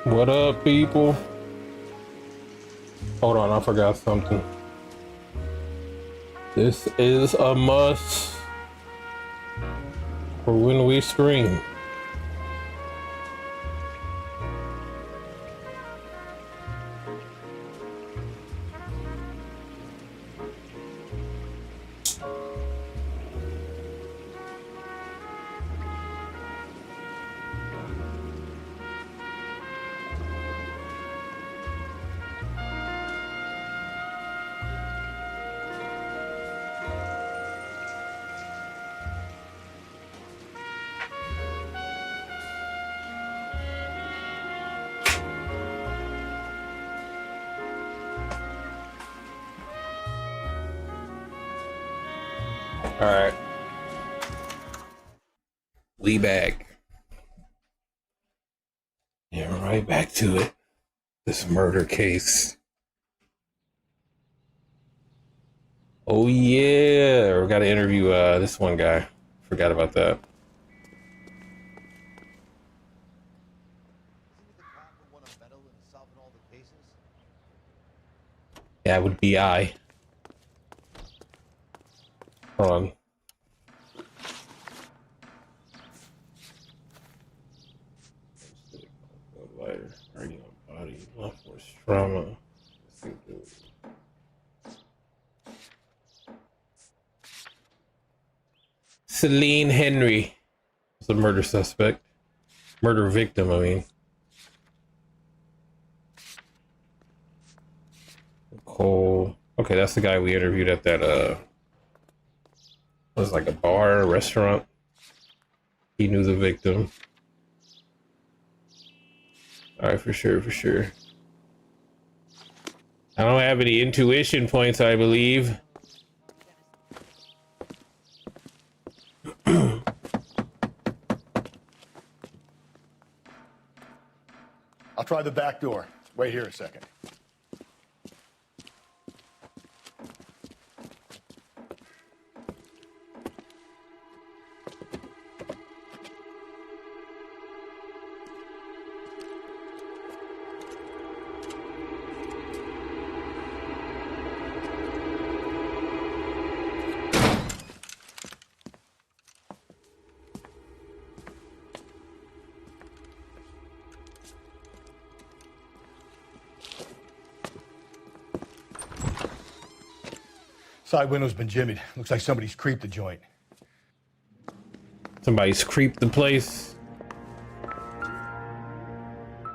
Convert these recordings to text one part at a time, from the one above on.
What up, people? Hold on, I forgot something. This is a must for when we stream. All right, we back. Yeah, right back to it. This murder case. Oh yeah, we got to interview this one guy. Forgot about that. Yeah, it would be I. Hold on. Lighter, hurting on body, lung force trauma. Celine Henry was the murder suspect. Murder victim, I mean. Cole. Okay, that's the guy we interviewed at that it was like a bar, a restaurant. He knew the victim. Alright, for sure, for sure. I don't have any intuition points, I believe. I'll try the back door. Wait here a second. Side window's been jimmied. Looks like somebody's creeped the joint. Somebody's creeped the place.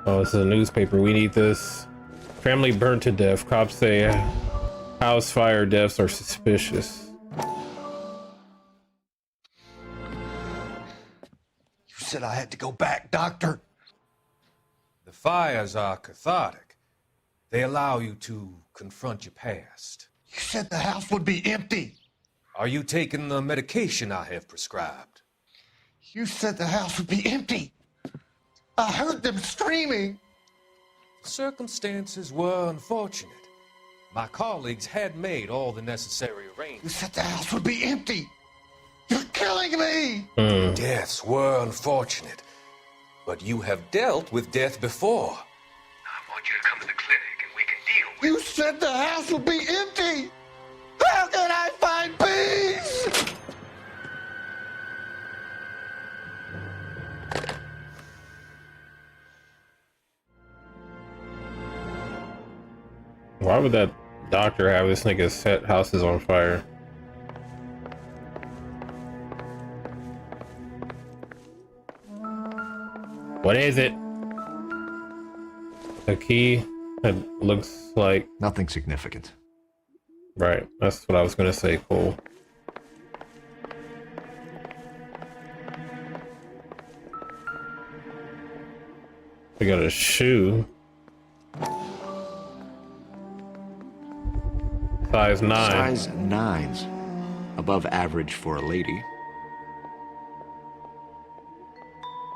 Oh, this is a newspaper. We need this. Family burned to death. Cops say house fire deaths are suspicious. You said I had to go back, Doctor. The fires are cathartic. They allow you to confront your past. You said the house would be empty. Are you taking the medication I have prescribed? You said the house would be empty. I heard them screaming. Circumstances were unfortunate. My colleagues had made all the necessary You arrangements. said the house would be empty. You're killing me. Deaths were unfortunate, but you have dealt with death before. I want you to come to the clinic and we can deal with You said the house would be empty. How can I find peace? Why would that doctor have this nigga set houses on fire? What is it? A key that looks like... Nothing significant. Right, that's what I was gonna say, Cole. We got a shoe. Size 9. Size 9s. Above average for a lady.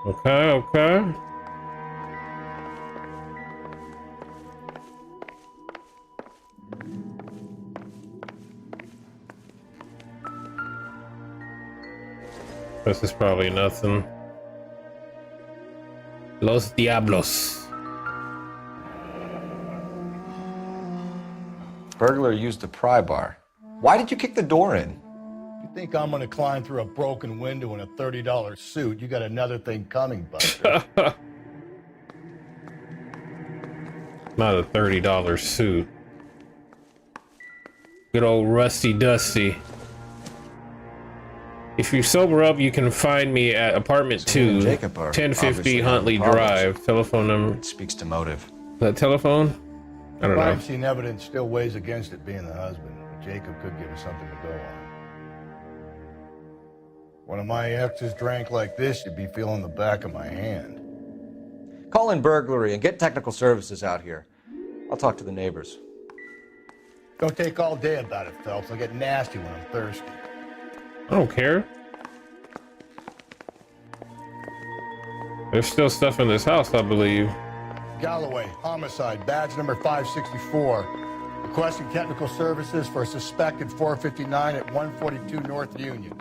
Okay, okay. This is probably nothing. Los Diablos. Burglar used the pry bar. Why did you kick the door in? You think I'm gonna climb through a broken window in a $30 suit? You got another thing coming, Buster. Not a $30 suit. Good old Rusty Dusty. If you sober up, you can find me at apartment 2, 1050 Huntley Drive. Telephone number. It speaks to motive. Is that telephone? I don't know. Crime scene evidence still weighs against it being the husband. Jacob could give us something to go on. One of my exes drank like this, you'd be feeling the back of my hand. Call in burglary and get technical services out here. I'll talk to the neighbors. Don't take all day about it, Phelps. I'll get nasty when I'm thirsty. I don't care. There's still stuff in this house, I believe. Galloway, homicide, badge number 564. Requesting technical services for a suspected 459 at 142 North Union.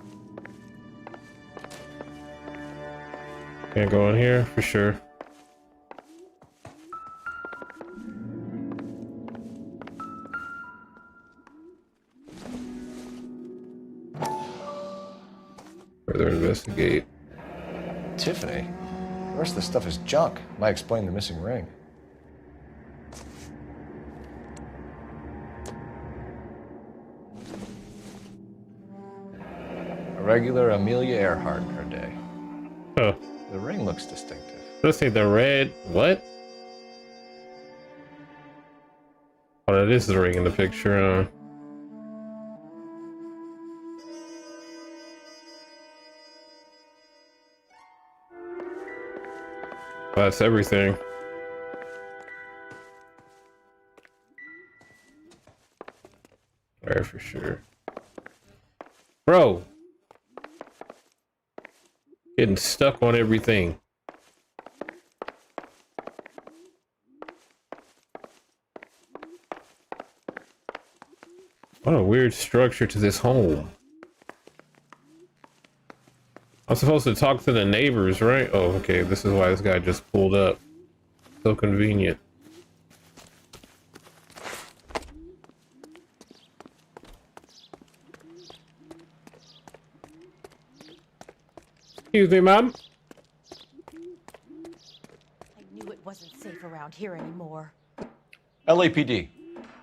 Can't go in here for sure. Further investigate. Tiffany? The rest of the stuff is junk. Might explain the missing ring. A regular Amelia Earhart in her day. Huh. The ring looks distinctive. Let's see the red. What? Oh, that is the ring in the picture. That's everything. Right, for sure. Bro. Getting stuck on everything. What a weird structure to this home. I'm supposed to talk to the neighbors, right? Oh, okay. This is why this guy just pulled up. So convenient. Excuse me, ma'am. I knew it wasn't safe around here anymore. LAPD.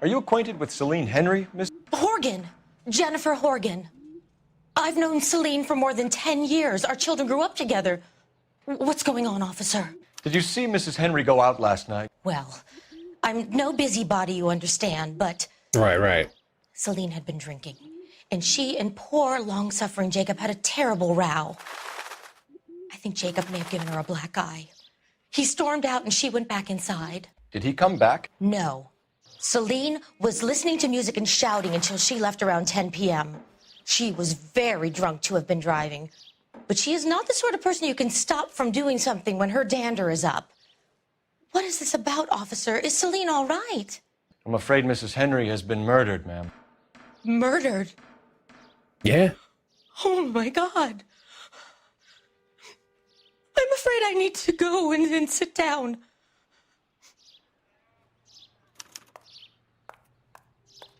Are you acquainted with Celine Henry, Miss? Horgan! Jennifer Horgan. I've known Celine for more than 10 years. Our children grew up together. What's going on, officer? Did you see Mrs. Henry go out last night? Well, I'm no busybody, you understand, but... Right. Celine had been drinking, and she and poor, long-suffering Jacob had a terrible row. I think Jacob may have given her a black eye. He stormed out and she went back inside. Did he come back? No. Celine was listening to music and shouting until she left around 10 p.m. She was very drunk to have been driving. But she is not the sort of person you can stop from doing something when her dander is up. What is this about, officer? Is Celine all right? I'm afraid Mrs. Henry has been murdered, ma'am. Murdered? Yeah. Oh, my God. I'm afraid I need to go and sit down.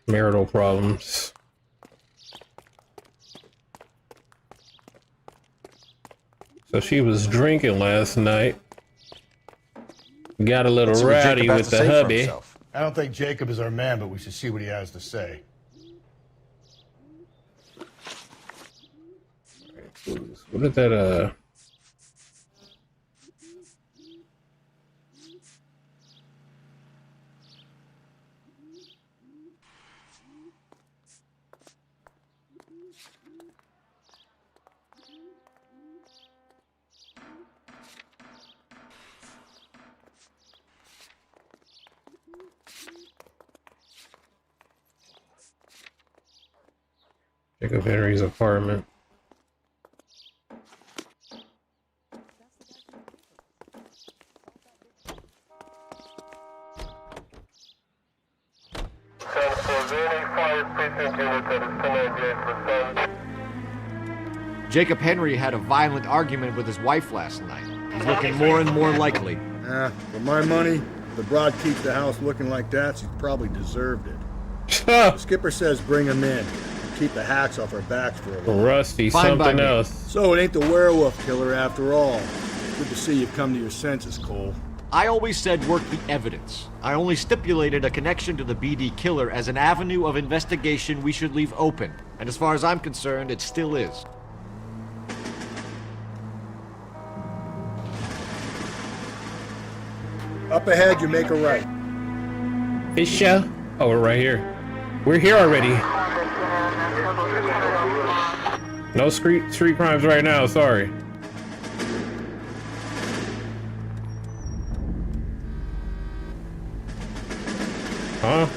Marital problems. So she was drinking last night. Got a little rowdy with the hubby. I don't think Jacob is our man, but we should see what he has to say. What did that, Jacob Henry's apartment. Jacob Henry had a violent argument with his wife last night. He's looking more and more likely. For my money, if the broad keeps the house looking like that, she probably deserved it. The skipper says bring him in. Keep the hacks off our backs for a while. Rusty, Fine by something me. else. So it ain't the werewolf killer after all. Good to see you've come to your senses, Cole. I always said work the evidence. I only stipulated a connection to the BD killer as an avenue of investigation we should leave open. And as far as I'm concerned, it still is. Up ahead, you make a right. Fisher? Oh, we're right here. We're here already. No street crimes right now, sorry. Huh?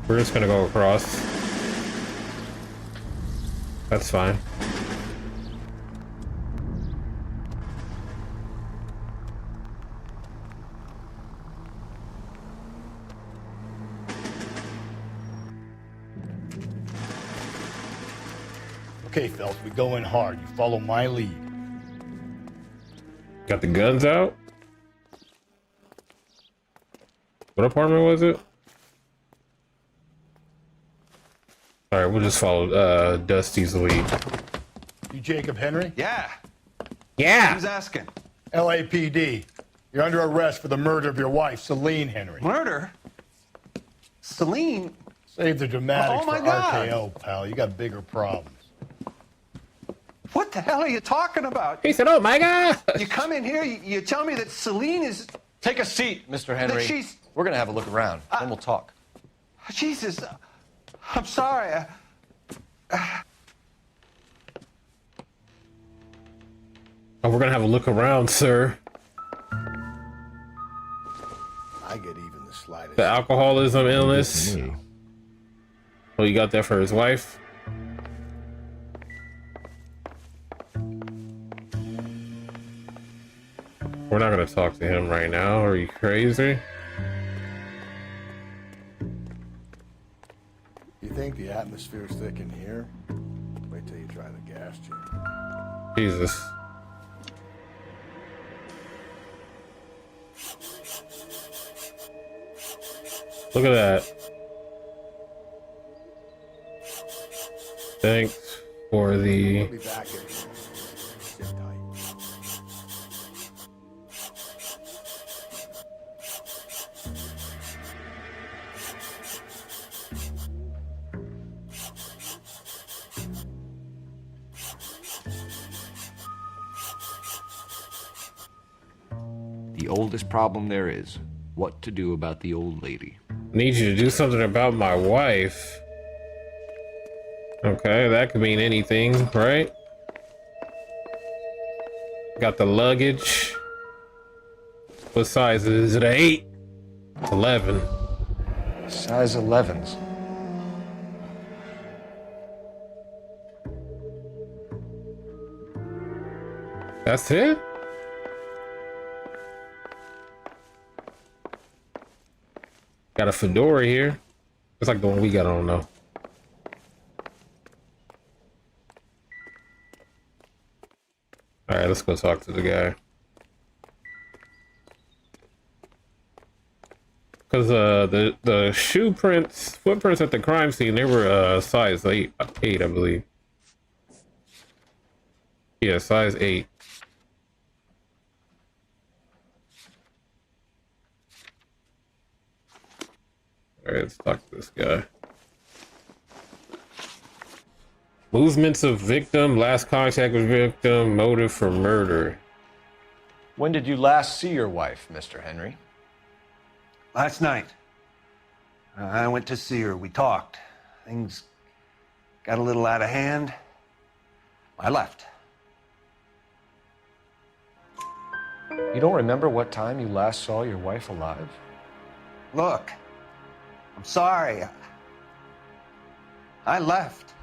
We're just gonna go across. That's fine. Okay, Phelps, we go in hard. You follow my lead. Got the guns out? What apartment was it? Alright, we'll just follow Dusty's lead. You Jacob Henry? Yeah. Yeah! Who's asking? LAPD. You're under arrest for the murder of your wife, Celine Henry. Murder? Celine? Save the dramatics Oh, my for God. RKO, pal. You got bigger problems. What the hell are you talking about? He said, oh my god! You come in here, you tell me that Celine is... Take a seat, Mr. Henry. she's- We're gonna have a look around, then we'll talk. Jesus, I'm sorry. Oh, we're gonna have a look around, sir. I get even the slightest. The alcoholism illness. Oh, you got that for his wife? We're not gonna talk to him right now. Are you crazy? You think the atmosphere's thick in here? Wait till you try the gas chamber. Jesus. Look at that. Thanks for the... I'll be back in. Sit tight. The oldest problem there is what to do about the old lady. Need you to do something about my wife. Okay, that could mean anything, right? Got the luggage. What size is it? 8? 11. Size 11s. That's it? Got a fedora here. It's like the one we got on though. Alright, let's go talk to the guy. Cause the shoe prints, footprints at the crime scene, they were size 8, I believe. Yeah, size 8. Alright, let's talk to this guy. Movements of victim, last contact with victim, motive for murder. When did you last see your wife, Mr. Henry? Last night, I went to see her. We talked. Things got a little out of hand. I left. You don't remember what time you last saw your wife alive? Look, I'm sorry. I left.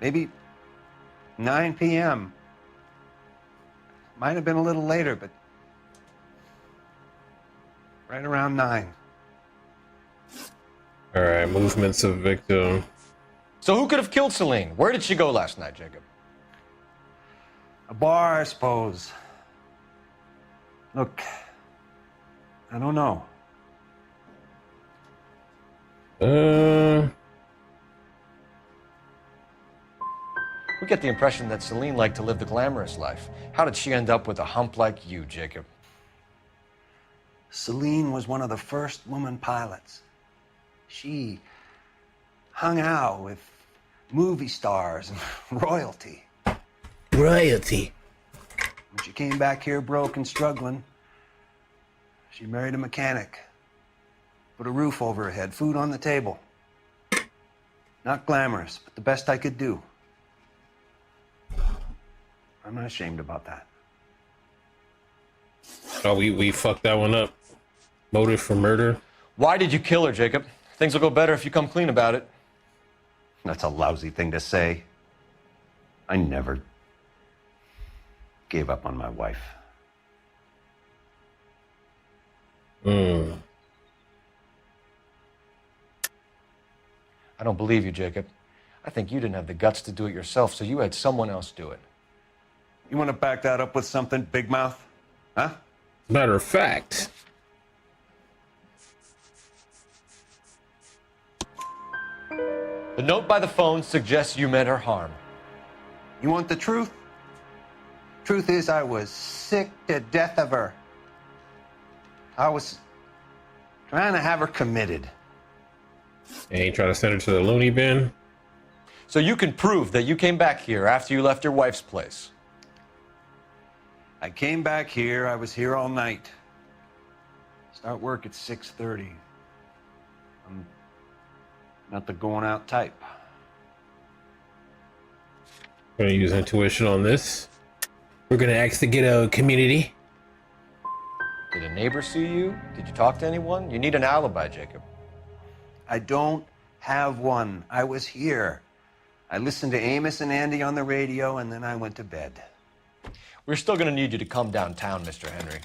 Maybe 9 p.m. Might have been a little later, but right around 9. Alright, movements of victim. So who could have killed Celine? Where did she go last night, Jacob? A bar, I suppose. Look, I don't know. We get the impression that Celine liked to live the glamorous life. How did she end up with a hump like you, Jacob? Celine was one of the first woman pilots. She hung out with movie stars and royalty. Royalty. When she came back here broke and struggling, she married a mechanic. Put a roof over her head, food on the table. Not glamorous, but the best I could do. I'm not ashamed about that. Oh, we fucked that one up. Motive for murder. Why did you kill her, Jacob? Things will go better if you come clean about it. That's a lousy thing to say. I never gave up on my wife. I don't believe you, Jacob. I think you didn't have the guts to do it yourself, so you had someone else do it. You want to back that up with something, big mouth? Huh? Matter of fact. The note by the phone suggests you meant her harm. You want the truth? Truth is, I was sick to death of her. I was trying to have her committed. And you try to send her to the loony bin? So you can prove that you came back here after you left your wife's place. I came back here. I was here all night. Start work at 6:30. I'm not the going out type. Gonna use intuition on this. We're gonna ask the ghetto community. Did a neighbor see you? Did you talk to anyone? You need an alibi, Jacob. I don't have one. I was here. I listened to Amos and Andy on the radio, and then I went to bed. We're still going to need you to come downtown, Mr. Henry.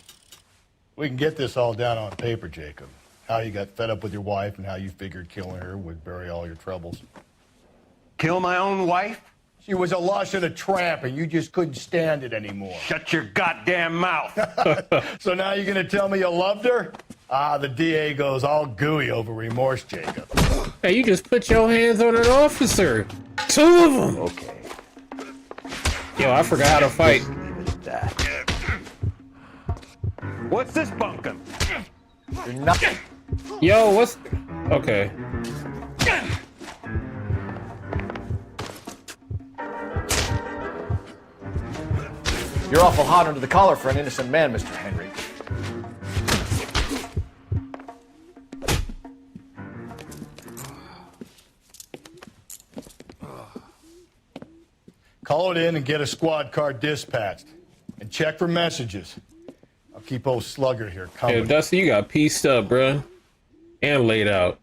We can get this all down on paper, Jacob. How you got fed up with your wife and how you figured killing her would bury all your troubles. Kill my own wife? She was a lush and a tramp, and you just couldn't stand it anymore. Shut your goddamn mouth. So now you're going to tell me you loved her? Ah, the DA goes all gooey over remorse, Jacob. Hey, you just put your hands on an officer. 2 of them. Okay. Yo, I forgot how to fight. What's this bunkum? You're not. Yo, what's... Okay. You're awful hot under the collar for an innocent man, Mr. Henry. Call it in and get a squad car dispatched. And check for messages. I'll keep old Slugger here Hey, company. Dusty, you got pieced up, bruh. And laid out.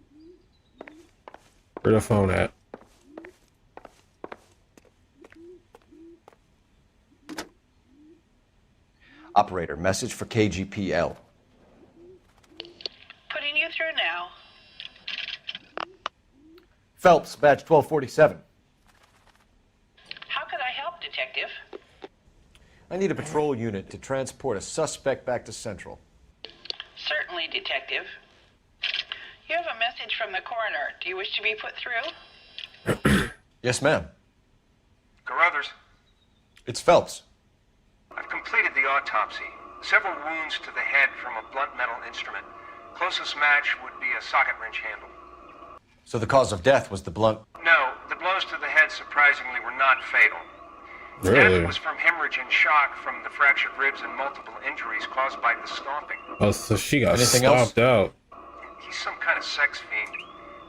Where the phone at? Operator, message for KGPL. Putting you through now. Phelps, badge 1247. How could I help, Detective? I need a patrol unit to transport a suspect back to Central. Certainly, Detective. You have a message from the coroner. Do you wish to be put through? Yes, ma'am. Carruthers, It's Phelps. I've completed the autopsy. Several wounds to the head from a blunt metal instrument. Closest match would be a socket wrench handle. So the cause of death was the blunt. No, the blows to the head surprisingly were not fatal. Really? Death was from hemorrhage and shock from the fractured ribs and multiple injuries caused by the stomping. Oh, so she got Anything else? stomped out. He's some kind of sex fiend.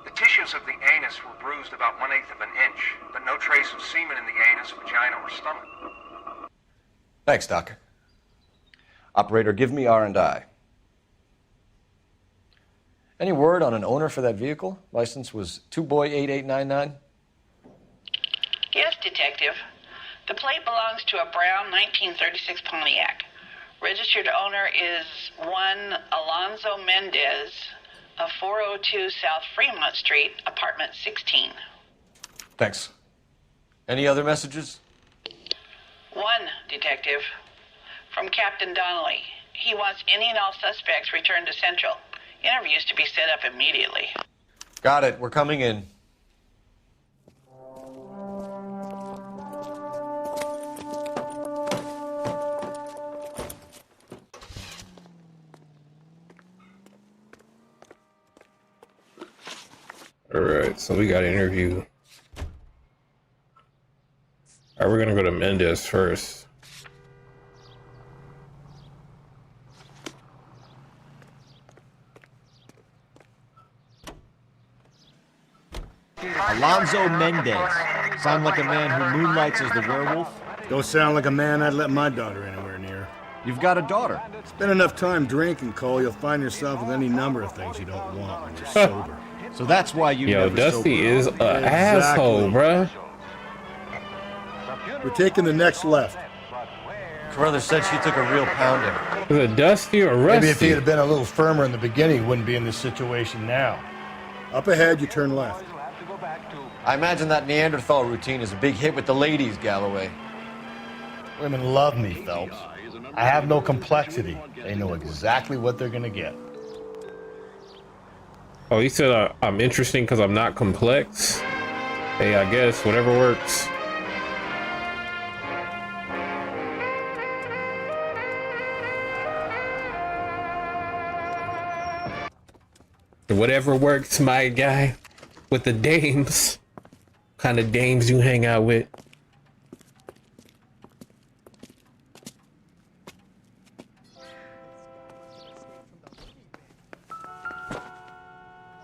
The tissues of the anus were bruised about 1/8 of an inch, but no trace of semen in the anus, vagina, or stomach. Thanks, Doc. Operator, give me R&I. Any word on an owner for that vehicle? License was 2boy8899. Yes, Detective. The plate belongs to a brown 1936 Pontiac. Registered owner is one Alonzo Mendez of 402 South Fremont Street, apartment 16. Thanks. Any other messages? One, Detective. From Captain Donnelly. He wants any and all suspects returned to Central. Interviews to be set up immediately. Got it. We're coming in. Alright, so we got an interview. Alright, we're gonna go to Mendez first. Alonzo Mendez. Sound like a man who moonlights as the werewolf? Don't sound like a man I'd let my daughter anywhere near. You've got a daughter. Spend enough time drinking, Cole, you'll find yourself with any number of things you don't want when you're sober. So that's why you Yo, never Dusty sober. is an asshole, bruh. We're taking the next left. Carruthers said she took a real pounding. Is it Dusty or Rusty? Maybe if he had been a little firmer in the beginning, he wouldn't be in this situation now. Up ahead, you turn left. I imagine that Neanderthal routine is a big hit with the ladies, Galloway. Women love me, Phelps. I have no complexity. They know exactly what they're gonna get. Oh, he said I'm interesting because I'm not complex. Hey, I guess whatever works. Whatever works, my guy. With the dames. What kind of dames you hang out with?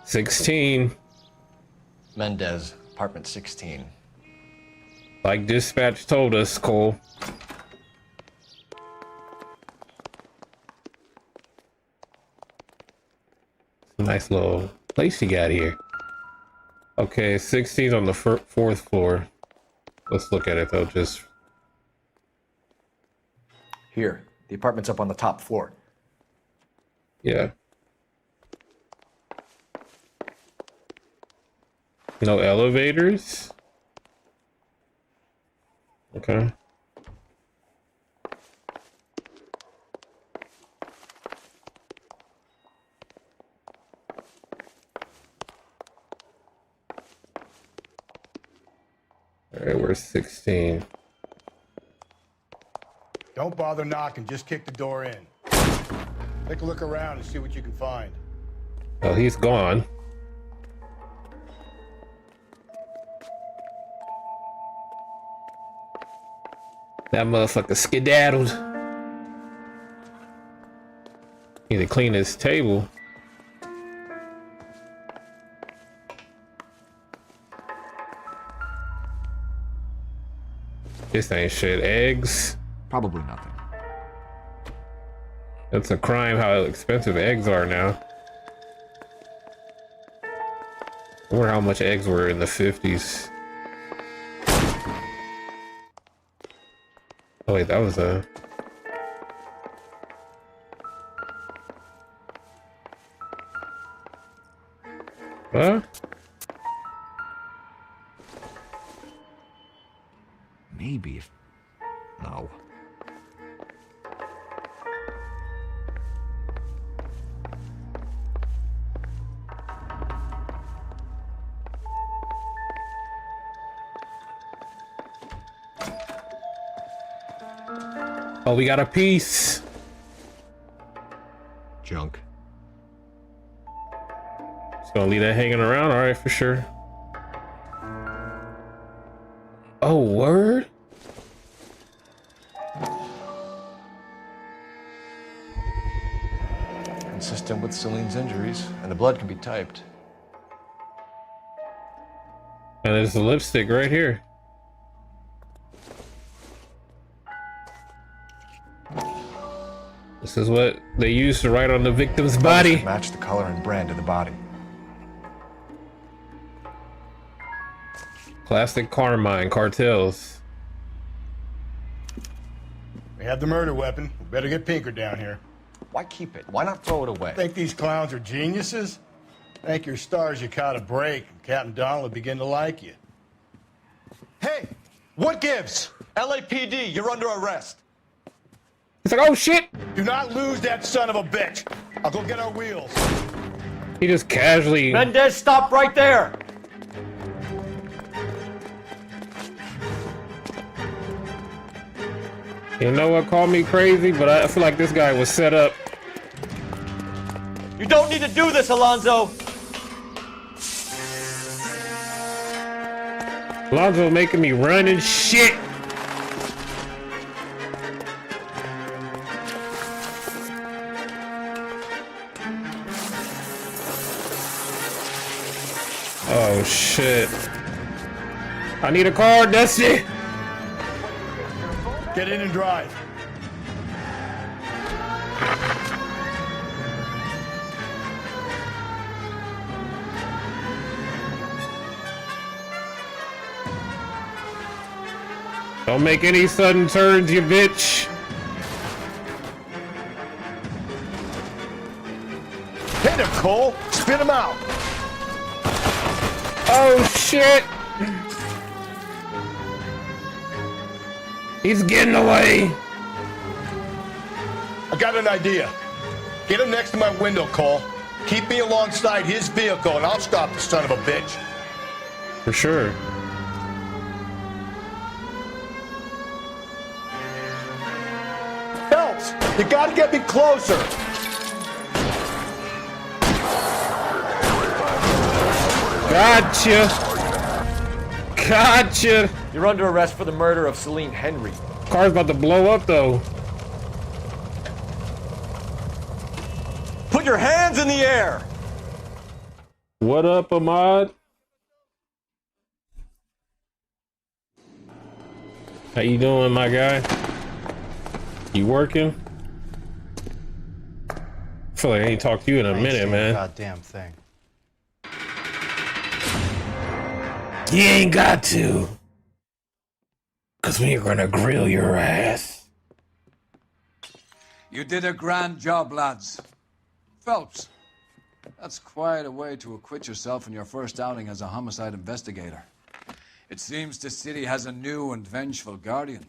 $16. Mendez, apartment 16. Like dispatch told us, Cole. Nice little place you got here. Okay, 16 on the fourth floor. Let's look at it though, just... Here, the apartment's up on the top floor. Yeah. No elevators? Okay. Alright, we're 16. Don't bother knocking, just kick the door in. Take a look around and see what you can find. Oh, he's gone. That motherfucker skedaddled. Need to clean his table. This ain't shit. Eggs? Probably nothing. That's a crime how expensive eggs are now. I wonder how much eggs were in the 50s. Oh wait, that was a... Huh? Maybe if... No. Oh, we got a piece. Junk. Just gonna leave that hanging around, all right, for sure. Oh, word? Consistent with Celine's injuries, and the blood can be typed. And there's the lipstick right here. This is what they used to write on the victim's body. Match the color and brand of the body. Classic Carmine cartels. We have the murder weapon. We better get Pinker down here. Why keep it? Why not throw it away? Think these clowns are geniuses? Thank your stars you caught a break, and Captain Donald will begin to like you. Hey! What gives? LAPD, you're under arrest. It's like, oh shit! Do not lose that son of a bitch. I'll go get our wheels. He just casually... Mendez, stop right there! You know what? Call me crazy, but I feel like this guy was set up. You don't need to do this, Alonzo! Alonzo making me run and shit. Oh shit. I need a car, Dusty. Get in and drive. Don't make any sudden turns, you bitch. Hit him, Cole. Spit him out. Oh shit. He's getting away. I got an idea. Get him next to my window, Cole. Keep me alongside his vehicle, and I'll stop the son of a bitch. For sure. Phelps, you gotta get me closer. Gotcha. Gotcha. You're under arrest for the murder of Celine Henry. Car's about to blow up, though. Put your hands in the air! What up, Ahmad? How you doing, my guy? You working? I feel like I ain't talked to you in a minute, man. Goddamn thing. You ain't got to. Cause we're gonna grill your ass. You did a grand job, lads. Phelps, that's quite a way to acquit yourself in your first outing as a homicide investigator. It seems the city has a new and vengeful guardian.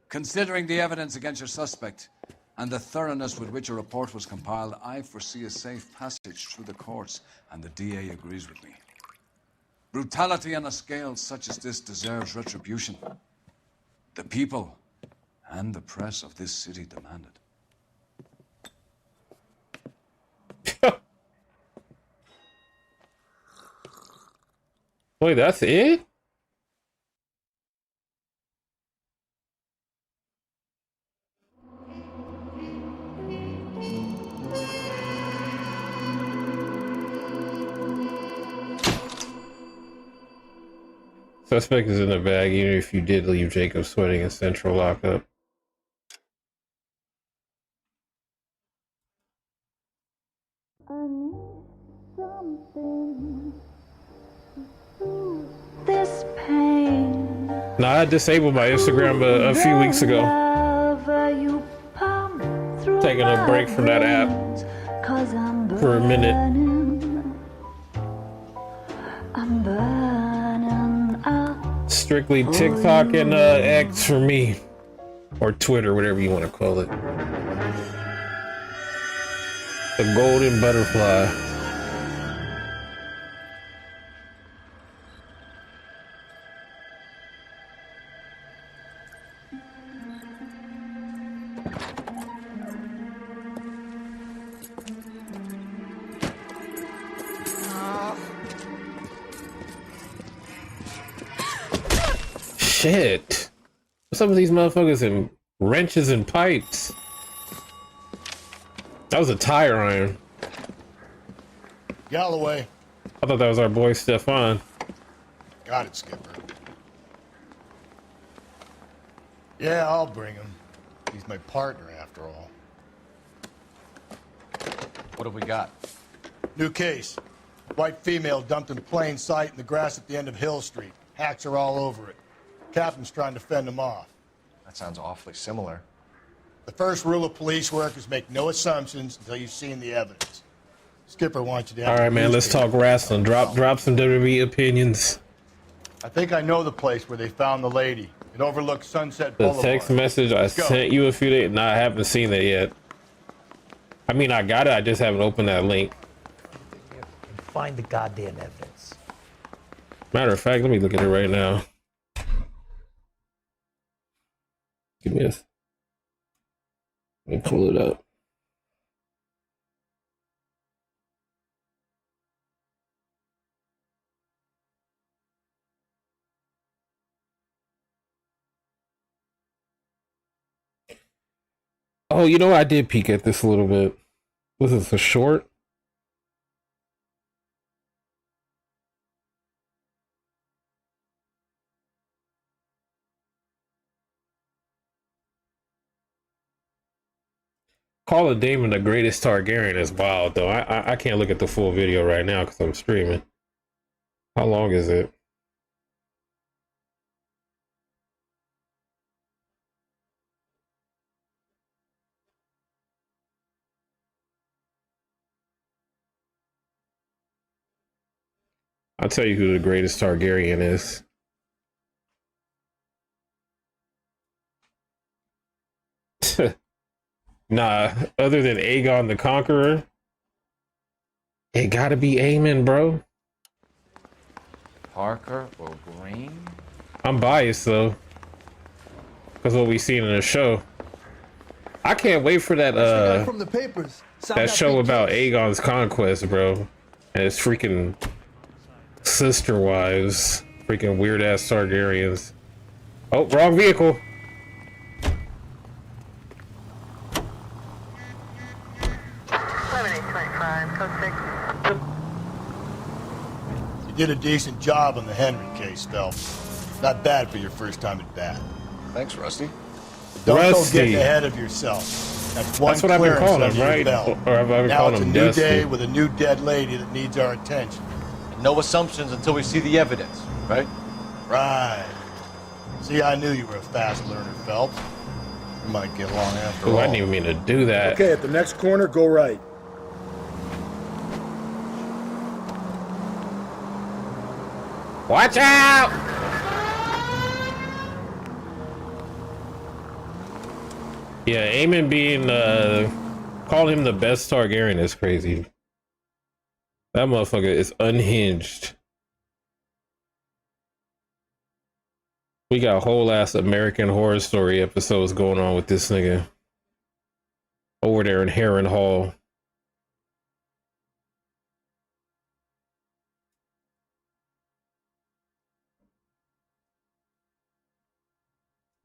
Considering the evidence against your suspect and the thoroughness with which a report was compiled, I foresee a safe passage through the courts, and the DA agrees with me. Brutality on a scale such as this deserves retribution. The people and the press of this city demand it. Wait, that's it? Suspect is in the bag, even if you did leave Jacob sweating in central lockup. This pain. Nah, I disabled my Instagram a few weeks ago. Taking a break from that app for a minute. I'm burning up. Strictly TikTok and X for me. Or Twitter, whatever you want to call it. The golden butterfly. Shit. What's up with these motherfuckers and wrenches and pipes? That was a tire iron. Galloway. I thought that was our boy Stefan. Got it, Skipper. Yeah, I'll bring him. He's my partner, after all. What have we got? New case. White female dumped in plain sight in the grass at the end of Hill Street. Hacks are all over it. Captain's trying to fend him off. That sounds awfully similar. The first rule of police work is make no assumptions until you've seen the evidence. Skipper wants you to have... All right, man, let's talk wrestling. Drop some WWE opinions. I think I know the place where they found the lady. It overlooks Sunset The Boulevard. text message I sent you a few days... No, I haven't seen it yet. I mean, I got it. I just haven't opened that link. find the goddamn evidence. Matter of fact, let me look at it right now. Give me this. Let me pull it up. Oh, you know, I did peek at this a little bit. Was this a short? Calling Damon the greatest Targaryen is wild, though. I can't look at the full video right now because I'm streaming. How long is it? I'll tell you who the greatest Targaryen is. Nah, other than Aegon the Conqueror, it gotta be Aemon, bro. Parker or Green? I'm biased though, because what we seen in the show. I can't wait for that from the papers. that show about Aegon's conquest, bro, and his freaking sister wives, freaking weird ass Targaryens. Oh, wrong vehicle. You did a decent job on the Henry case, Phelps. Not bad for your first time at bat. Thanks, Rusty. Don't go Rusty. getting ahead of yourself. That's one That's what I've been clearance calling under him, your right? belt. Or have I been Now calling it's a him new Dusty? day with a new dead lady that needs our attention. No assumptions until we see the evidence, right? Right. See, I knew you were a fast learner, Phelps. You might get along after Ooh, all. I didn't even mean to do that. Okay, at the next corner, go right. Watch out! Yeah, Aemon being calling him the best Targaryen is crazy. That motherfucker is unhinged. We got whole ass American Horror Story episodes going on with this nigga over there in Harrenhal.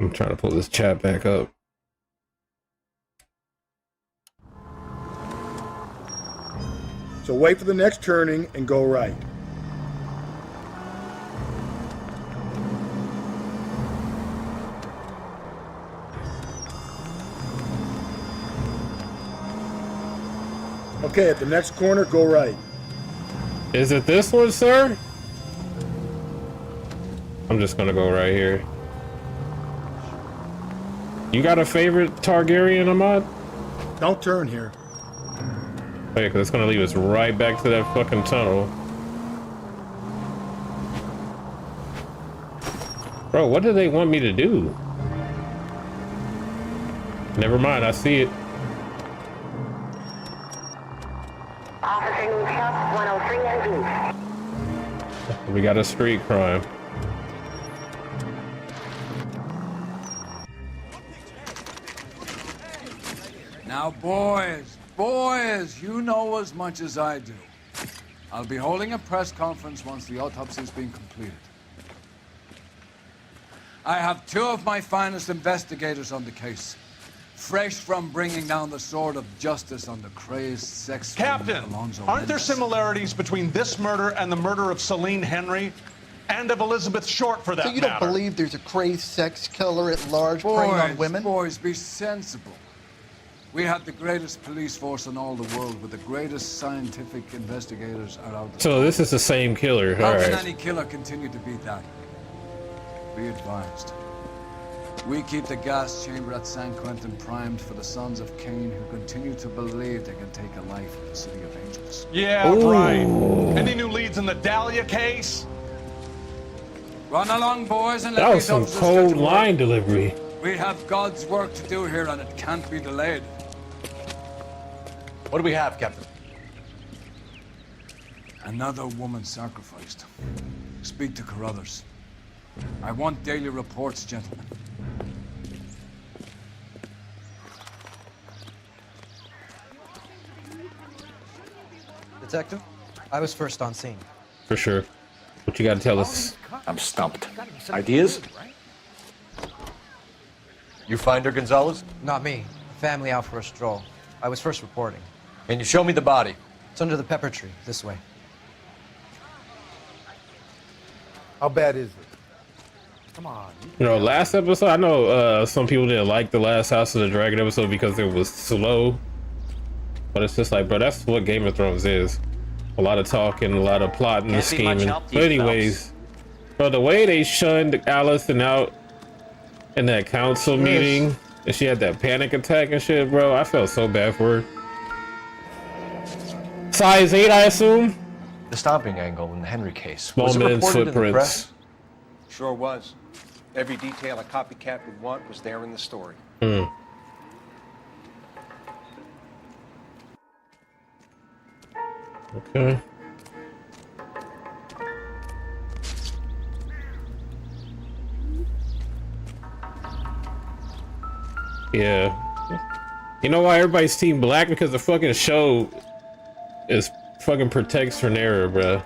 I'm trying to pull this chat back up. So wait for the next turning and go right. Okay, at the next corner, go right. Is it this one, sir? I'm just gonna go right here. You got a favorite Targaryen, Ahmad? Don't turn here. Okay, because it's gonna lead us right back to that fucking tunnel. Bro, what do they want me to do? Never mind, I see it. Officer needs help, 103 ND. We got a street crime. Now, boys, you know as much as I do. I'll be holding a press conference once the autopsy's been completed. I have two of my finest investigators on the case, fresh from bringing down the sword of justice on the crazed sex Captain, Alonzo aren't there Mendes. similarities between this murder and the murder of Celine Henry and of Elizabeth Short, for that So you don't matter? believe there's a crazed sex killer at large preying on women? Boys, be sensible. We have the greatest police force in all the world, with the greatest scientific investigators around the So this is the same killer. How All can right. any killer continue to be that? Be advised. We keep the gas chamber at San Quentin primed for the sons of Cain who continue to believe they can take a life in the City of Angels. Yeah, right. Any new leads in the Dahlia case? Run along, boys, and let That was these some officers cold get to work. line delivery. We have God's work to do here, and it can't be delayed. What do we have, Captain? Another woman sacrificed. Speak to Carruthers. I want daily reports, gentlemen. Detective, I was first on scene. For sure. What you gotta tell us? I'm stumped. Ideas? You find her, Gonzalez? Not me. Family out for a stroll. I was first reporting. Can you show me the body? It's under the pepper tree, this way. How bad is it? Come on. You know, last episode, I know some people didn't like the last House of the Dragon episode because it was slow. But it's just like, bro, that's what Game of Thrones is. A lot of talking, a lot of plotting and scheming. But anyways, bro, the way they shunned Allison out in that council meeting, and she had that panic attack and shit, bro, I felt so bad for her. Size 8, I assume? The stomping angle in the Henry case. Small Was it men's reported in the footprints. press? Sure was. Every detail a copycat would want was there in the story. Hmm. Okay. Yeah. You know why everybody's team black? Because the fucking show is fucking protects NOIRE, bruh.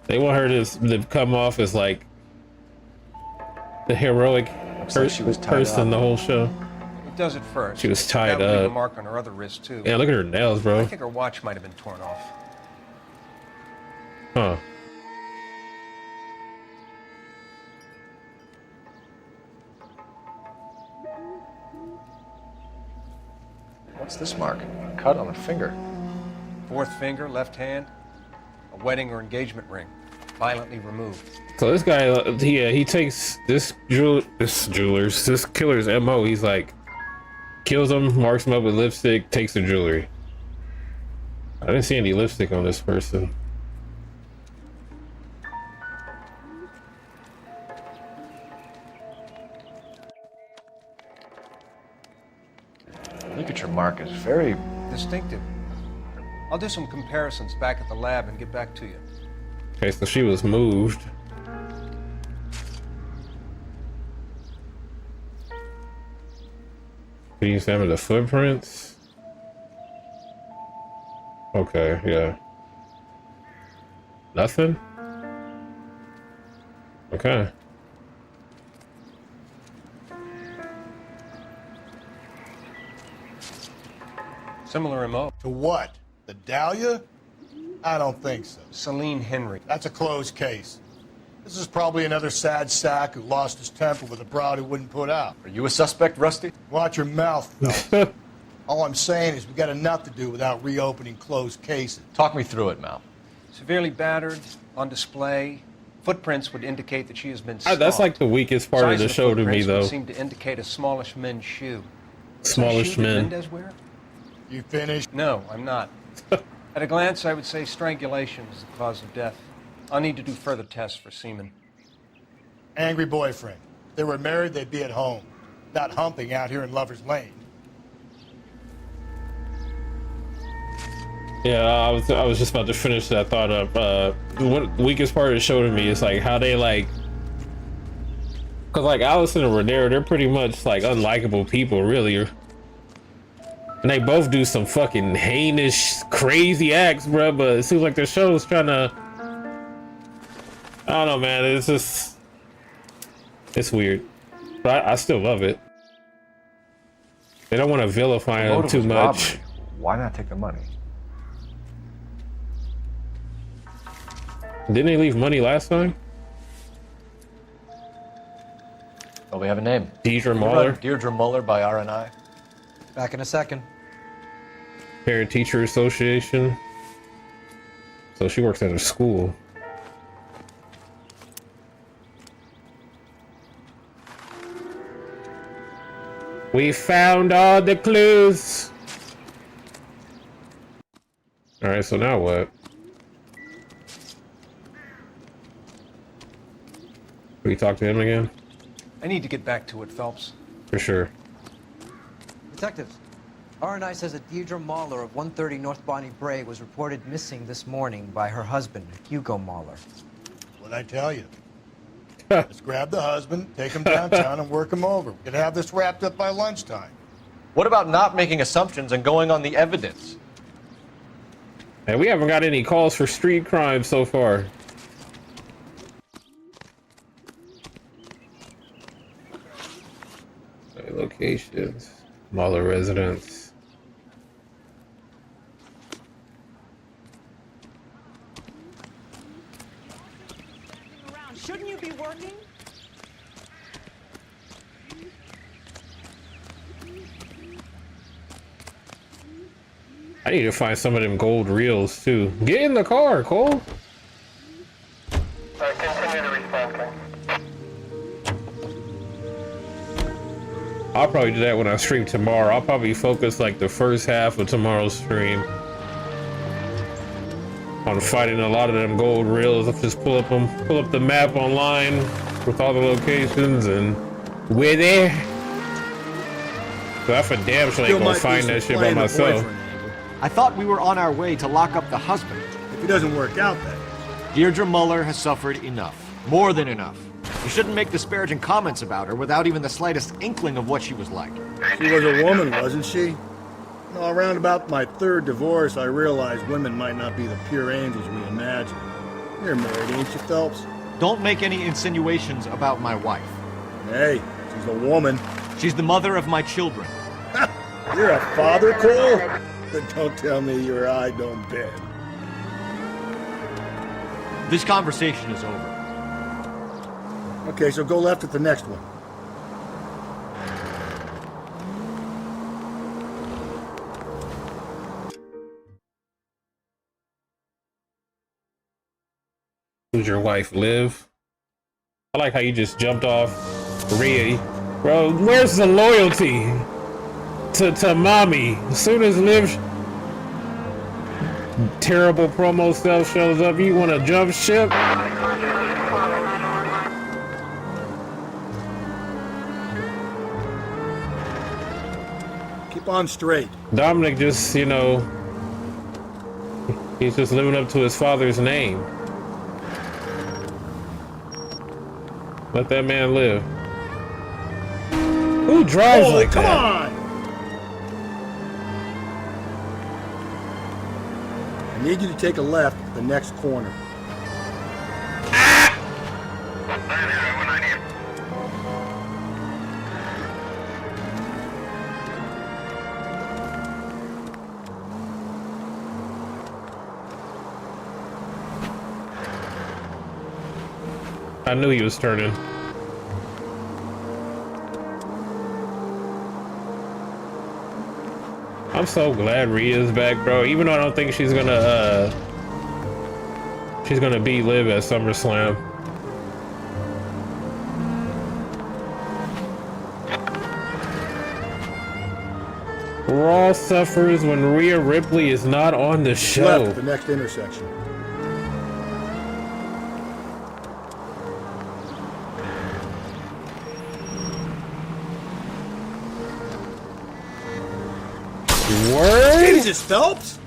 They want her to come off as like the heroic person the whole show. It does at first. She was tied That would leave a up. mark on her other wrist too. Yeah, look at her nails, bro. I think her watch might have been torn off. Huh. What's this mark? Cut on a finger. Fourth finger, left hand, a wedding or engagement ring, violently removed. So this guy, he takes this killer's MO. He's like, kills him, marks him up with lipstick, takes the jewelry. I didn't see any lipstick on this person. Ligature mark is very Distinctive. I'll do some comparisons back at the lab and get back to you. Okay, so she was moved. Can you examine the footprints? Okay, yeah. Nothing? Okay. Similar MO. To what? The Dahlia? I don't think so. Celine Henry. That's a closed case. This is probably another sad sack who lost his temper with a broad who wouldn't put out. Are you a suspect, Rusty? Watch your mouth, Phil. All I'm saying is we got enough to do without reopening closed cases. Talk me through it, Mal. Severely battered, on display. Footprints would indicate that she has been stalked. That's like the weakest part of the show to me, footprints though. would seem to indicate a smallish men's shoe. Smallish Shoe that men. Mendez wear? You finished? No, I'm not. At a glance, I would say strangulation is the cause of death. I'll need to do further tests for semen. Angry boyfriend. If they were married, they'd be at home, not humping out here in Lover's Lane. Yeah, I was just about to finish that thought up. What the weakest part of the show to me is like how they like, cause like Allison and Rhaenyra, they're pretty much like unlikable people, really. And they both do some fucking heinous, crazy acts, bro. But it seems like the show's trying to, I don't know, man. It's just, it's weird. But I still love it. They don't want to vilify The him motive too was much. robbery. Why not take the money? Didn't they leave money last time? Oh, we have a name. Deirdre Can you Muller. run Deirdre Muller by RNI. Back in a second. Parent Teacher Association. So she works at a school. We found all the clues. All right, so now what? We talk to him again? I need to get back to it, Phelps. For sure. Detectives, R&I says that Deirdre Mahler of 130 North Bonnie Bray was reported missing this morning by her husband, Hugo Mahler. What'd I tell you? Let's grab the husband, take him downtown, and work him over. We could have this wrapped up by lunchtime. What about not making assumptions and going on the evidence? Hey, we haven't got any calls for street crime so far. Okay, locations. Mahler residence. Shouldn't you be working? I need to find some of them gold reels too. Get in the car, Cole. Continue to respond. I'll probably do that when I stream tomorrow. I'll probably focus like the first half of tomorrow's stream on fighting a lot of them gold reels. I'll just pull up the map online with all the locations and we're there. So I for damn sure ain't gonna find that shit by myself. I thought we were on our way to lock up the husband. If it doesn't work out, then. Deirdre Mahler has suffered enough. More than enough. You shouldn't make disparaging comments about her without even the slightest inkling of what she was like. She was a woman, wasn't she? No, around about my third divorce, I realized women might not be the pure angels we imagine. You're married, ain't you, Phelps? Don't make any insinuations about my wife. Hey, she's a woman. She's the mother of my children. You're a father, Cole? Then don't tell me your eye don't bend. This conversation is over. Okay, so go left at the next one. Who's your wife, Liv? I like how you just jumped off Rhea. Bro, where's the loyalty to mommy? As soon as Liv terrible promo stuff shows up, you want to jump ship? Keep on straight. Dominic just, you know, he's just living up to his father's name. Let that man live. Who drives like come that? On! I need you to take a left at the next corner. I knew he was turning. I'm so glad Rhea's back, bro. Even though I don't think she's gonna beat Liv at SummerSlam. Raw suffers when Rhea Ripley is not on the show. Left at the next intersection. Word? Jesus, Phelps!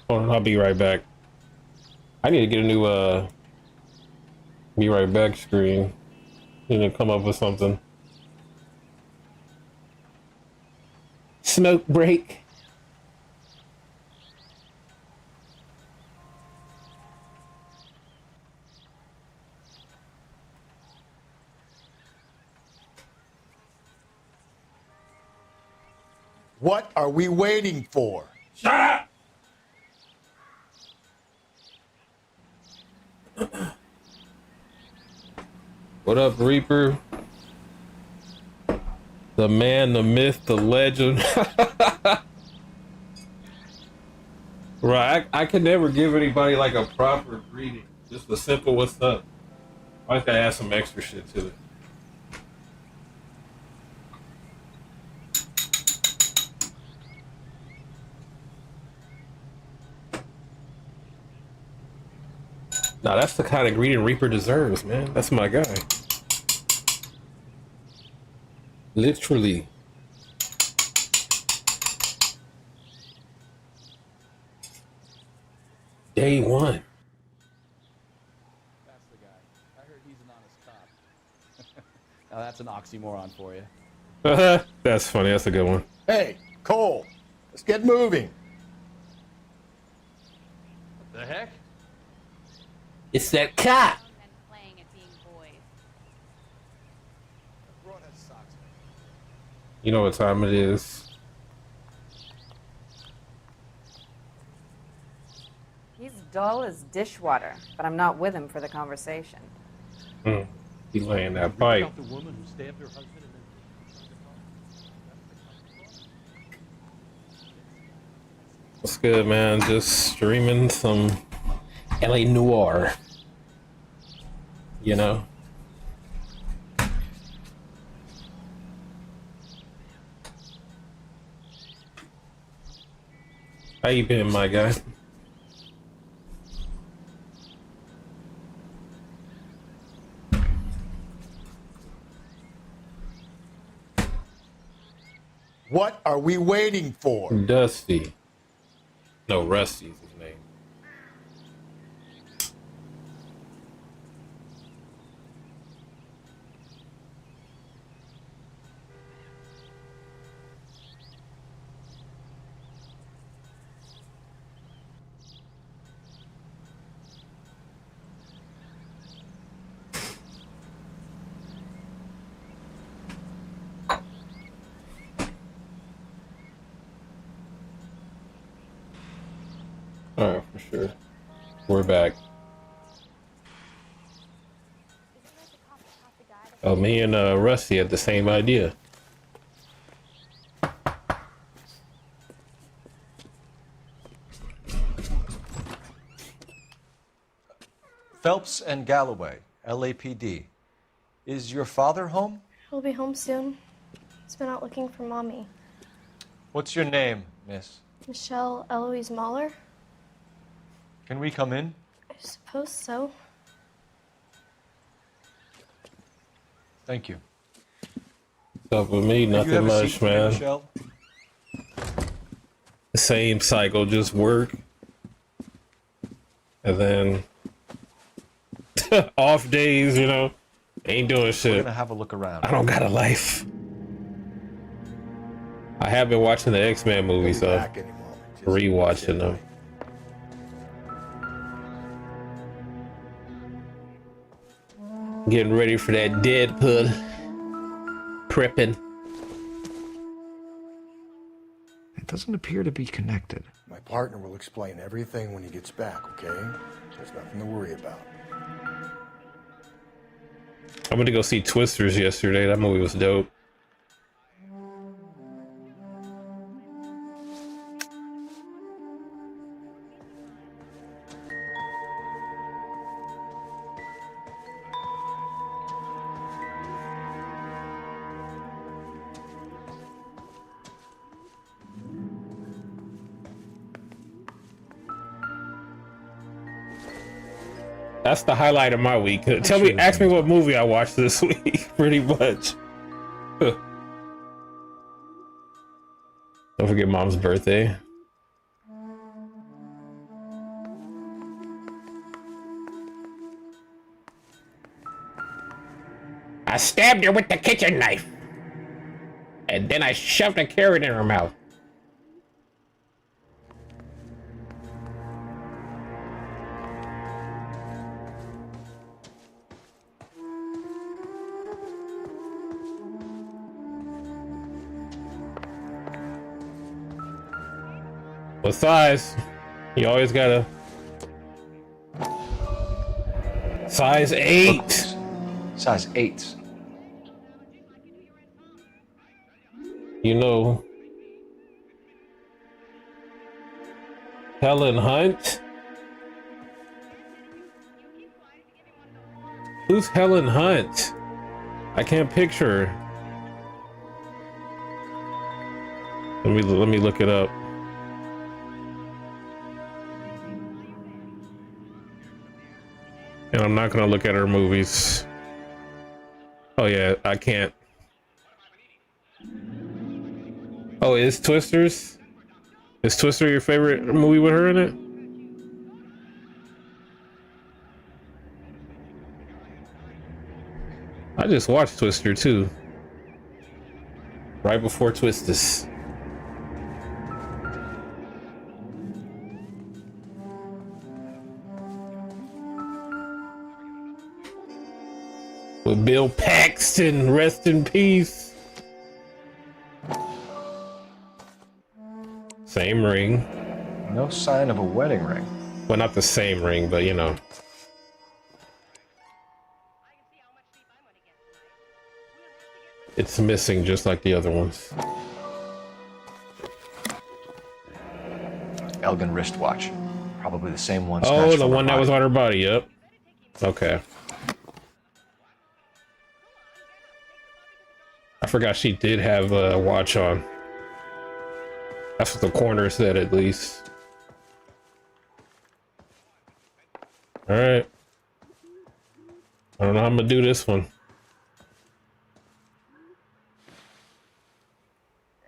Hold on, I'll be right back. I need to get a new be right back screen. Need to come up with something. Smoke break. What are we waiting for? Shut up! What up, Reaper? The man, the myth, the legend. Right, I could never give anybody like a proper greeting. Just a simple "what's up." I gotta add some extra shit to it. Now that's the kind of greeting Reaper deserves, man. That's my guy. Literally. Day one. That's the guy. I heard he's an honest cop. Now that's an oxymoron for you. That's funny. That's a good one. Hey, Cole, let's get moving. What the heck? It's that cat. You know what time it is. He's dull as dishwater, but I'm not with him for the conversation. He laying that pipe. The woman who stabbed her husband What's good, man? Just streaming some LA Noire. You know? How you been, my guy? What are we waiting for? Dusty. No, Rusty's his name. Alright, for sure. We're back. Oh, me and Rusty had the same idea. Phelps and Galloway, LAPD. Is your father home? He'll be home soon. He's been out looking for Mommy. What's your name, miss? Michelle Eloise Mahler? Can we come in? I suppose so. Thank you. What's up with me? Nothing much, man. Michelle? The same cycle, just work. And then off days, you know. Ain't doing shit. We're gonna have a look around. I don't got a life. I have been watching the X-Men movies, so rewatching them. Getting ready for that Deadpool. Prepping. It doesn't appear to be connected. My partner will explain everything when he gets back, okay? There's nothing to worry about. I went to go see Twisters yesterday. That movie was dope. That's the highlight of my week. Ask me what movie I watched this week, pretty much. Don't forget Mom's birthday. I stabbed her with the kitchen knife. And then I shoved a carrot in her mouth. What size? You always gotta. Size 8. Size 8. You know, Helen Hunt? Who's Helen Hunt? I can't picture her. Let me look it up. And I'm not gonna look at her movies. Oh yeah, I can't. Oh, is Twisters? Is Twister your favorite movie with her in it? I just watched Twister too. Right before Twisters. With Bill Paxton, rest in peace. Same ring. No sign of a wedding ring. Well, not the same ring, but you know. It's missing just like the other ones. Elgin wristwatch. Probably the same one. Oh, the one that was on her body, yep. Okay. I forgot she did have a watch on. That's what the coroner said, at least. Alright. I don't know how I'm gonna do this one.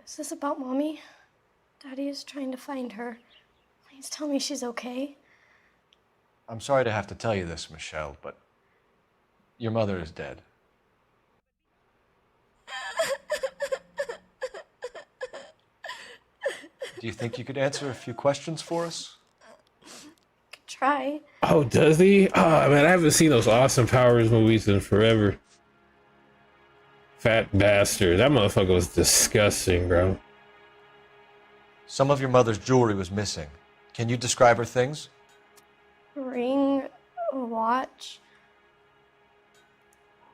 Is this about Mommy? Daddy is trying to find her. Please tell me she's okay. I'm sorry to have to tell you this, Michelle, but your mother is dead. Do you think you could answer a few questions for us? Could try. Oh, does he? Oh, man, I haven't seen those Austin Powers movies in forever. Fat bastard. That motherfucker was disgusting, bro. Some of your mother's jewelry was missing. Can you describe her things? A ring, a watch.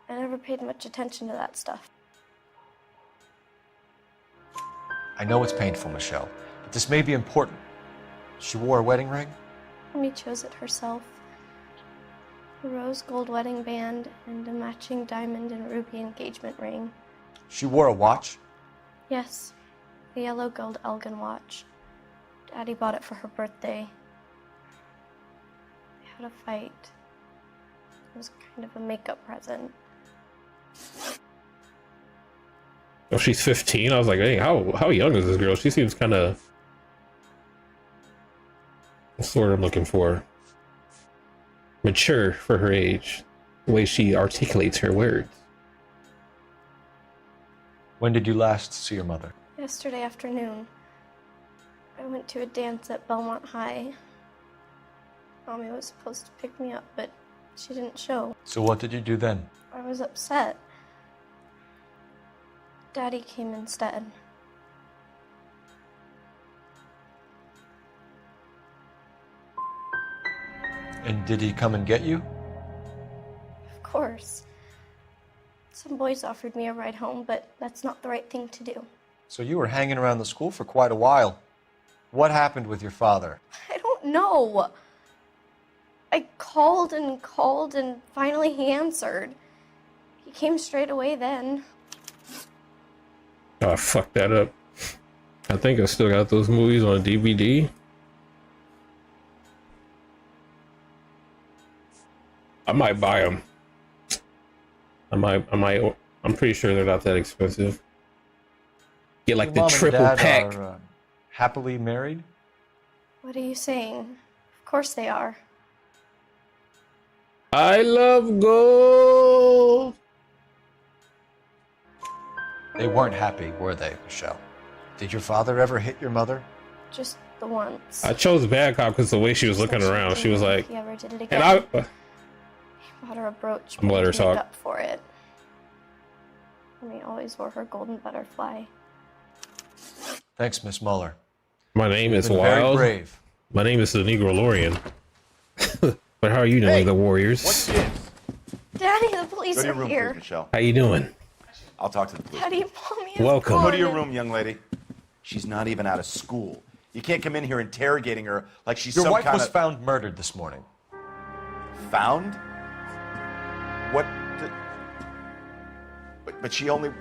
I never paid much attention to that stuff. I know it's painful, Michelle, but this may be important. She wore a wedding ring? Mommy chose it herself. A rose gold wedding band and a matching diamond and ruby engagement ring. She wore a watch? Yes, a yellow gold Elgin watch. Daddy bought it for her birthday. They had a fight. It was kind of a makeup present. Oh, she's 15? I was like, hey, how young is this girl? She seems kind of... What's the word I'm looking for? Mature for her age. The way she articulates her words. When did you last see your mother? Yesterday afternoon. I went to a dance at Belmont High. Mommy was supposed to pick me up, but she didn't show. So what did you do then? I was upset. Daddy came instead. And did he come and get you? Of course. Some boys offered me a ride home, but that's not the right thing to do. So you were hanging around the school for quite a while. What happened with your father? I don't know. I called and finally he answered. He came straight away then. Oh, I fucked that up. I think I still got those movies on DVD. I might buy them. I'm pretty sure they're not that expensive. Get like the triple pack. Are, happily married? What are you saying? Of course they are. I love gold. They weren't happy, were they, Michelle? Did your father ever hit your mother? Just the once. I chose bad cop because the way she was looking around, she was like, he ever did it again. and He bought her a brooch. I'm let her to talk. make up for it. Mommy always wore her golden butterfly. Thanks, Miss Muller. My name is You've been very Wild. brave. My name is the Negro Lorian. But how are you doing, the Warriors? Daddy, the police Go to your are room, here. please, Michelle. How you doing? I'll talk to the police. Daddy, Mommy is Welcome. Go to your gone. room, young lady. She's not even out of school. You can't come in here interrogating her like she's Your some wife kind was of... found murdered this morning. Found? What the... But she only...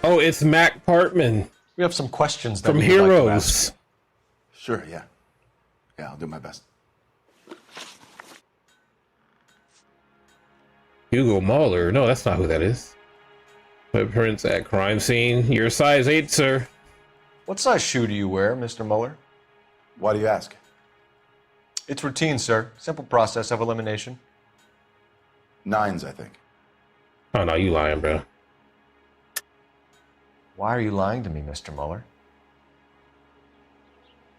Oh, it's Mac Partman. We have some questions that from we would like to Heroes. ask. Sure, yeah. Yeah, I'll do my best. Hugo Mahler. No, that's not who that is. Footprints at crime scene. You're size 8, sir. What size shoe do you wear, Mr. Mueller? Why do you ask? It's routine, sir. Simple process of elimination. 9s, I think. Oh, no, you lying, bro. Why are you lying to me, Mr. Mueller?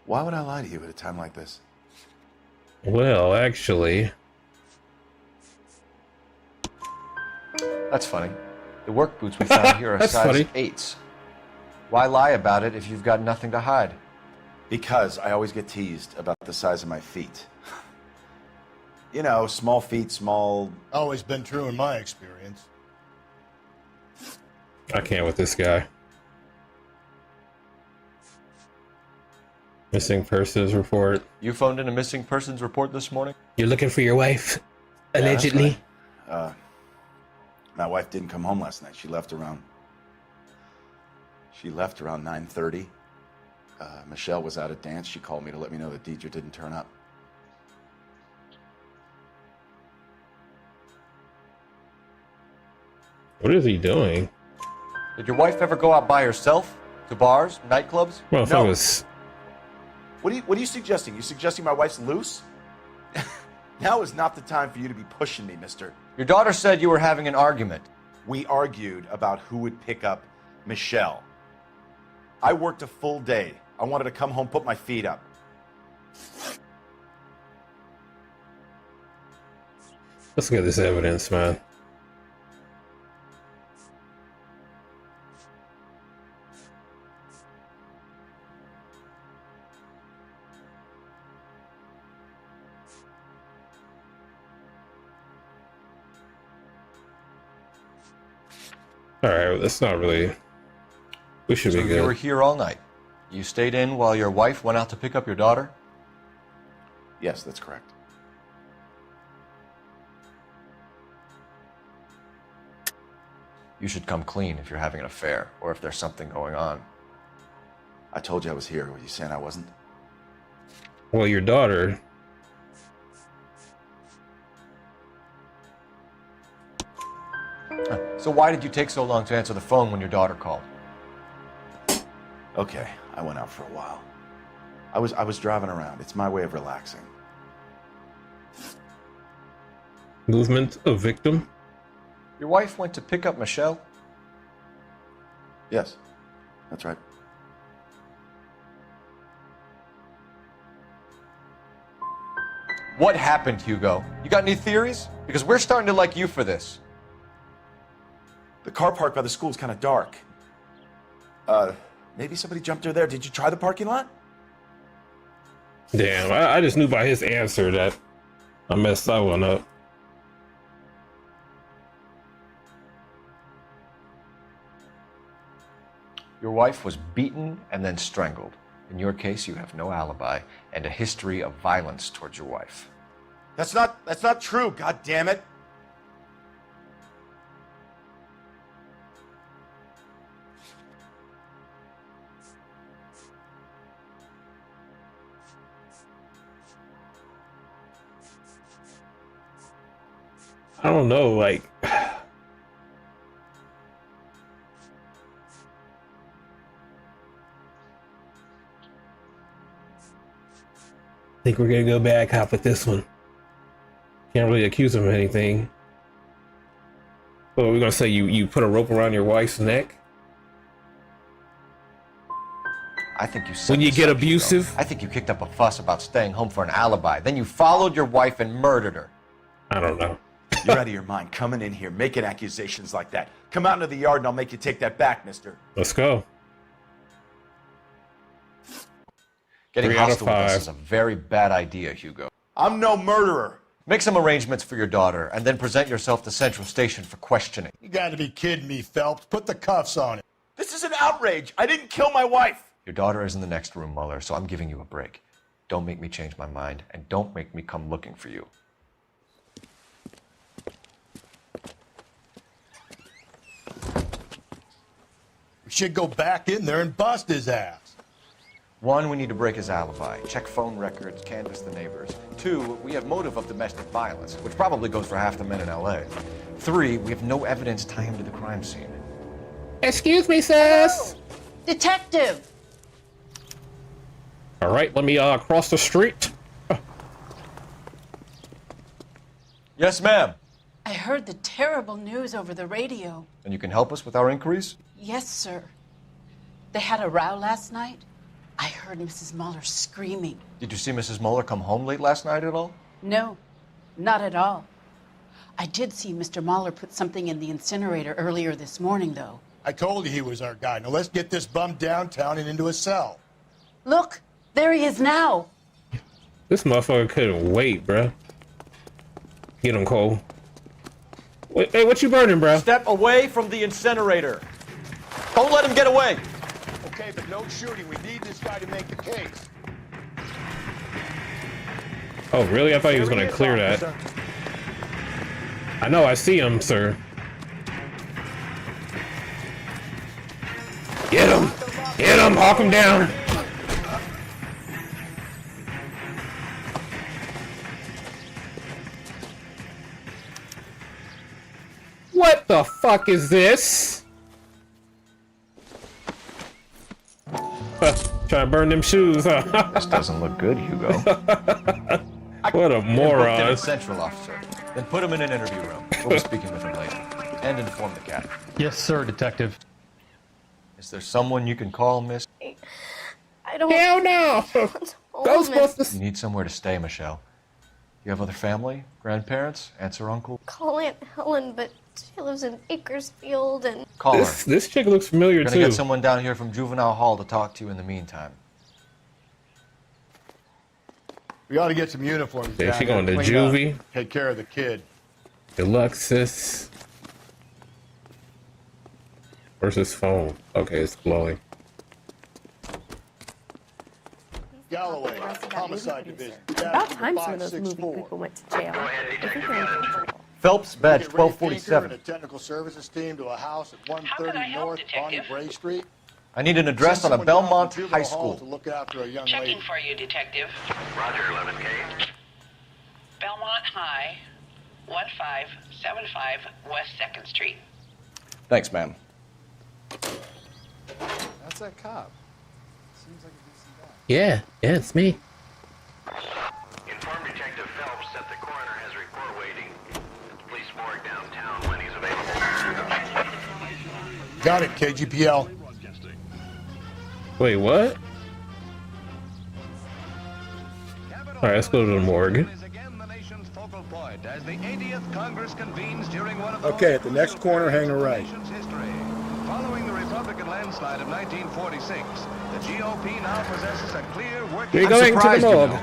Why would I lie to you at a time like this? Well, actually... That's funny. The work boots we found here are That's size funny. 8s. Why lie about it if you've got nothing to hide? Because I always get teased about the size of my feet. You know, small feet, small... Always been true in my experience. I can't with this guy. Missing persons report. You phoned in a missing persons report this morning? You're looking for your wife? Yeah, that's Allegedly? right. My wife didn't come home last night. She left around 9:30. Michelle was out at dance. She called me to let me know that Deidre didn't turn up. What is he doing? Did your wife ever go out by herself? To bars, nightclubs? Well, if I was... What are you suggesting? You suggesting my wife's loose? Now is not the time for you to be pushing me, mister. Your daughter said you were having an argument. We argued about who would pick up Michelle. I worked a full day. I wanted to come home, put my feet up. Let's get this evidence, man. Alright, that's not really... We should So be good. you were here all night. You stayed in while your wife went out to pick up your daughter? Yes, that's correct. You should come clean if you're having an affair, or if there's something going on. I told you I was here. Were you saying I wasn't? Well, your daughter... So why did you take so long to answer the phone when your daughter called? Okay, I went out for a while. I was driving around. It's my way of relaxing. Movement of victim? Your wife went to pick up Michelle? Yes, that's right. What happened, Hugo? You got any theories? Because we're starting to like you for this. The car park by the school is kind of dark. Maybe somebody jumped her there. Did you try the parking lot? Damn, I just knew by his answer that I messed that one up. Your wife was beaten and then strangled. In your case, you have no alibi and a history of violence towards your wife. That's not true, god damn it. I don't know, like... I think we're gonna go bad cop with this one. Can't really accuse him of anything. Well, we're gonna say you put a rope around your wife's neck? I think you When you this get up, abusive? Hugo. I think you kicked up a fuss about staying home for an alibi. Then you followed your wife and murdered her. I don't know. You're out of your mind coming in here making accusations like that. Come out into the yard and I'll make you take that back, mister. Let's go. Getting 3 out of hostile with us 5. is a very bad idea, Hugo. I'm no murderer. Make some arrangements for your daughter, and then present yourself to Central Station for questioning. You gotta be kidding me, Phelps. Put the cuffs on it. This is an outrage. I didn't kill my wife. Your daughter is in the next room, Mueller, so I'm giving you a break. Don't make me change my mind, and don't make me come looking for you. We should go back in there and bust his ass. 1, we need to break his alibi. Check phone records, canvass the neighbors. 2, we have motive of domestic violence, which probably goes for half the men in LA. 3, we have no evidence tying him to the crime scene. Excuse me, sis. Detective! All right, let me cross the street. Yes, ma'am. I heard the terrible news over the radio. And you can help us with our inquiries? Yes, sir. They had a row last night. I heard Mrs. Mueller screaming. Did you see Mrs. Mueller come home late last night at all? No, not at all. I did see Mr. Mueller put something in the incinerator earlier this morning, though. I told you he was our guy. Now let's get this bum downtown and into a cell. Look, there he is now. This motherfucker couldn't wait, bruh. Get him, Cole. Wait, hey, what you burning, bro? Step away from the incinerator. Don't let him get away. Okay, but no shooting. We need this guy to make the case. Oh, really? I thought he was gonna clear that. I know, I see him, sir. Get him! Get him! Hawk him down! What the fuck is this? Trying to burn them shoes, huh? This doesn't look good, Hugo. What a moron. A central officer. Then put him in an interview room. We'll be speaking with him later. And inform the captain. Yes, sir, detective. Is there someone you can call, miss? I don't... Hell no! Ghostbusters! You need somewhere to stay, Michelle. You have other family? Grandparents? Aunts or uncle? Call Aunt Helen, but she lives in Bakersfield and... Call her. This chick looks familiar, We're too. gonna get someone down here from Juvenile Hall to talk to you in the meantime. We ought to get some uniforms. Yeah, she going to clean juvie. up, take care of the kid. Deluxe, sis. Where's his phone? Okay, it's glowing. Galloway, Homicide Division. About time some of those movie people went to jail. Phelps, badge Get ready to take her 1247. and a technical services team to a house at 130 North Bonnie Bray Street. I need an address on a Send someone down Belmont to Juvenile High Hall School. to look after a young Checking lady. for you, Detective. Roger, 11K. Belmont High, 1575 West 2nd Street. Thanks, ma'am. That's that cop. Seems like a decent guy. Yeah, it's me. Inform Detective Phelps that the coroner has a report waiting at the police morgue downtown when he's available. Got it, KGPL. Wait, what? Alright, let's go to the morgue. As the 80th Congress convenes during one of Okay, at the next corner, hang a right. Following the Republican landslide of 1946, the GOP now possesses a clear working... We're going to the morgue.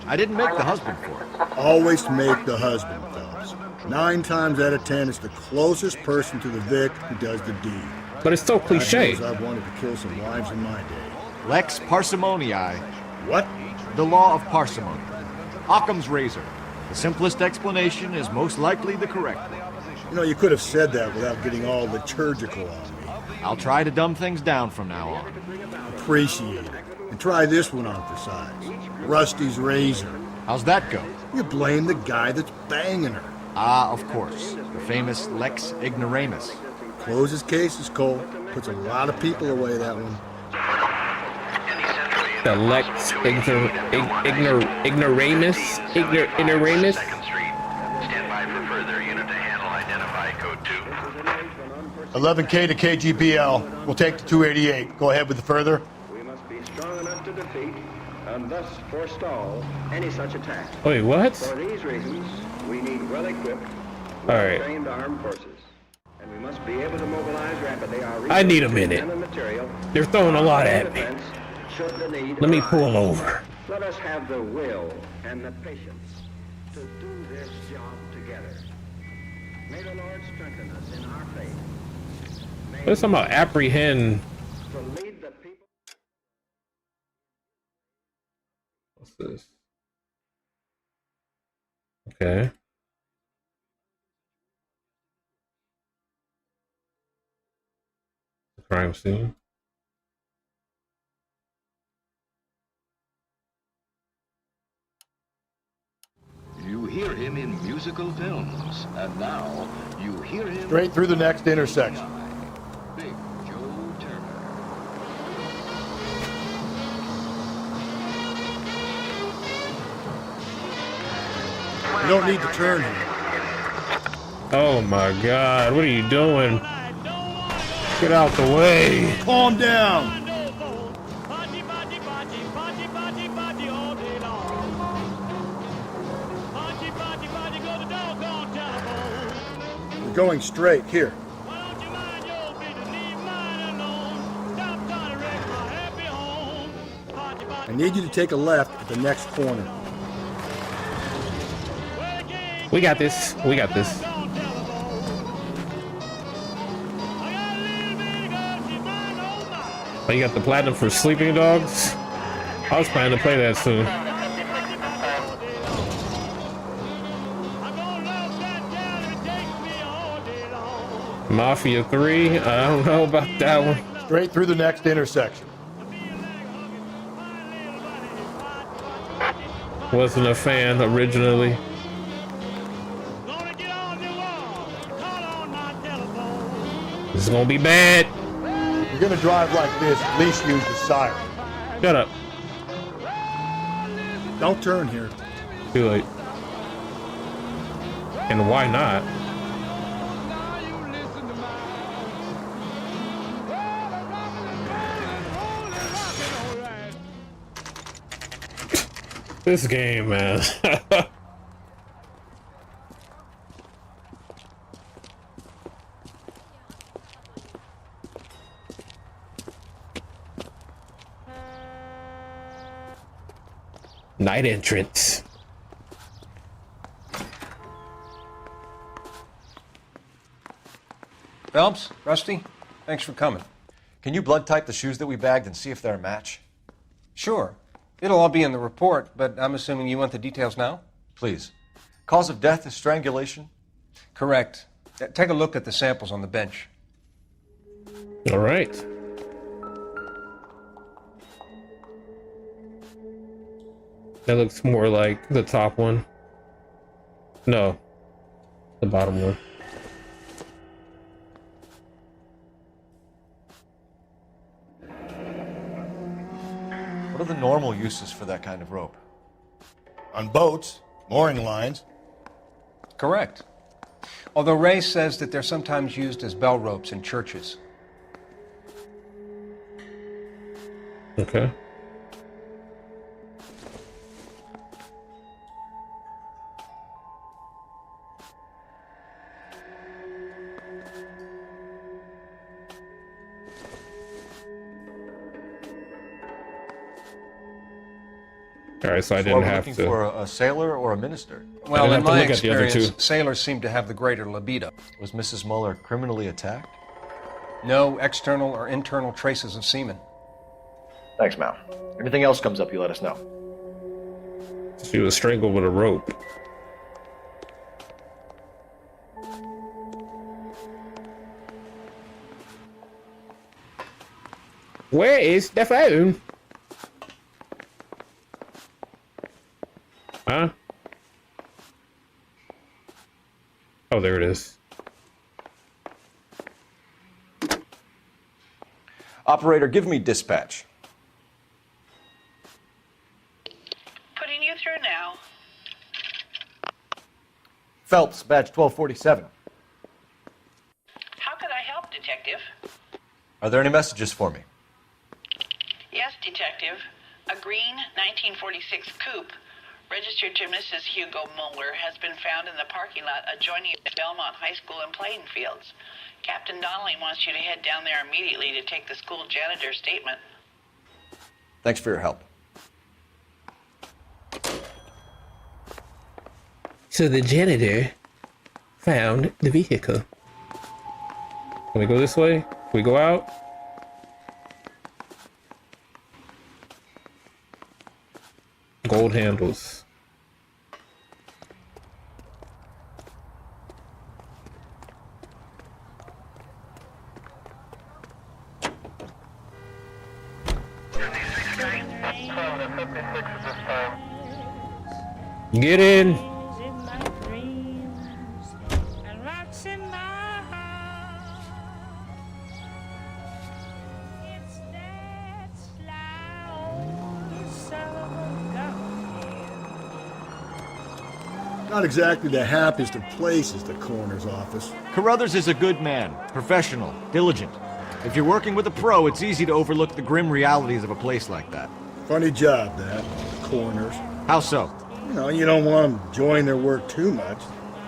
I didn't make the husband for it. Always make the husband, fellas. 9 times out of 10, it's the closest person to the Vic who does the deed. But it's so cliche. I've wanted to kill some wives in my day. Lex parsimoniae. What? The law of parsimony. Occam's razor. The simplest explanation is most likely the correct one. You know, you could have said that without getting all liturgical on me. I'll try to dumb things down from now on. Appreciate it. And try this one on for size. Rusty's razor. How's that go? You blame the guy that's banging her. Ah, of course. The famous Lex Ignoramus. Closes cases, Cole. Puts a lot of people away, that one. The Lex Ignoramus? Ignoramus? Stand by for further unit to handle identify code 2. 11K to KGPL. We'll take the 288. Go ahead with the further. We must be strong enough to defeat and thus forestall any such attack. Wait, what? For these reasons, we need well-equipped, Alright. well-trained armed forces. And we must be able to mobilize rapidly our I need a resources minute. and the material. They're throwing a lot at me. Defense should the need Let me arise. pull over. Let us have the will and the patience to do this job together. May the Lord strengthen us in our faith. What's something about apprehend? To lead the people. What's this? Okay. The crime scene. You hear him in musical films, and now you hear him Straight through the next intersection. Big Joe Turner. You don't need to turn here. Oh my God, what are you doing? Get out the way. Calm down. We're going straight here. I need you to take a left at the next corner. We got this. We got this. Oh, you got the platinum for sleeping dogs? I was planning to play that soon. Mafia 3? I don't know about that one. Straight through the next intersection. Wasn't a fan originally. This is gonna be bad. If you're gonna drive like this, at least use the siren. Shut up. Don't turn here. Too late. And why not? This game, man. Night entrance. Phelps, Rusty, thanks for coming. Can you blood type the shoes that we bagged and see if they're a match? Sure. It'll all be in the report, but I'm assuming you want the details now? Please. Cause of death is strangulation? Correct. Take a look at the samples on the bench. All right. That looks more like the top one. No, the bottom one. What are the normal uses for that kind of rope? On boats, mooring lines. Correct. Although Ray says that they're sometimes used as bell ropes in churches. Okay. All right, so I didn't have looking to. for a sailor or a minister? Well, in my look at the other experience, two. sailors seem to have the greater libido. Was Mrs. Muller criminally attacked? No external or internal traces of semen. Thanks, Mal. Anything else comes up, you let us know. She was strangled with a rope. Where is the phone? Huh? Oh, there it is. Operator, give me dispatch. Putting you through now. Phelps, badge 1247. How could I help, Detective? Are there any messages for me? Yes, Detective. A green 1946 coupe registered to Mrs. Hugo Muller has been found in the parking lot adjoining Belmont High School in Plainfields. Captain Donnelly wants you to head down there immediately to take the school janitor's statement. Thanks for your help. So the janitor found the vehicle. Can we go this way? Can we go out? Gold handles. Get in. Not exactly the happiest of places, the coroner's office. Carruthers is a good man, professional, diligent. If you're working with a pro, it's easy to overlook the grim realities of a place like that. Funny job, that, the coroner's. How so? You don't want them enjoying their work too much.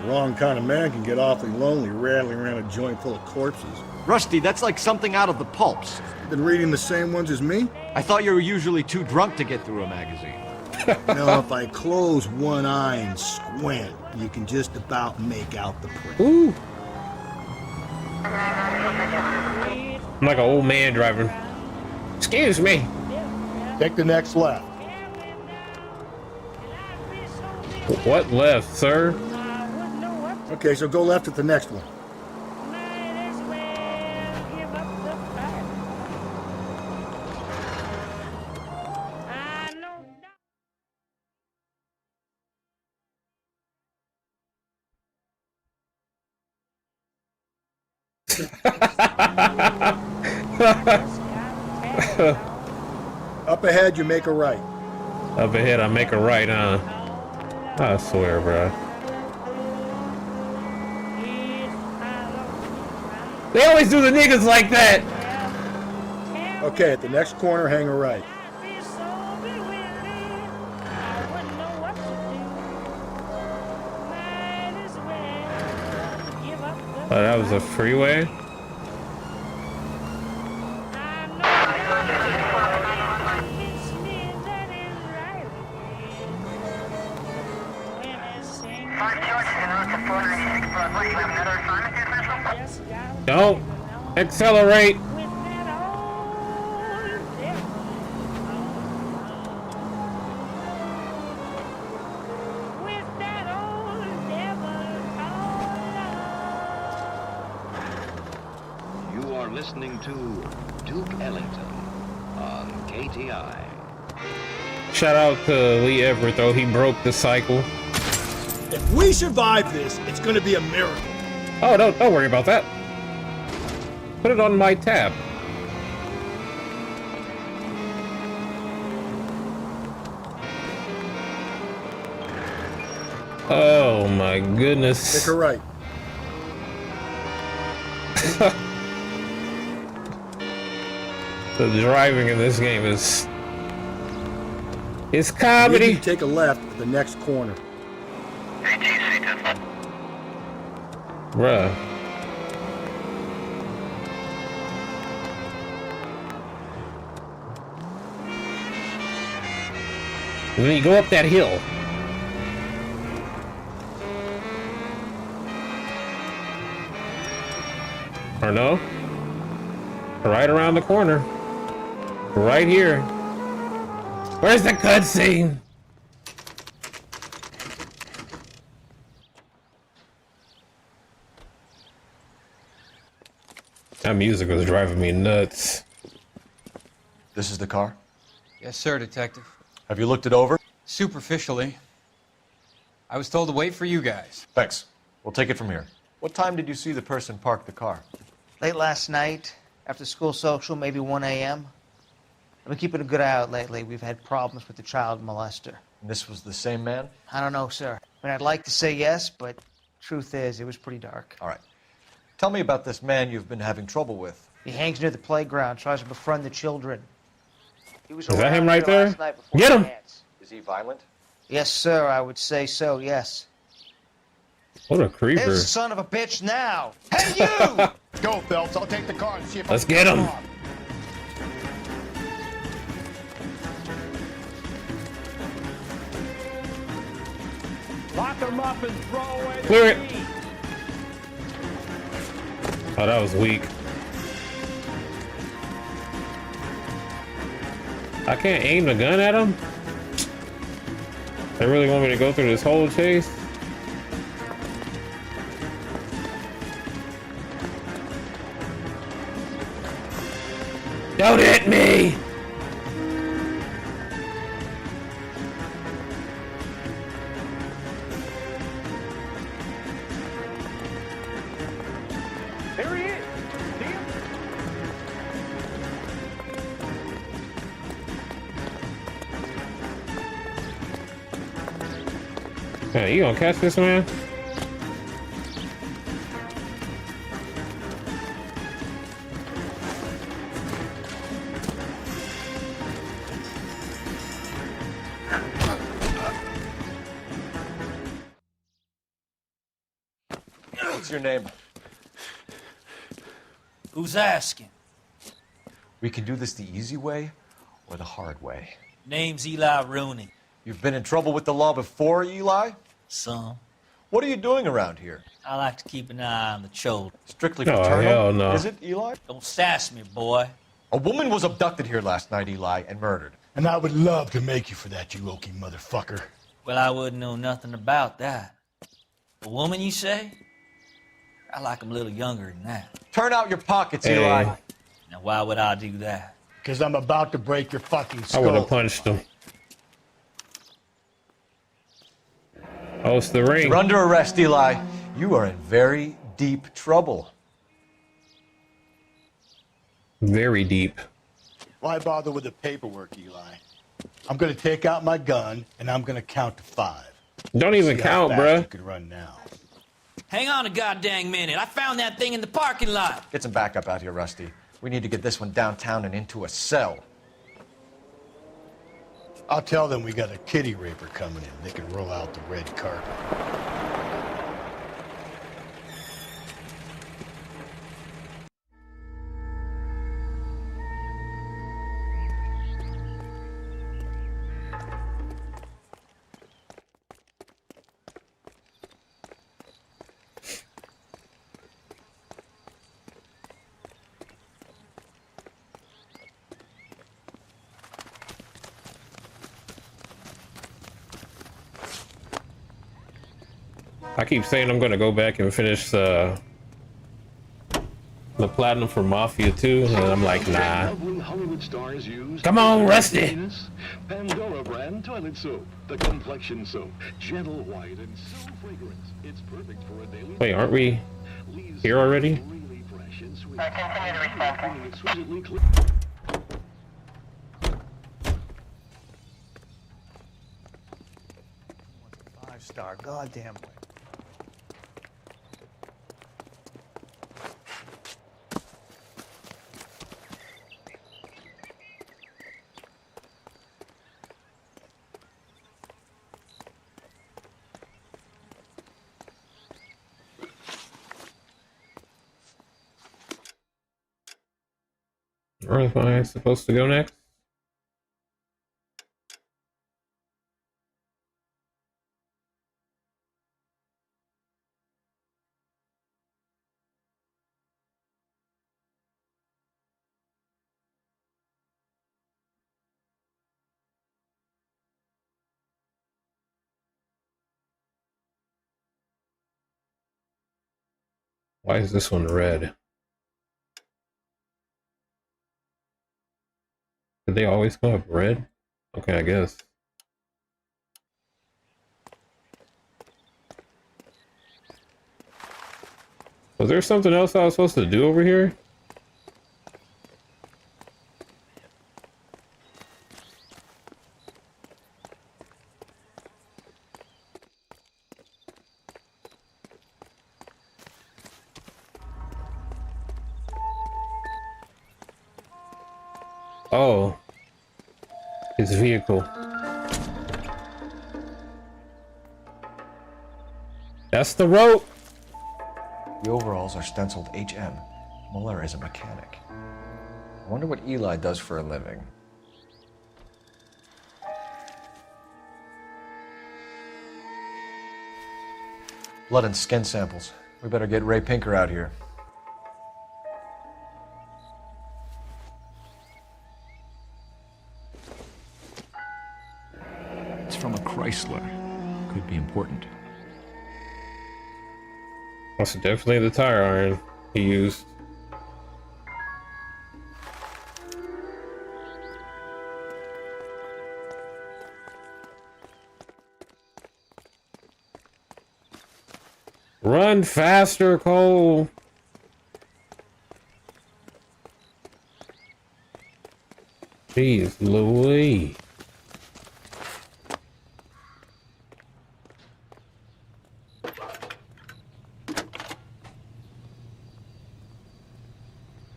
The wrong kind of man can get awfully lonely rattling around a joint full of corpses. Rusty, that's like something out of the pulps. You been reading the same ones as me? I thought you were usually too drunk to get through a magazine. If I close one eye and squint, you can just about make out the print. Ooh. I'm like an old man driving. Excuse me. Take the next left. What left, sir? Okay, so go left at the next one. Up ahead, you make a right. Up ahead, I make a right, huh? I swear, bro. They always do the niggas like that. Okay, at the next corner, hang a right. Oh, that was a freeway? Don't accelerate. You are listening to Duke Ellington on KTI. Shout out to Lee Everett, though. He broke the cycle. If we survive this, it's gonna be a miracle. Oh, don't worry about that. Put it on my tab. Oh my goodness. Take a right. The driving in this game is... It's comedy. Maybe take a left at the next corner. Bruh. When you go up that hill. Or no? Right around the corner. Right here. Where's the cutscene? That music was driving me nuts. This is the car? Yes, sir, Detective. Have you looked it over? Superficially. I was told to wait for you guys. Thanks. We'll take it from here. What time did you see the person park the car? Late last night, after school social, maybe 1 a.m. I've been keeping a good eye out lately. We've had problems with the child molester. And this was the same man? I don't know, sir. I mean, I'd like to say yes, but truth is, it was pretty dark. All right. Tell me about this man you've been having trouble with. He hangs near the playground, tries to befriend the children. He was Is that him around right here there? last night before Get the him! dance. Is he violent? Yes, sir, I would say so, yes. What a creeper. There's the son of a bitch now. Hey, you! Go, Phelps. I'll take the car and see if Let's I can get him. off. Lock Lock him up and throw away the Clear it. key. Oh, that was weak. I can't aim the gun at him? They really want me to go through this whole chase? Don't hit me! There he is. See him? Hey, you gonna catch this man? What's your name? Who's asking? We can do this the easy way or the hard way. Name's Eli Rooney. You've been in trouble with the law before, Eli? Some. What are you doing around here? I like to keep an eye on the children. Strictly Oh, fraternal? hell no. Is it, Eli? Don't sass me, boy. A woman was abducted here last night, Eli, and murdered. And I would love to make you for that, you oaky motherfucker. Well, I wouldn't know nothing about that. A woman, you say? I like 'em a little younger than that. Turn out your pockets, Hey. Eli. Now, why would I do that? Because I'm about to break your fucking I skull. would have punched him. Oh, it's the ring. You're under arrest, Eli. You are in very deep trouble. Very deep. Why bother with the paperwork, Eli? I'm gonna take out my gun and I'm gonna count to 5. Don't even See how count, fast bruh. You could run now. Hang on a goddamn minute. I found that thing in the parking lot. Get some backup out here, Rusty. We need to get this one downtown and into a cell. I'll tell them we got a kitty raper coming in. They can roll out the red carpet. I keep saying I'm gonna go back and finish the platinum for Mafia 2, and I'm like, nah. Hollywood stars use Come on, Rusty. Pandora brand toilet soap, the complexion soap, gentle white and so fragrant. It's perfect for a daily. Wait, aren't we here already? Really fresh and sweet. Exquisitely clean. 5-star, goddamn way. Where am I supposed to go next? Why is this one red? Did they always come up red? Okay, I guess. Was there something else I was supposed to do over here? Oh, his vehicle. That's the rope. The overalls are stenciled HM. Muller is a mechanic. I wonder what Eli does for a living. Blood and skin samples. We better get Ray Pinker out here. It's from a Chrysler. Could be important. That's definitely the tire iron he used. Run faster, Cole. Jeez Louise.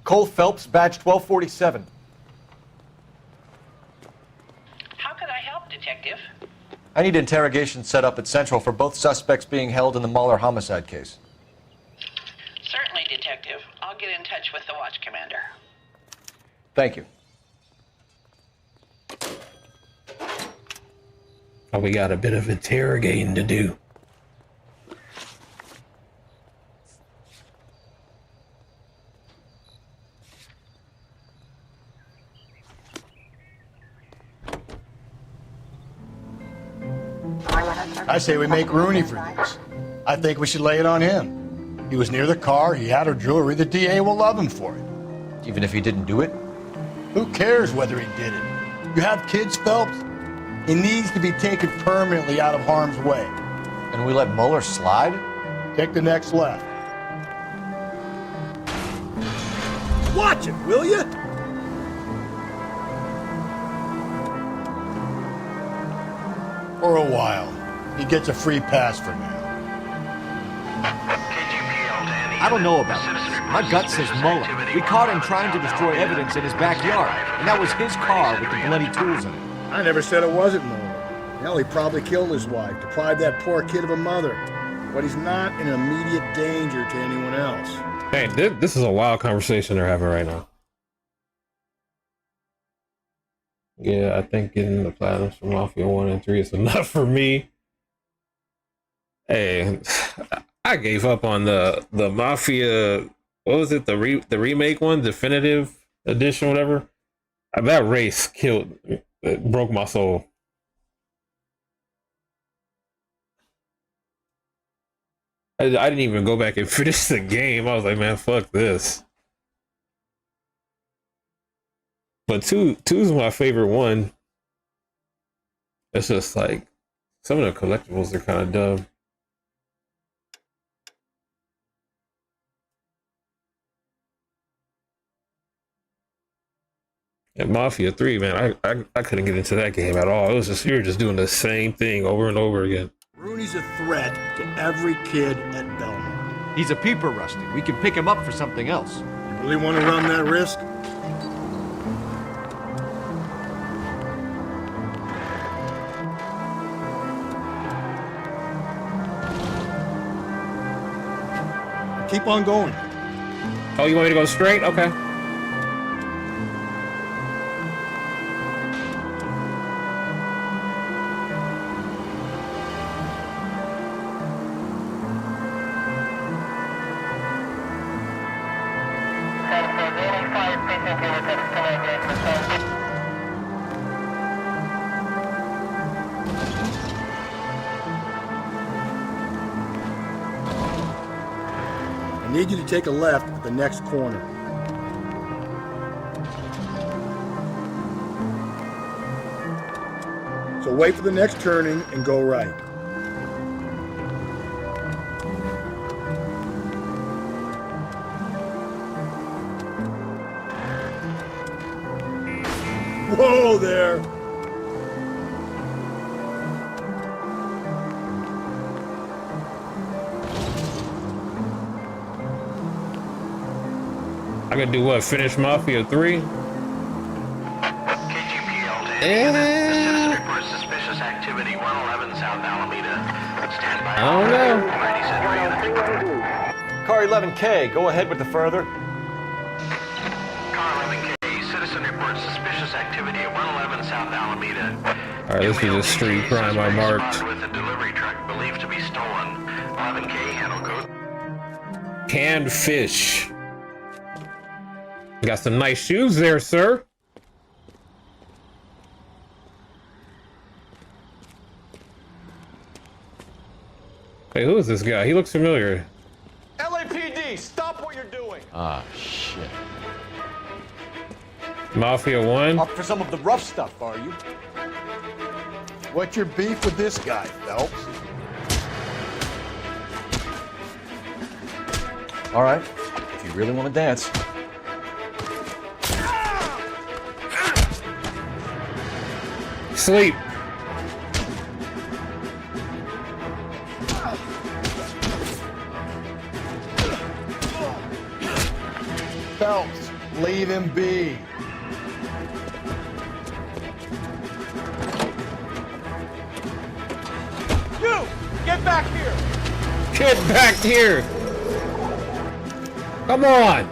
Cole Phelps, badge 1247. How could I help, Detective? I need interrogation set up at Central for both suspects being held in the Mahler homicide case. Certainly, Detective. I'll get in touch with the watch commander. Thank you. Oh, we got a bit of interrogating to do. I say we make Rooney for this. I think we should lay it on him. He was near the car, he had her jewelry, the DA will love him for it. Even if he didn't do it? Who cares whether he did it? You have kids, Phelps? He needs to be taken permanently out of harm's way. And we let Mueller slide? Take the next left. Watch it, will you? For a while. He gets a free pass for now. I don't know about this. My gut says Mueller. We caught him trying to destroy evidence in his backyard, and that was his car with the bloody tools in it. I never said it wasn't Mueller. Hell, he probably killed his wife, deprived that poor kid of a mother. But he's not in immediate danger to anyone else. Hey, this is a wild conversation they're having right now. Yeah, I think getting the platinums for Mafia 1 and 3 is enough for me. Hey, I gave up on the Mafia, what was it, the remake one, definitive edition, whatever. That race it broke my soul. I didn't even go back and finish the game. I was like, man, fuck this. But two's my favorite one. It's just like some of the collectibles are kind of dumb. And Mafia 3, man, I couldn't get into that game at all. It was just, you were just doing the same thing over and over again. Rooney's a threat to every kid at Belmont. He's a peeper, Rusty. We can pick him up for something else. You really want to run that risk? Keep on going. Oh, you want me to go straight? Okay. I need you to take a left at the next corner. So wait for the next turning and go right. Whoa there! I could do what? Finish Mafia 3? Report suspicious activity 111 South Alameda. Stand by. I don't know. Car 11K, go ahead with the further. Car 11K, citizen reports suspicious activity at 111 South Alameda. Alright, this is a street crime I marked. With a delivery truck believed to be stolen. Canned fish. Got some nice shoes there, sir. Hey, who is this guy? He looks familiar. LAPD, stop what you're doing. Ah, shit. Mafia 1. Up for some of the rough stuff, are you? What's your beef with this guy, Phelps? All right, if you really want to dance. Sleep. Phelps, leave him be. You, get back here. Get back here. Come on.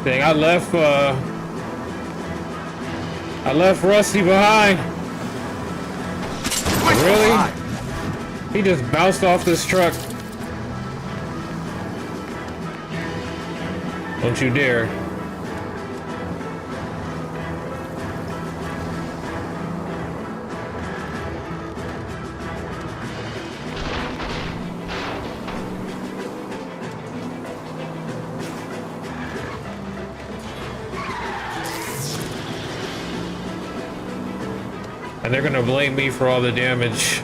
Dang, I left Rusty behind. Really? He just bounced off this truck. Don't you dare. And they're gonna blame me for all the damage.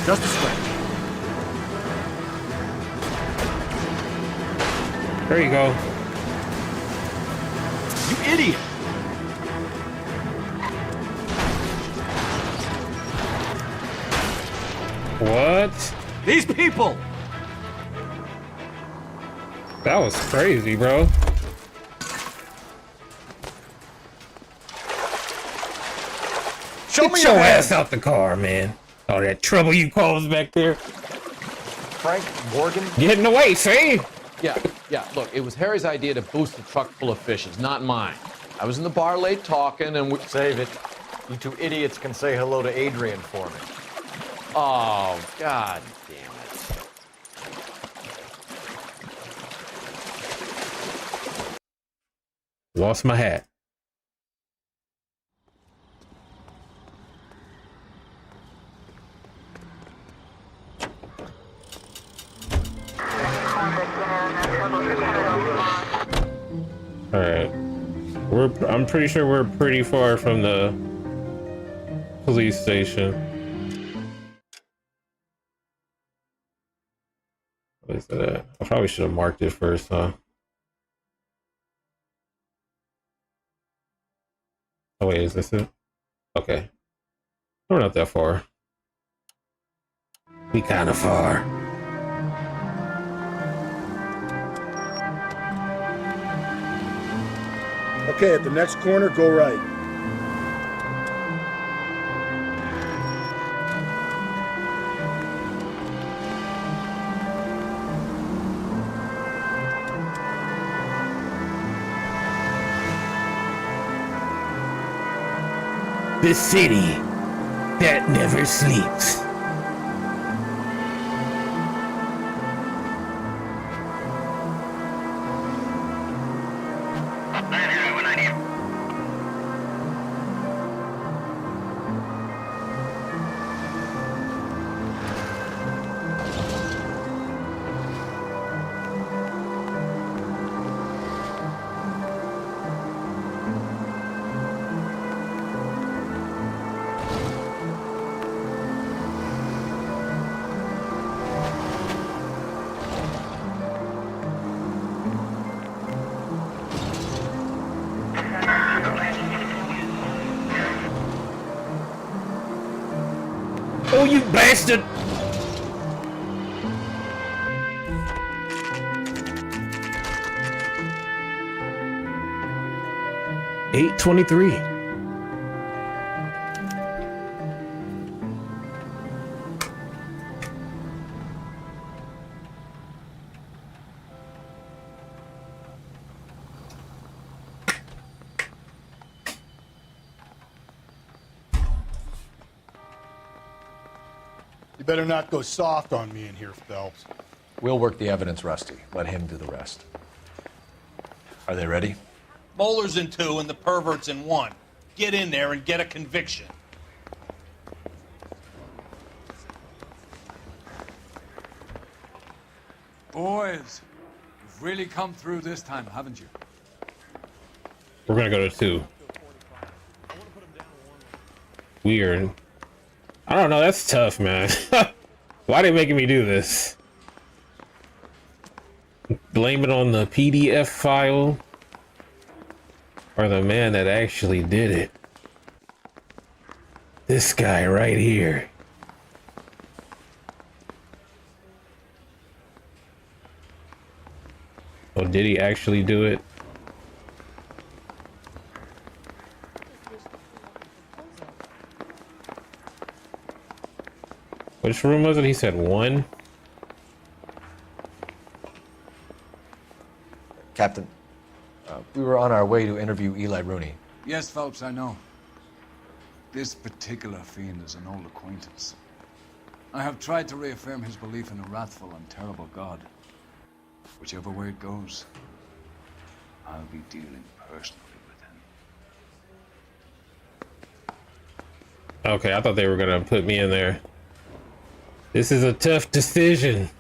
Just a scratch. There you go. You idiot! What? These people! That was crazy, bro. Show Get me your your ass hands. out the car, man. All that trouble you caused back there. Frank Morgan? Get in the way, see? Yeah, look, it was Harry's idea to boost the truck full of fishes, not mine. I was in the bar late talking and we... Save it. You two idiots can say hello to Adrian for me. Oh, God damn it. Lost my hat. All right, I'm pretty sure we're pretty far from the police station. What is that? I probably should have marked it first, huh? Oh wait, is this it? Okay, we're not that far. We kind of far. Okay, at the next corner, go right. The city that never sleeps. Oh, you bastard! 8:23. You better not go soft on me in here, Phelps. We'll work the evidence, Rusty. Let him do the rest. Are they ready? Moeller's in 2 and the pervert's in 1. Get in there and get a conviction. Boys, you've really come through this time, haven't you? We're gonna go to 2. Weird. I don't know, that's tough, man. Why are they making me do this? Blame it on the PDF file or the man that actually did it. This guy right here. Oh, did he actually do it? Which room was it? He said 1. Captain, we were on our way to interview Eli Rooney. Yes, Phelps, I know. This particular fiend is an old acquaintance. I have tried to reaffirm his belief in a wrathful and terrible God. Whichever way it goes, I'll be dealing personally with him. Okay, I thought they were gonna put me in there. This is a tough decision.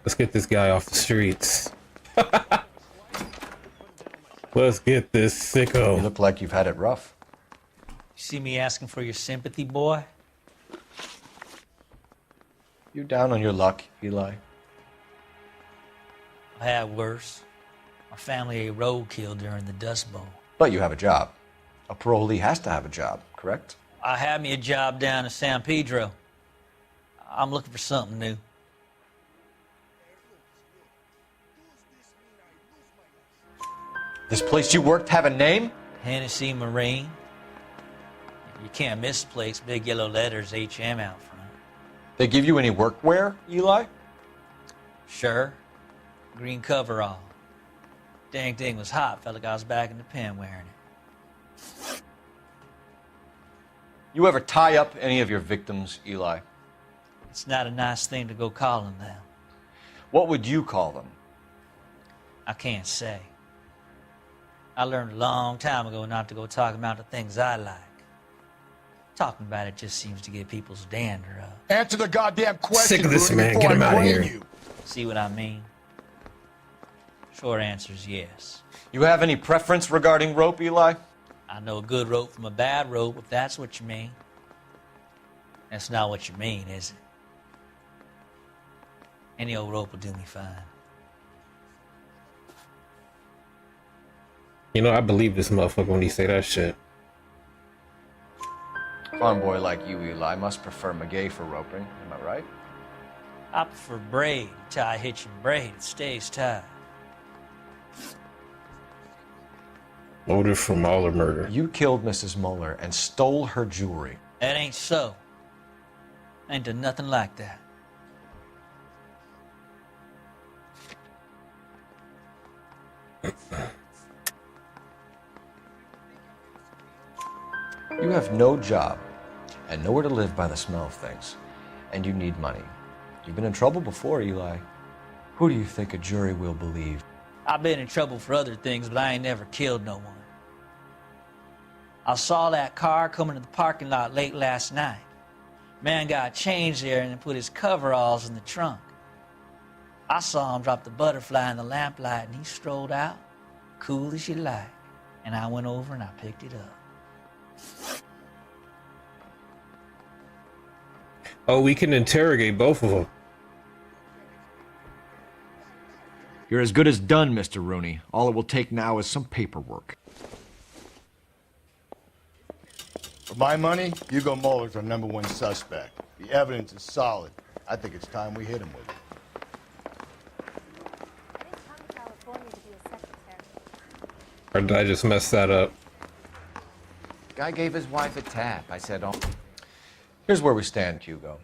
Let's get this guy off the streets. Let's get this sicko. You look like you've had it rough. You see me asking for your sympathy, boy? You down on your luck, Eli? I had worse. My family ate roadkill during the Dust Bowl. But you have a job. A parolee has to have a job, correct? I had me a job down in San Pedro. I'm looking for something new. This place you worked have a name? Hennessy Marine. You can't misplace big yellow letters HM out front. They give you any workwear, Eli? Sure. Green coverall. Dang thing was hot. Felt like I was back in the pen wearing it. You ever tie up any of your victims, Eli? It's not a nice thing to go calling them. What would you call them? I can't say. I learned a long time ago not to go talking about the things I like. Talking about it just seems to get people's dander up. Answer the goddamn question. Sick of this Rudy, man. before Get him I out of blame here. you. See what I mean? Short answer is yes. You have any preference regarding rope, Eli? I know a good rope from a bad rope, if that's what you mean. That's not what you mean, is it? Any old rope will do me fine. You know, I believe this motherfucker when he say that shit. Farm boy like you, Eli, must prefer McGay for roping. Am I right? I prefer braid. Tie hitch and braid. It stays tied. Motive for Mueller murder. You killed Mrs. Mueller and stole her jewelry. That ain't so. I ain't done nothing like that. You have no job and nowhere to live by the smell of things, and you need money. You've been in trouble before, Eli. Who do you think a jury will believe? I've been in trouble for other things, but I ain't never killed no one. I saw that car coming to the parking lot late last night. Man got changed there and then put his coveralls in the trunk. I saw him drop the butterfly in the lamplight and he strolled out, cool as you like. And I went over and I picked it up. Oh, we can interrogate both of them. You're as good as done, Mr. Rooney. All it will take now is some paperwork. For my money, Hugo Muller's our #1 suspect. The evidence is solid. I think it's time we hit him with it. Or did I just mess that up? Guy gave his wife a tap. I said, oh. Here's where we stand, Hugo.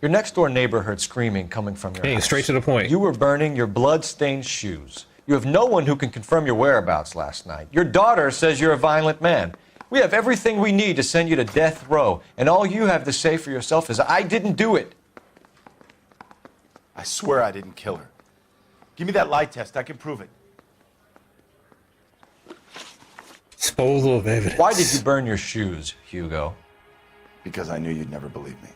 Your next-door neighbor heard screaming coming from your house. Straight to the point. You were burning your blood-stained shoes. You have no one who can confirm your whereabouts last night. Your daughter says you're a violent man. We have everything we need to send you to death row, and all you have to say for yourself is, I didn't do it. I swear I didn't kill her. Give me that lie test. I can prove it. Disposal of evidence. Why did you burn your shoes, Hugo? Because I knew you'd never believe me.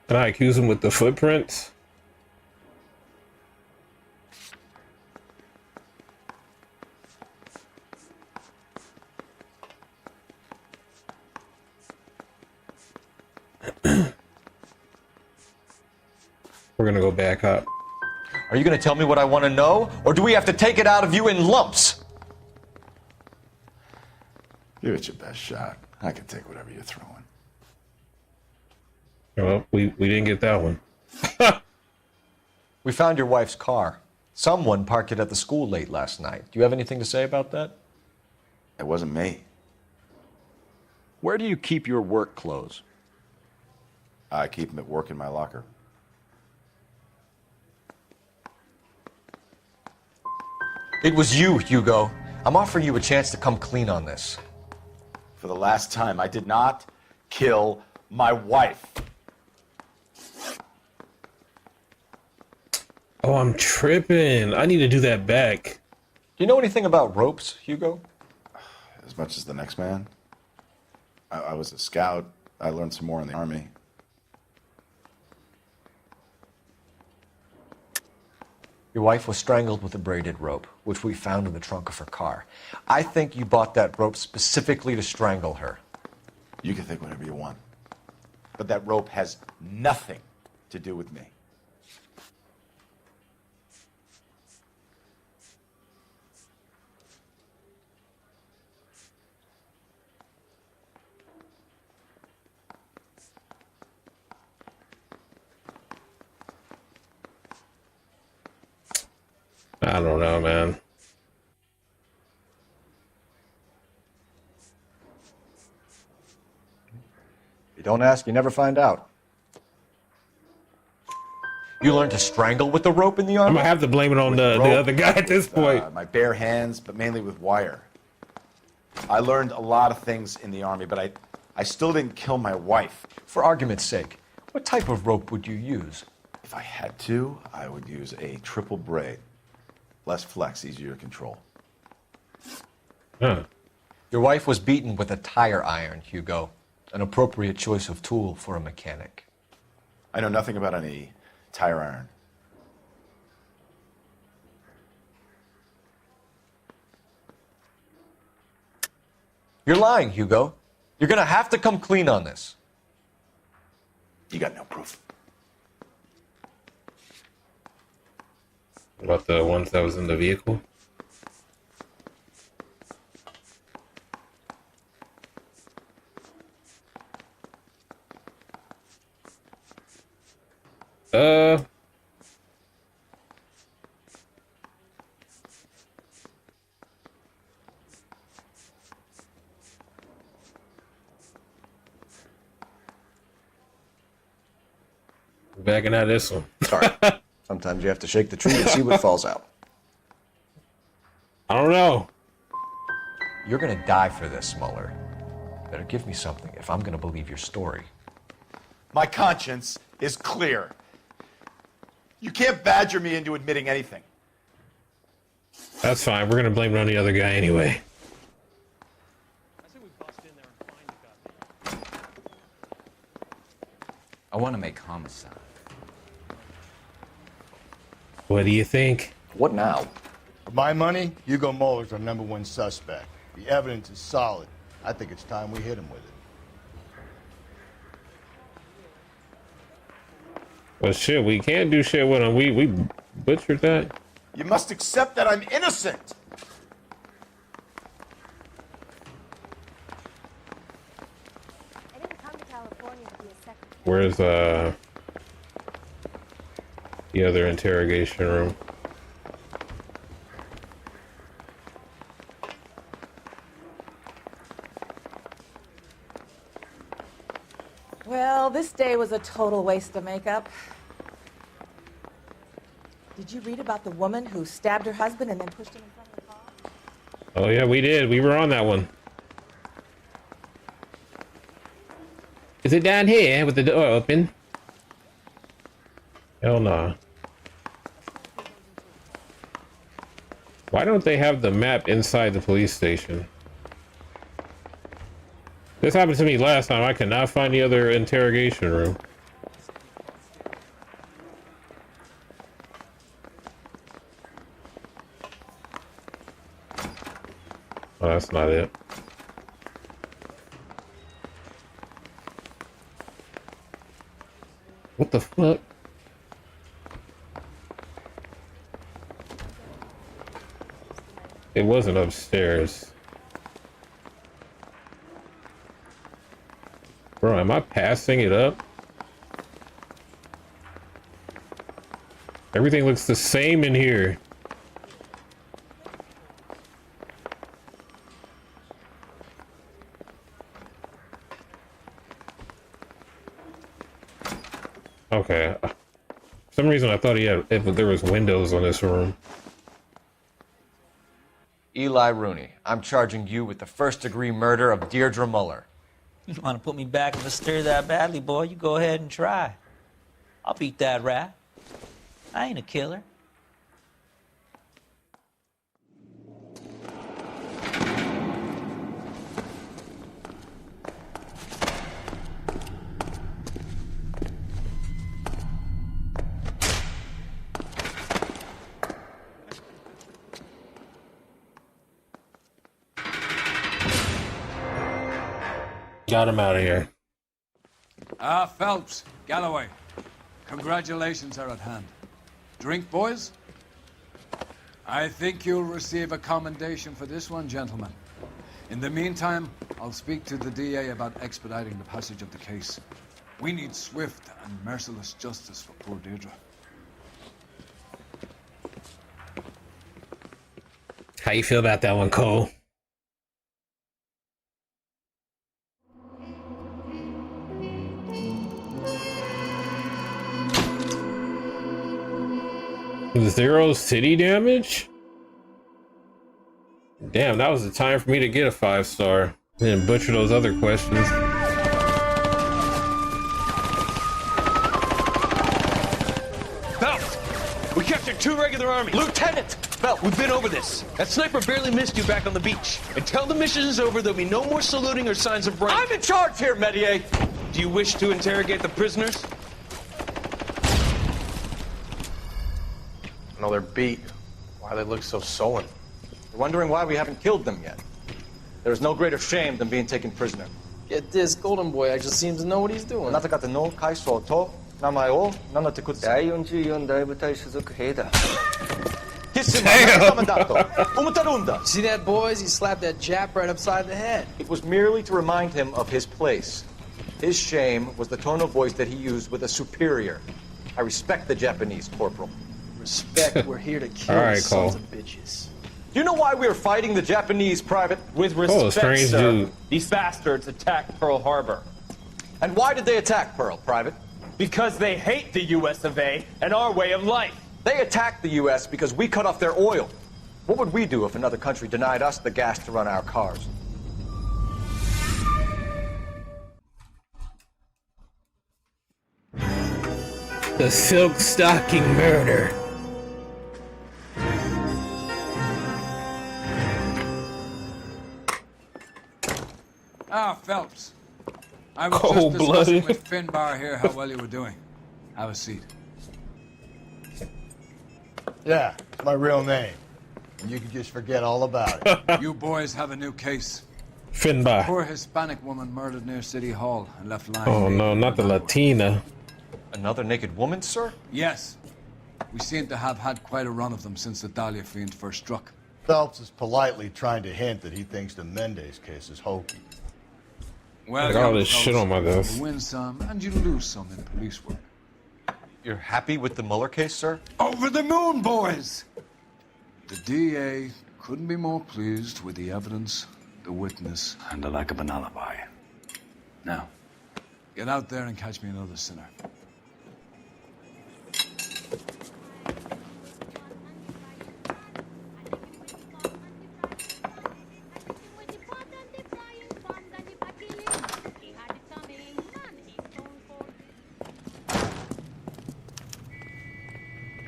Can I accuse him with the footprints? We're gonna go back up. Are you going to tell me what I want to know, or do we have to take it out of you in lumps? Give it your best shot. I can take whatever you're throwing. Well, we didn't get that one. We found your wife's car. Someone parked it at the school late last night. Do you have anything to say about that? It wasn't me. Where do you keep your work clothes? I keep them at work in my locker. It was you, Hugo. I'm offering you a chance to come clean on this. For the last time, I did not kill my wife. Oh, I'm tripping. I need to do that back. Do you know anything about ropes, Hugo? As much as the next man. I was a scout. I learned some more in the Army. Your wife was strangled with a braided rope, which we found in the trunk of her car. I think you bought that rope specifically to strangle her. You can think whatever you want. But that rope has nothing to do with me. I don't know, man. You don't ask, you never find out. You learned to strangle with the rope in the Army? I'm gonna have to blame it on the other guy at this point. My bare hands, but mainly with wire. I learned a lot of things in the Army, but I still didn't kill my wife. For argument's sake, what type of rope would you use? If I had to, I would use a triple braid. Less flex, easier to control. Huh. Your wife was beaten with a tire iron, Hugo. An appropriate choice of tool for a mechanic. I know nothing about any tire iron. You're lying, Hugo. You're gonna have to come clean on this. You got no proof. About the ones that was in the vehicle? Backing out this one. Sorry. Sometimes you have to shake the tree and see what falls out. I don't know. You're gonna die for this, Mueller. Better give me something if I'm gonna believe your story. My conscience is clear. You can't badger me into admitting anything. That's fine. We're gonna blame it on the other guy anyway. I want to make homicide. What do you think? What now? For my money, Hugo Muller's our #1 suspect. The evidence is solid. I think it's time we hit him with it. Well, shit, we can't do shit with him. We butchered that. You must accept that I'm innocent. Where's the other interrogation room? Well, this day was a total waste of makeup. Did you read about the woman who stabbed her husband and then pushed him in front of the car? Oh yeah, we did. We were on that one. Is it down here with the door open? Hell no. Why don't they have the map inside the police station? This happened to me last time. I could not find the other interrogation room. Oh, that's not it. What the fuck? It wasn't upstairs. Bro, am I passing it up? Everything looks the same in here. Okay. For some reason I thought there was windows on this room. Eli Rooney, I'm charging you with the first-degree murder of Deirdre Muller. You want to put me back in the stir that badly, boy? You go ahead and try. I'll beat that rat. I ain't a killer. Got him out of here. Phelps, Galloway. Congratulations are at hand. Drink, boys? I think you'll receive a commendation for this one, gentlemen. In the meantime, I'll speak to the DA about expediting the passage of the case. We need swift and merciless justice for poor Deirdre. How you feel about that one, Cole? Zero city damage? Damn, that was the time for me to get a 5-star. And butcher those other questions. Phelps! We captured 2 regular armies. Lieutenant! Phelps, we've been over this. That sniper barely missed you back on the beach. Until the mission is over, there'll be no more saluting or signs of rank. I'm in charge here, Medier! Do you wish to interrogate the prisoners? No, they're beat. Why they look so sullen? They're wondering why we haven't killed them yet. There is no greater shame than being taken prisoner. Get this, Golden Boy actually seems to know what he's doing. あなた方の階層と名前を名乗ってください。第44大部隊所属兵だ。 See that, boys? He slapped that Jap right upside the head. It was merely to remind him of his place. His shame was the tone of voice that he used with a superior. I respect the Japanese, Corporal. Respect, we're here to kill All right, sons Cole. of bitches. Do you know why we're fighting the Japanese, Private? With Oh, respect, strange sir, dude. these bastards attacked Pearl Harbor. And why did they attack Pearl, Private? Because they hate the US of A and our way of life. They attacked the U.S. because we cut off their oil. What would we do if another country denied us the gas to run our cars? The silk stocking murder. Phelps. I was just discussing Cold-blooded. with Finbar here how well you were doing. Have a seat. Yeah, it's my real name. And you can just forget all about it. You boys have a new case. Finbar. Poor Hispanic woman murdered near City Hall and left lying. Oh no, not the Latina. Another naked woman, sir? Yes. We seem to have had quite a run of them since the Dahlia fiend first struck. Phelps is politely trying to hint that he thinks the Mendez case is hokey. Well, I got all this shit on my desk. You win some and you lose some in police work. You're happy with the Mueller case, sir? Over the moon, boys! The DA couldn't be more pleased with the evidence, the witness, and the lack of an alibi. Now, get out there and catch me another sinner.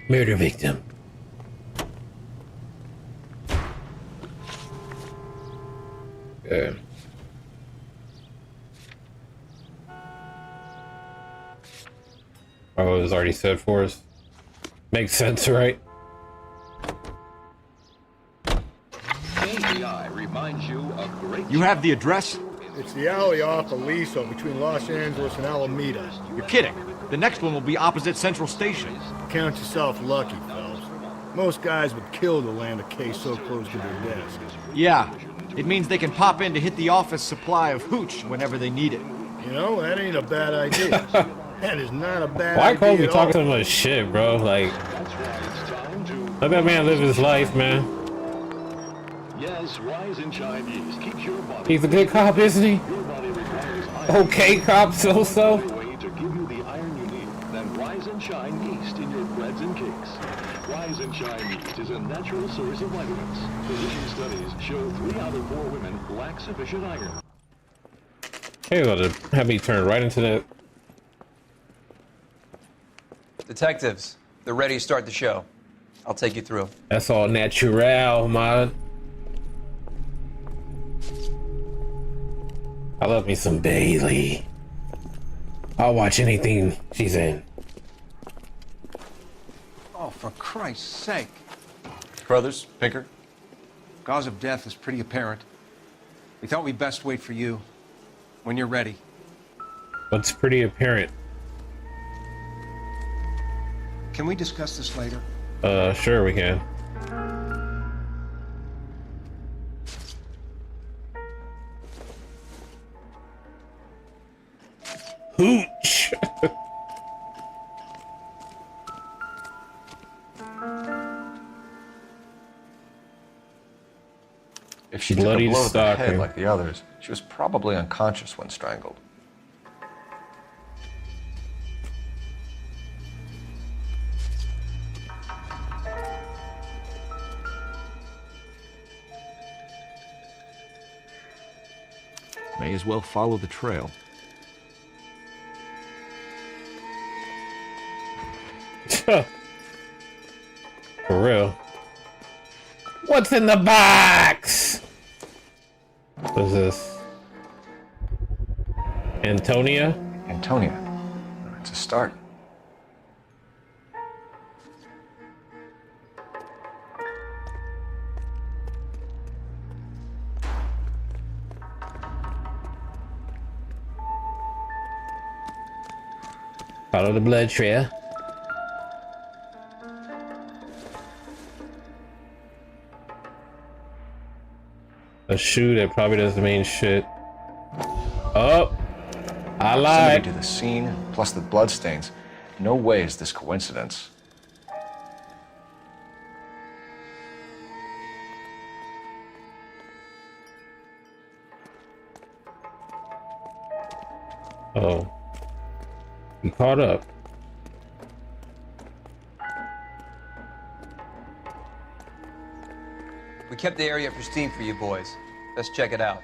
Murder victim. Yeah. Oh, it was already said for us. Makes sense, right? ABI reminds you of great... You have the address? It's the alley off Aliso between Los Angeles and Alameda. You're kidding. The next one will be opposite Central Station. Count yourself lucky, Phelps. Most guys would kill to land a case so close to their desk. Yeah, it means they can pop in to hit the office supply of hooch whenever they need it. You know, that ain't a bad idea. That is not a bad Why idea. Cole be at talking all. so much shit, bro? Like, let that man live his life, man. Yes, Rise and Shine Yeast keeps your body... He's a good cop, isn't he? Your body requires iron. Okay, cop, so-so. Way to give you the iron you need than Rise and Shine Yeast in your breads and cakes. Rise and Shine Yeast is a natural source of vitamins. Physician studies show 3 out of 4 women lack sufficient iron. Hey, about to have me turn right into that. Detectives, they're ready to start the show. I'll take you through. That's all natural, man. I love me some Bailey. I'll watch anything she's in. Oh, for Christ's sake. Brothers, Pinker? Cause of death is pretty apparent. We thought we'd best wait for you. When you're ready. What's pretty apparent? Can we discuss this later? Sure we can. Hooch! If she Bloody took a blow to the head stocking. like the others, she was probably unconscious when strangled. May as well follow the trail. For real. What's in the box? What is this? Antonia? Antonia. It's a start. Follow the blood trail. A shoe that probably doesn't mean shit. Oh, I lied. Proximity to the scene, plus the bloodstains. No way is this coincidence. Oh, he caught up. We kept the area pristine for you boys. Let's check it out.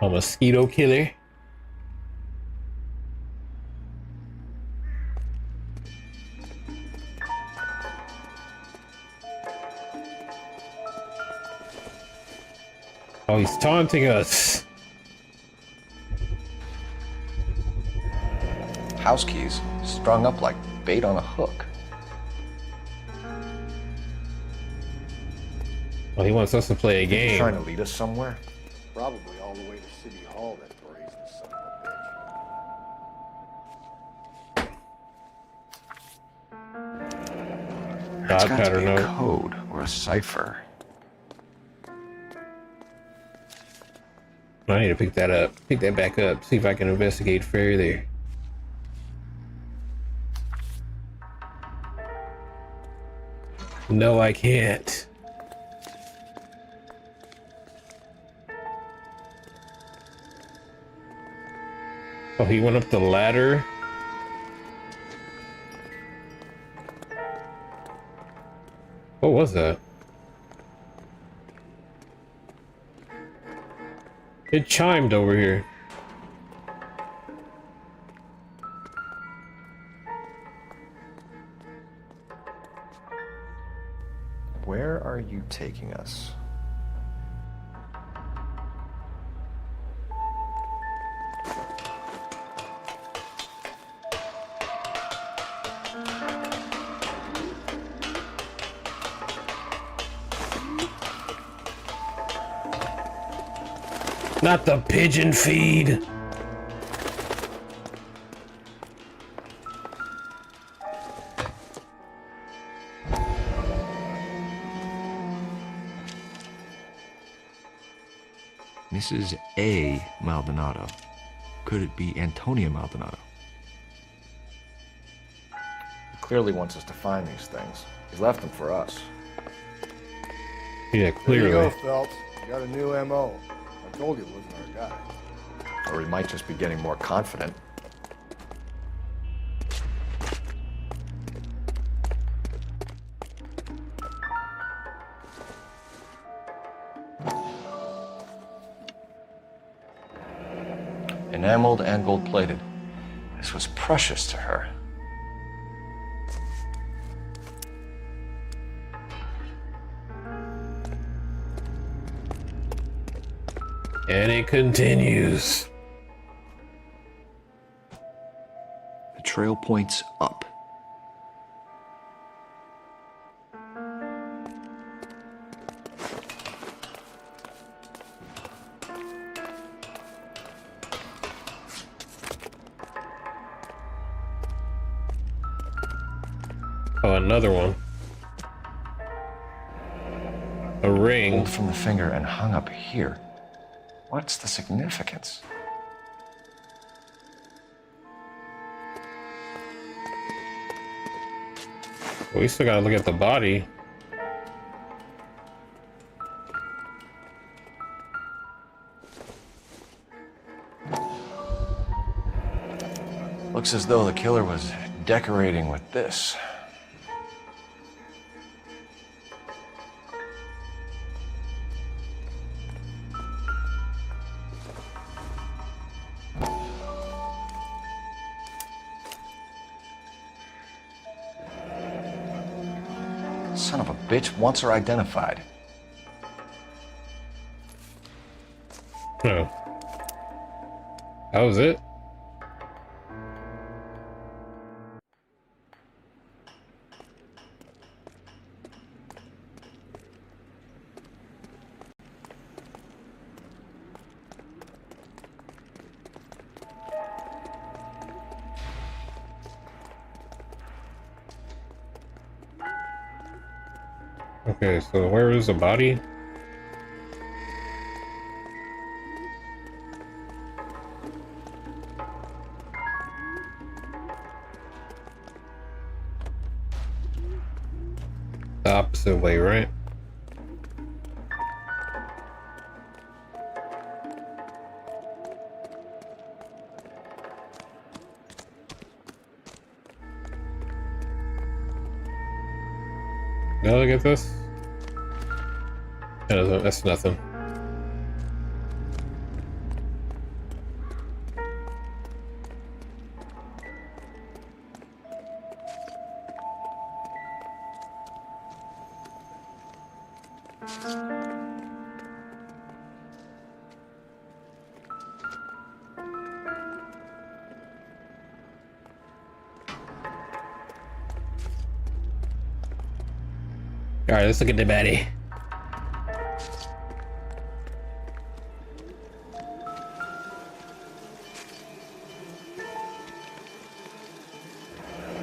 A mosquito killer. Oh, he's taunting us. House keys strung up like bait on a hook. Well, he wants us to play a game. Trying to lead us somewhere? Probably all the way to City Hall, that brazen son of a bitch. It's Dot got to be pattern a note. code or a cipher. I need to pick that up. Pick that back up. See if I can investigate further. No, I can't. Oh, he went up the ladder. What was that? It chimed over here. Where are you taking us? Not the pigeon feed. Mrs. A. Maldonado. Could it be Antonia Maldonado? He clearly wants us to find these things. He's left them for us. Yeah, There clearly. you go, Phelps. You got a new MO. I told you it wasn't our guy. Or he might just be getting more confident. Enameled and gold-plated. This was precious to her. And it continues. The trail points up. Oh, another one. A ring. Pulled from the finger and hung up here. What's the significance? We still gotta look at the body. Looks as though the killer was decorating with this. Son of a bitch wants her identified. Oh. That was it? Okay, so where is the body? The opposite way, right? Now look at this. That's nothing. All right, let's look at the body.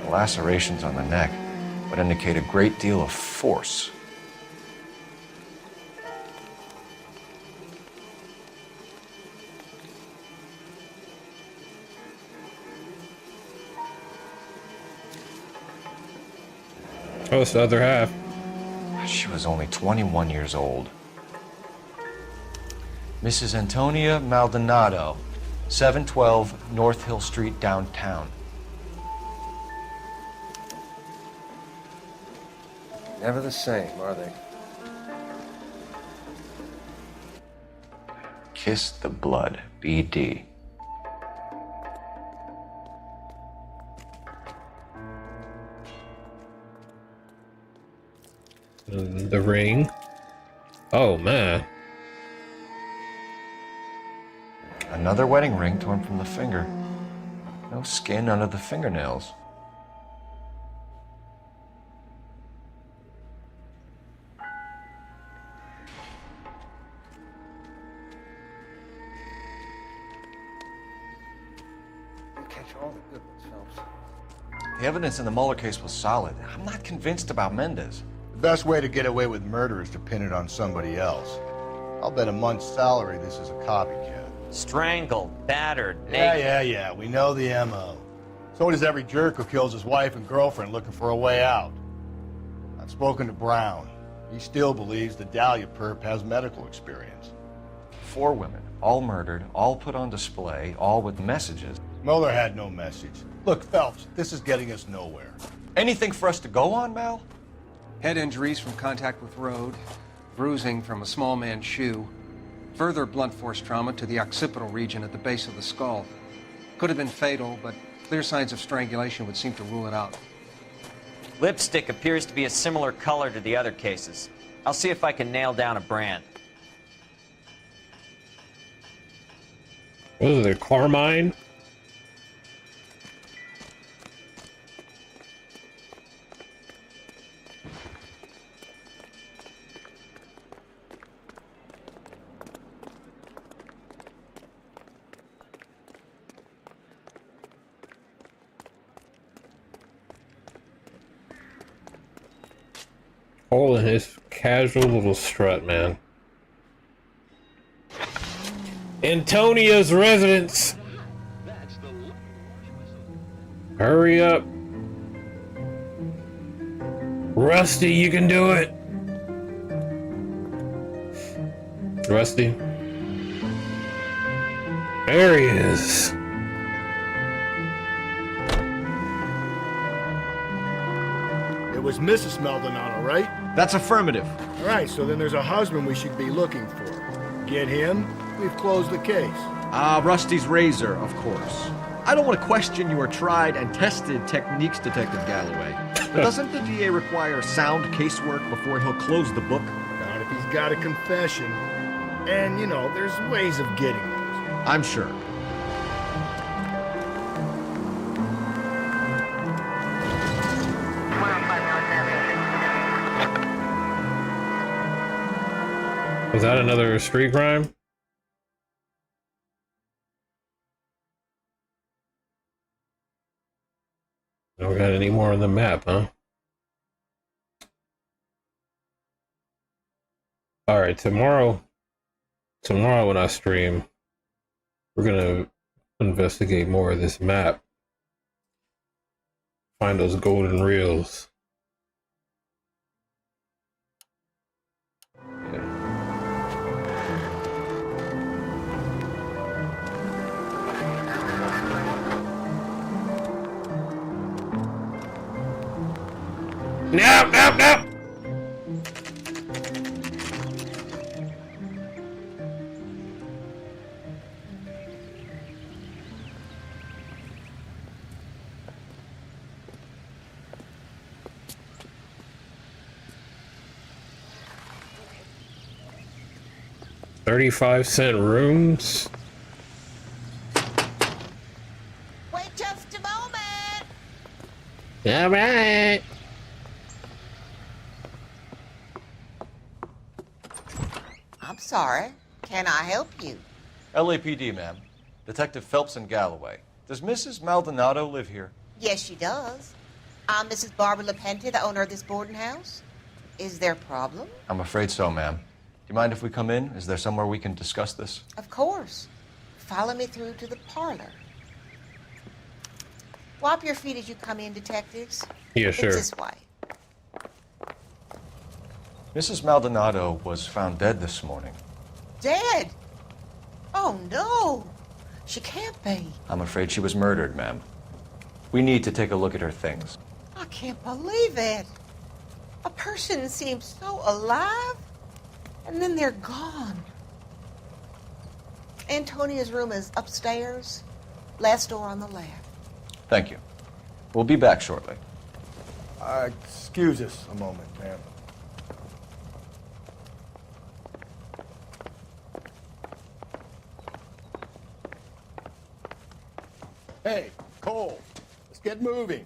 Lacerations on the neck. would indicate a great deal of force. Oh, it's the other half. She was only 21 years old. Mrs. Antonia Maldonado, 712 North Hill Street, downtown. Never the same, are they? Kiss the blood, BD. The ring. Oh, man. Another wedding ring torn from the finger. No skin under the fingernails. You catch all the good ones, Phelps. The evidence in the Mueller case was solid. I'm not convinced about Mendez. The best way to get away with murder is to pin it on somebody else. I'll bet a month's salary this is a copycat. Strangled, battered, Yeah. We know the M.O. So does every jerk who kills his wife and girlfriend looking for a way out. I've spoken to Brown. He still believes the Dahlia perp has medical experience. 4 women, all murdered, all put on display, all with messages. Mueller had no message. Look, Phelps, this is getting us nowhere. Anything for us to go on, Mal? Head injuries from contact with road, bruising from a small man's shoe, further blunt force trauma to the occipital region at the base of the skull. Could have been fatal, but clear signs of strangulation would seem to rule it out. Lipstick appears to be a similar color to the other cases. I'll see if I can nail down a brand. What is it, Carmine? All in his casual little strut, man. Antonia's residence. Hurry up. Rusty, you can do it. Rusty. There he is. It was Mrs. Maldonado, right? That's affirmative. All right, so then there's a husband we should be looking for. Get him, we've closed the case. Rusty's razor, of course. I don't want to question your tried and tested techniques, Detective Galloway. But doesn't the DA require sound casework before he'll close the book? Not if he's got a confession. And, you know, there's ways of getting those. I'm sure. Was that another street crime? Don't got any more on the map, huh? Alright, tomorrow when I stream, we're gonna investigate more of this map. Find those golden reels. No. 35-cent rooms. Wait just a moment. All right. I'm sorry. Can I help you? LAPD, ma'am. Detective Phelps and Galloway. Does Mrs. Maldonado live here? Yes, she does. I'm Mrs. Barbara LaPente, the owner of this boarding house. Is there a problem? I'm afraid so, ma'am. Do you mind if we come in? Is there somewhere we can discuss this? Of course. Follow me through to the parlor. Wipe your feet as you come in, detectives. Yeah, sure. It's this way. Mrs. Maldonado was found dead this morning. Dead? Oh, no. She can't be. I'm afraid she was murdered, ma'am. We need to take a look at her things. I can't believe it. A person seems so alive, and then they're gone. Antonia's room is upstairs, last door on the left. Thank you. We'll be back shortly. Excuse us a moment, ma'am. Hey, Cole, let's get moving.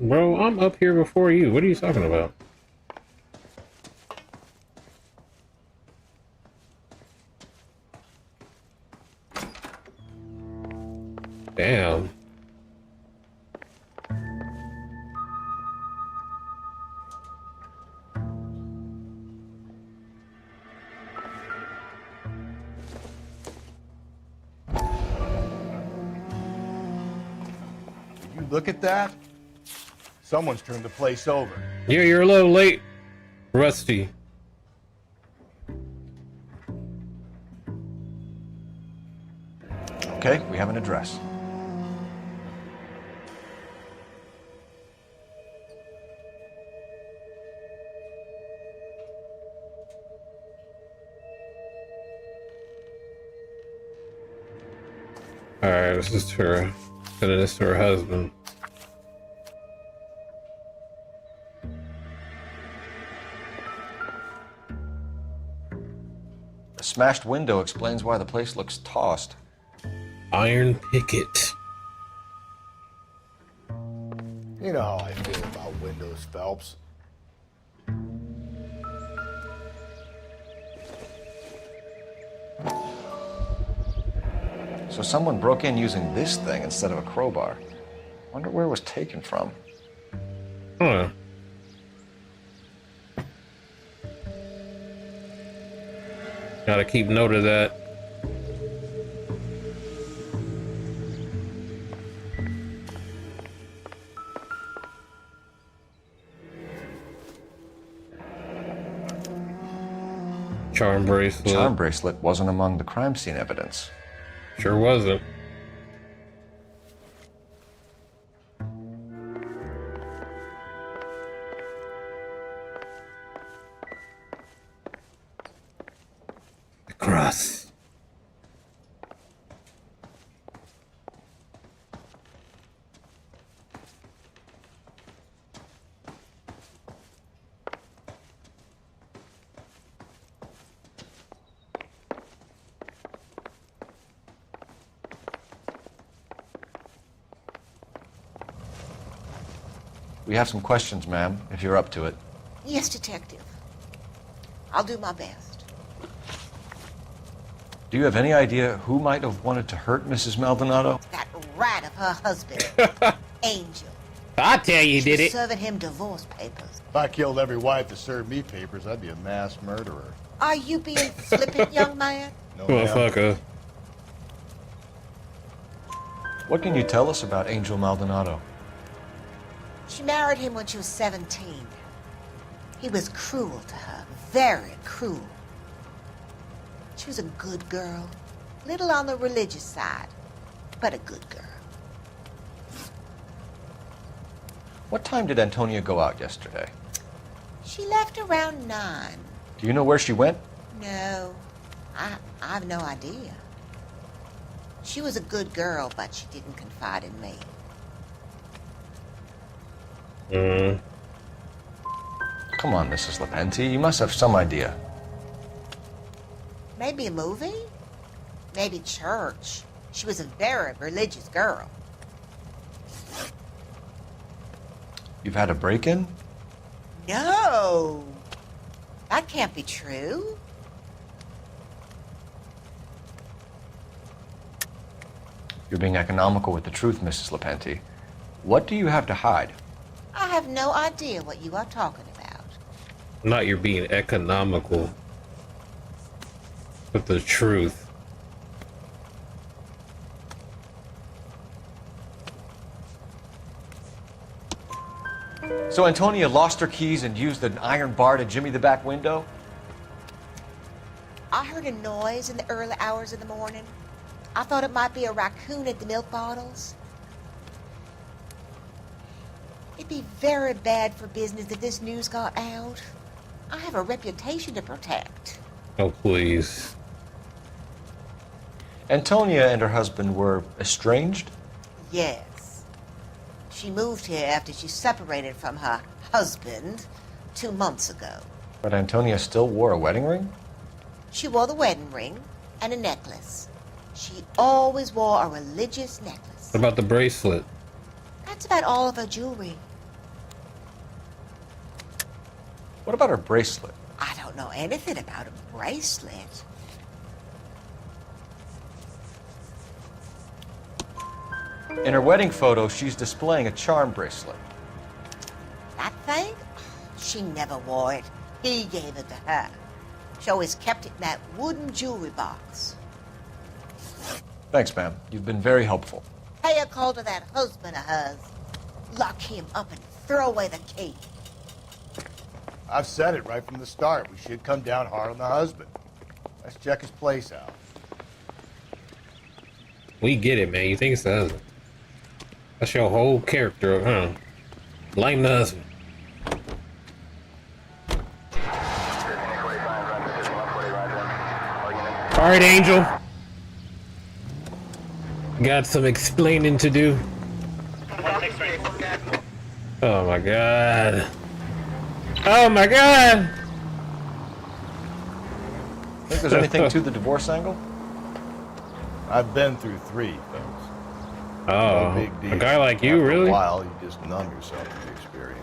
Bro, I'm up here before you. What are you talking about? Damn. Did you look at that? Someone's turned the place over. Yeah, you're a little late, Rusty. Okay, we have an address. Alright, this is to her. Sending this to her husband. The smashed window explains why the place looks tossed. Iron picket. You know how I feel about windows, Phelps. So someone broke in using this thing instead of a crowbar. Wonder where it was taken from. Huh. Gotta keep note of that. Charm bracelet. Charm bracelet wasn't among the crime scene evidence. Sure wasn't. The cross. We have some questions, ma'am, if you're up to it. Yes, detective. I'll do my best. Do you have any idea who might have wanted to hurt Mrs. Maldonado? That rat of her husband, Angel. I tell you, She did was it. serving him divorce papers. If I killed every wife that served me papers, I'd be a mass murderer. Are you being flippant, young man? No, ma'am. Motherfucker. What can you tell us about Angel Maldonado? She married him when she was 17. He was cruel to her, very cruel. She was a good girl, little on the religious side, but a good girl. What time did Antonia go out yesterday? She left around 9. Do you know where she went? No, I have no idea. She was a good girl, but she didn't confide in me. Come on, Mrs. LaPente, you must have some idea. Maybe a movie? Maybe church. She was a very religious girl. You've had a break-in? No! That can't be true. You're being economical with the truth, Mrs. LaPente. What do you have to hide? I have no idea what you are talking about. Not you're being economical, but the truth. So Antonia lost her keys and used an iron bar to jimmy the back window? I heard a noise in the early hours of the morning. I thought it might be a raccoon at the milk bottles. It'd be very bad for business if this news got out. I have a reputation to protect. Oh, please. Antonia and her husband were estranged? Yes. She moved here after she separated from her husband 2 months ago. But Antonia still wore a wedding ring? She wore the wedding ring and a necklace. She always wore a religious necklace. What about the bracelet? That's about all of her jewelry. What about her bracelet? I don't know anything about a bracelet. In her wedding photo, she's displaying a charm bracelet. That thing? She never wore it. He gave it to her. She always kept it in that wooden jewelry box. Thanks, ma'am. You've been very helpful. Pay a call to that husband of hers. Lock him up and throw away the key. I've said it right from the start. We should come down hard on the husband. Let's check his place out. We get it, man. You think it's the husband? That's your whole character, huh? Blame the husband. All right, Angel. Got some explaining to do. Oh my god. Oh my god! Think there's anything to the divorce angle? I've been through 3, folks. Oh, No big deal. a guy like you, After really? a while, you just numb yourself to the experience.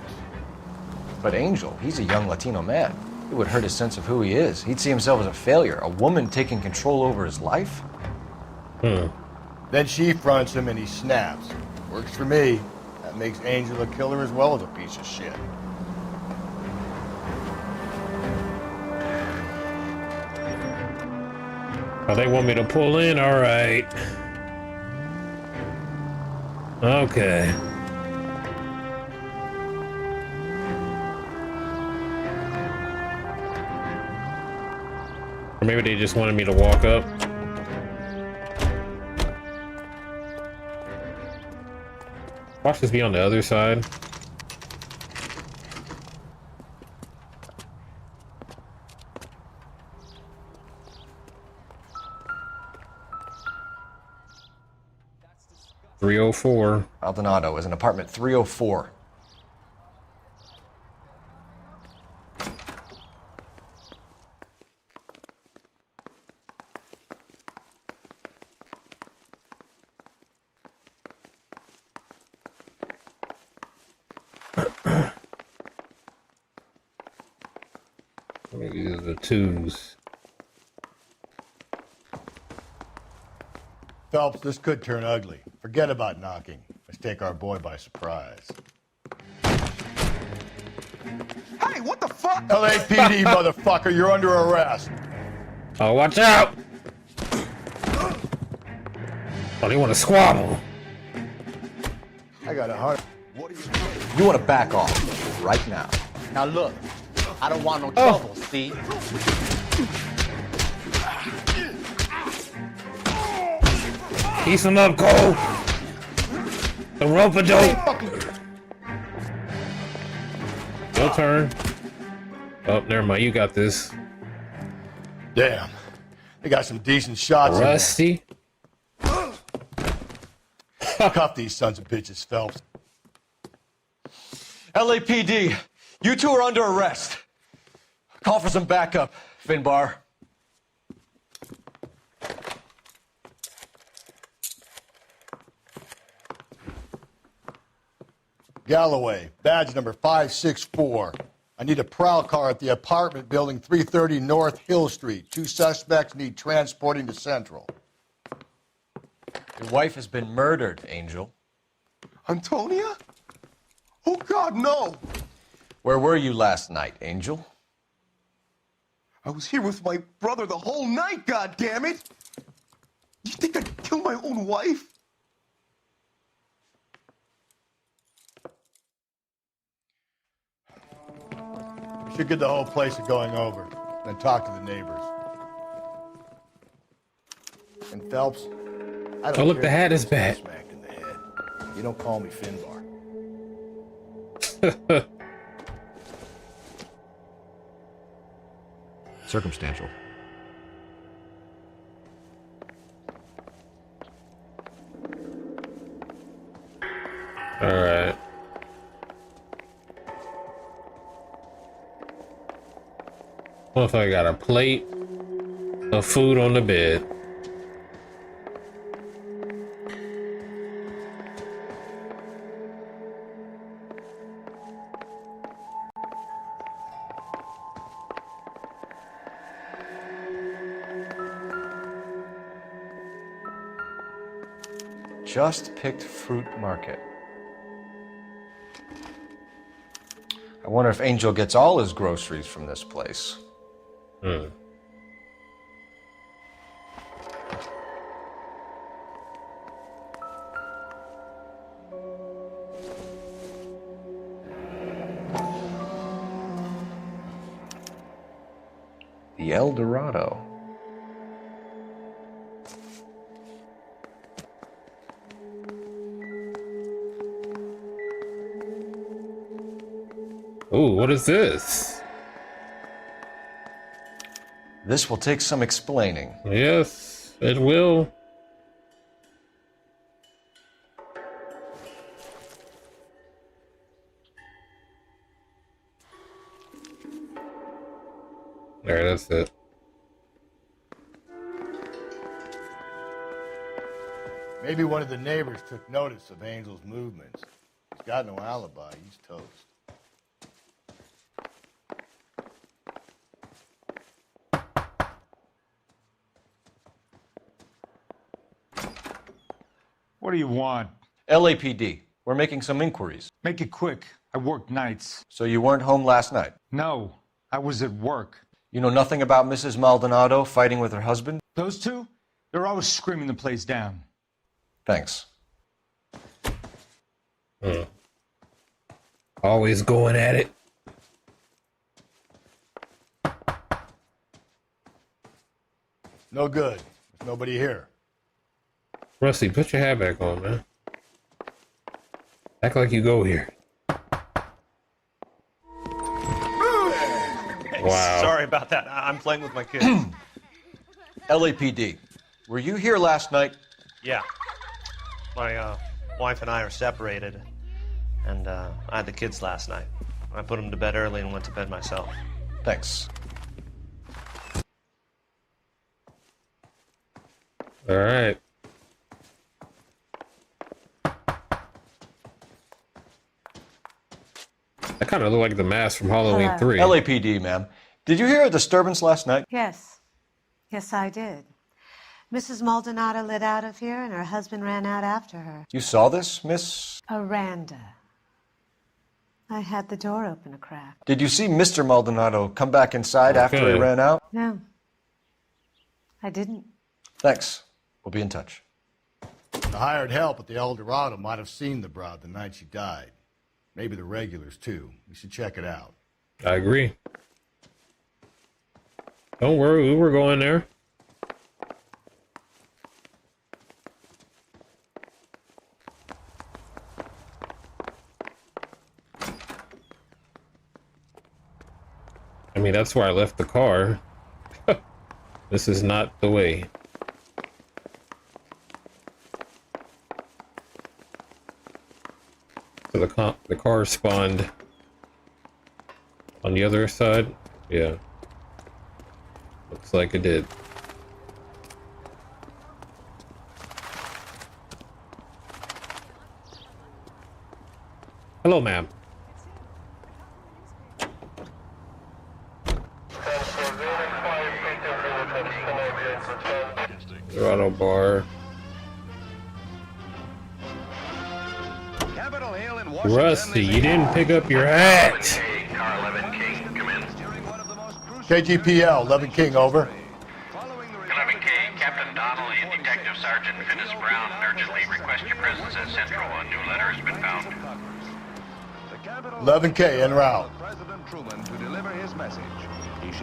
But Angel, he's a young Latino man. It would hurt his sense of who he is. He'd see himself as a failure, a woman taking control over his life. Then she fronts him and he snaps. Works for me. That makes Angel a killer as well as a piece of shit. Oh, they want me to pull in? All right. Okay. Or maybe they just wanted me to walk up. Watch this be on the other side. .304. Aldonado is in apartment 304. These are the 2s. Phelps, this could turn ugly. Forget about knocking. Let's take our boy by surprise. Hey, what the fuck? LAPD, motherfucker, you're under arrest. Oh, watch out! Oh, they want to squabble. I got 100. You want to back off right now. Now look, I don't want no trouble, see? Piece him up, Cole. The rope-a-dope. Your turn. Oh, never mind. You got this. Damn. They got some decent shots. Rusty. Cuff these sons of bitches, Phelps. LAPD, you two are under arrest. Call for some backup, Finbar. Galloway, badge number 564. I need a prowl car at the apartment building 330 North Hill Street. 2 suspects need transporting to Central. Your wife has been murdered, Angel. Antonia? Oh, God, no! Where were you last night, Angel? I was here with my brother the whole night, God damn it! You think I'd kill my own wife? We should get the whole place going over, then talk to the neighbors. And Phelps, I don't Oh, look, care the hat if is you get back. smacked in the head. You don't call me Finbar. Circumstantial. All right. What if I got a plate of food on the bed? Just picked fruit market. I wonder if Angel gets all his groceries from this place. Hmm. The El Dorado. Ooh, what is this? This will take some explaining. Yes, it will. There, that's it. Maybe one of the neighbors took notice of Angel's movements. He's got no alibi. He's toast. What do you want? LAPD. We're making some inquiries. Make it quick. I work nights. So you weren't home last night? No, I was at work. You know nothing about Mrs. Maldonado fighting with her husband? Those two? They're always screaming the place down. Thanks. Always going at it. No good. There's nobody here. Rusty, put your hat back on, man. Act like you go here. Wow. Sorry about that. I'm playing with my kids. LAPD. Were you here last night? Yeah. My wife and I are separated, and I had the kids last night. I put them to bed early and went to bed myself. Thanks. All right. That kind of looked like the mask from Halloween Hello. 3. LAPD, ma'am. Did you hear a disturbance last night? Yes. Yes, I did. Mrs. Maldonado lit out of here, and her husband ran out after her. You saw this, Miss? Aranda. I had the door open a crack. Did you see Mr. Maldonado come back inside after he ran out? No. I didn't. Thanks. We'll be in touch. The hired help at the El Dorado might have seen the broad the night she died. Maybe the regulars, too. We should check it out. I agree. Don't worry, we were going there. I mean, that's where I left the car. This is not the way. So the car spawned on the other side? Yeah. Looks like it did. Hello, ma'am. Dorado Bar. Rusty, you didn't pick up your hat. KGPL, 11 King, over. 11K, Captain Donnelly and Detective Sergeant Finis Brown urgently request your presence at Central. A new letter has been found. 11K, en route.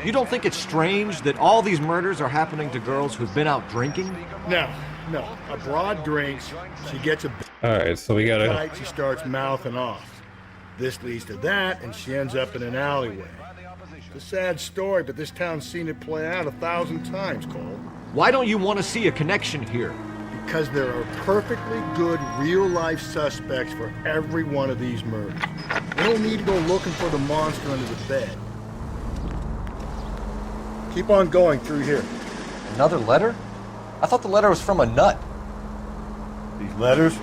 You don't think it's strange that all these murders are happening to girls who've been out drinking? No. A broad drinks, she gets a Alright, so we gotta... night, she starts mouthing off. This leads to that, and she ends up in an alleyway. It's a sad story, but this town's seen it play out 1,000 times, Cole. Why don't you want to see a connection here? Because there are perfectly good real-life suspects for every one of these murders. We don't need to go looking for the monster under the bed. Keep on going through here. Another letter? I thought the letter was from a nut. These letters,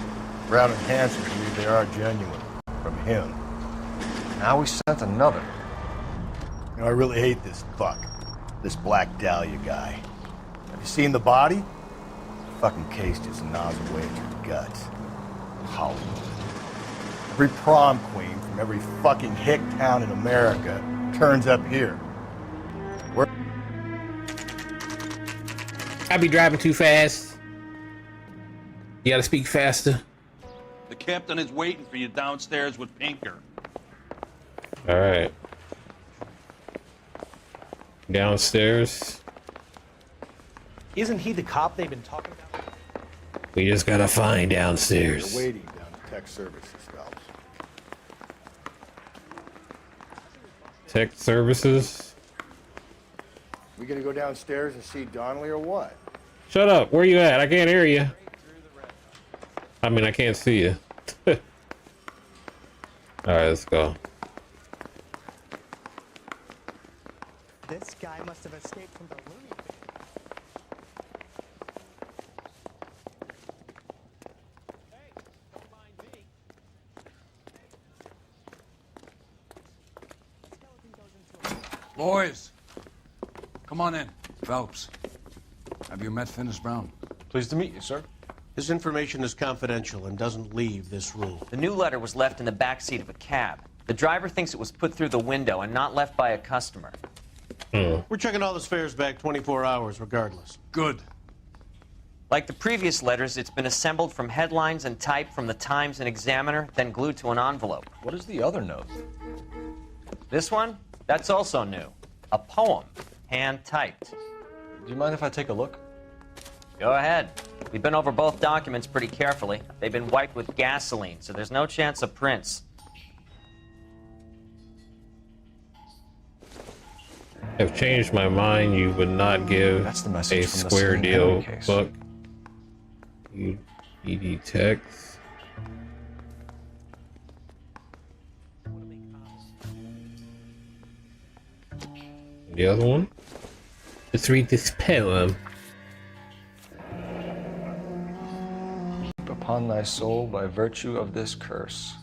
Brown and Hanson believe they are genuine. From him. Now we sent another. You know, I really hate this fuck. This Black Dahlia guy. Have you seen the body? The fucking case just gnaws away at your guts. Hollywood. Every prom queen from every fucking hick town in America turns up here. Where? I be driving too fast. You gotta speak faster. The captain is waiting for you downstairs with Pinker. Alright. Downstairs. Isn't he the cop they've been talking about? We just gotta find downstairs. They're waiting down at Tech Services, Phelps. Tech Services? We gonna go downstairs and see Donnelly or what? Shut up. Where you at? I can't hear you. I mean, I can't see you. Alright, let's go. This guy must have escaped from the loony bin. Boys, come on in. Phelps, have you met Finis Brown? Pleased to meet you, sir. This information is confidential and doesn't leave this room. The new letter was left in the back seat of a cab. The driver thinks it was put through the window and not left by a customer. We're checking all the fares back 24 hours regardless. Good. Like the previous letters, it's been assembled from headlines and typed from the Times and Examiner, then glued to an envelope. What is the other note? This one? That's also new. A poem, hand-typed. Do you mind if I take a look? Go ahead. We've been over both documents pretty carefully. They've been wiped with gasoline, so there's no chance of prints. Have changed my mind. You would not give That's the message a from the square Celine deal Henry case. book. You ED text. The other one? Let's read this poem. Keep upon thy soul by virtue of this curse.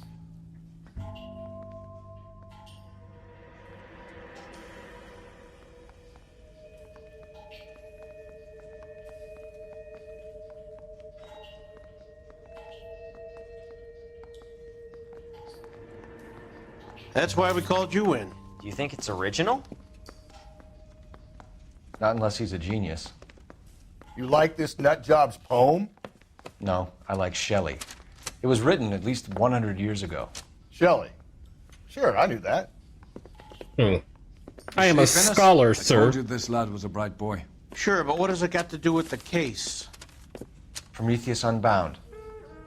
That's why we called you in. Do you think it's original? Not unless he's a genius. You like this nutjob's poem? No, I like Shelley. It was written at least 100 years ago. Shelley? Sure, I knew that. I am a scholar, I sir. told you this lad was a bright boy. Sure, but what has it got to do with the case? Prometheus Unbound.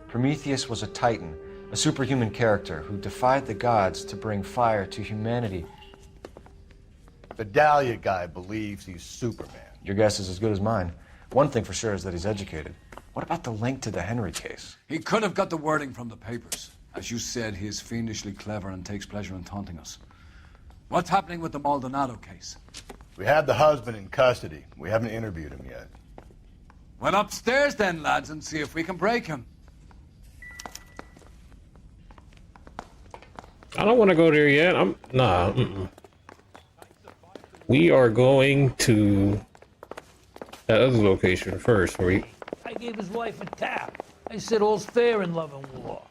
Prometheus was a titan, a superhuman character who defied the gods to bring fire to humanity. The Dahlia guy believes he's Superman. Your guess is as good as mine. One thing for sure is that he's educated. What about the link to the Henry case? He could have got the wording from the papers. As you said, he is fiendishly clever and takes pleasure in taunting us. What's happening with the Maldonado case? We have the husband in custody. We haven't interviewed him yet. Well, upstairs then, lads, and see if we can break him. I don't want to go there yet. Nah. We are going to that other location first. Where I gave his wife a tap. I said all's fair in love and war.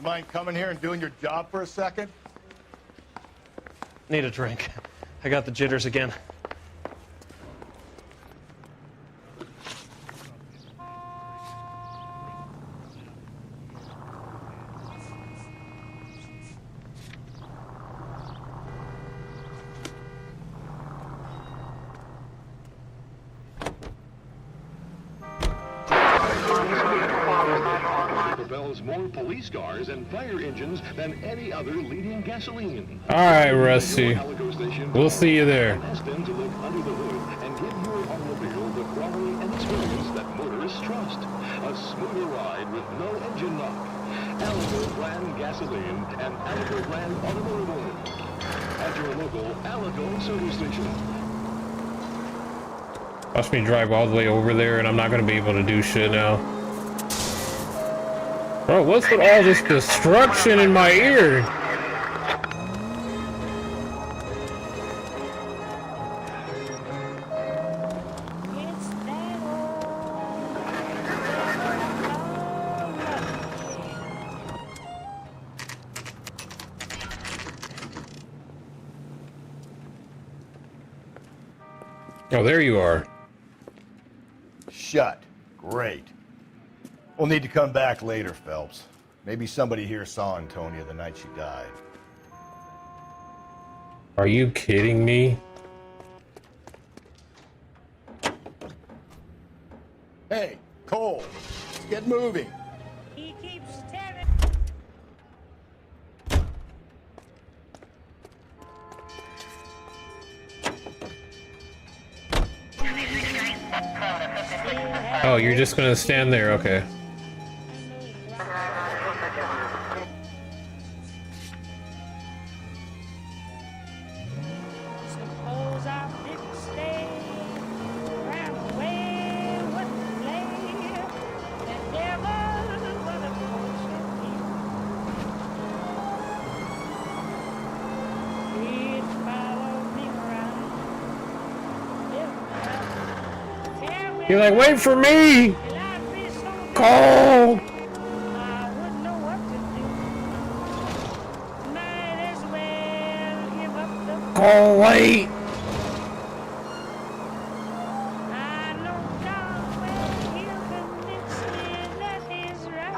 mind coming here and doing your job for a second? Need a drink. I got the jitters again. Propels more police cars and fire engines than any other leading gasoline. All right, Rusty. We'll see you there. Ask them to look under the hood and give your automobile the quality and experience that motorists trust. A smoother ride with no engine knock. Alico brand gasoline and Alico brand automotive oil. At your local Alico service station. Watch me drive all the way over there, and I'm not gonna be able to do shit now. Bro, what's with all this destruction in my ear? Oh, there you are. Shut. Great. We'll need to come back later, Phelps. Maybe somebody here saw Antonia the night she died. Are you kidding me? Hey, Cole, let's get moving. He keeps telling. Oh, you're just gonna stand there, okay. Suppose I didn't stay, ran away, wouldn't play, the devil would have fortune me. He'd follow me around. You're like, wait for me! Cole! I wouldn't know what to do. Might as well give up the Cole, wait! I know darn well he'll convince me that he's right.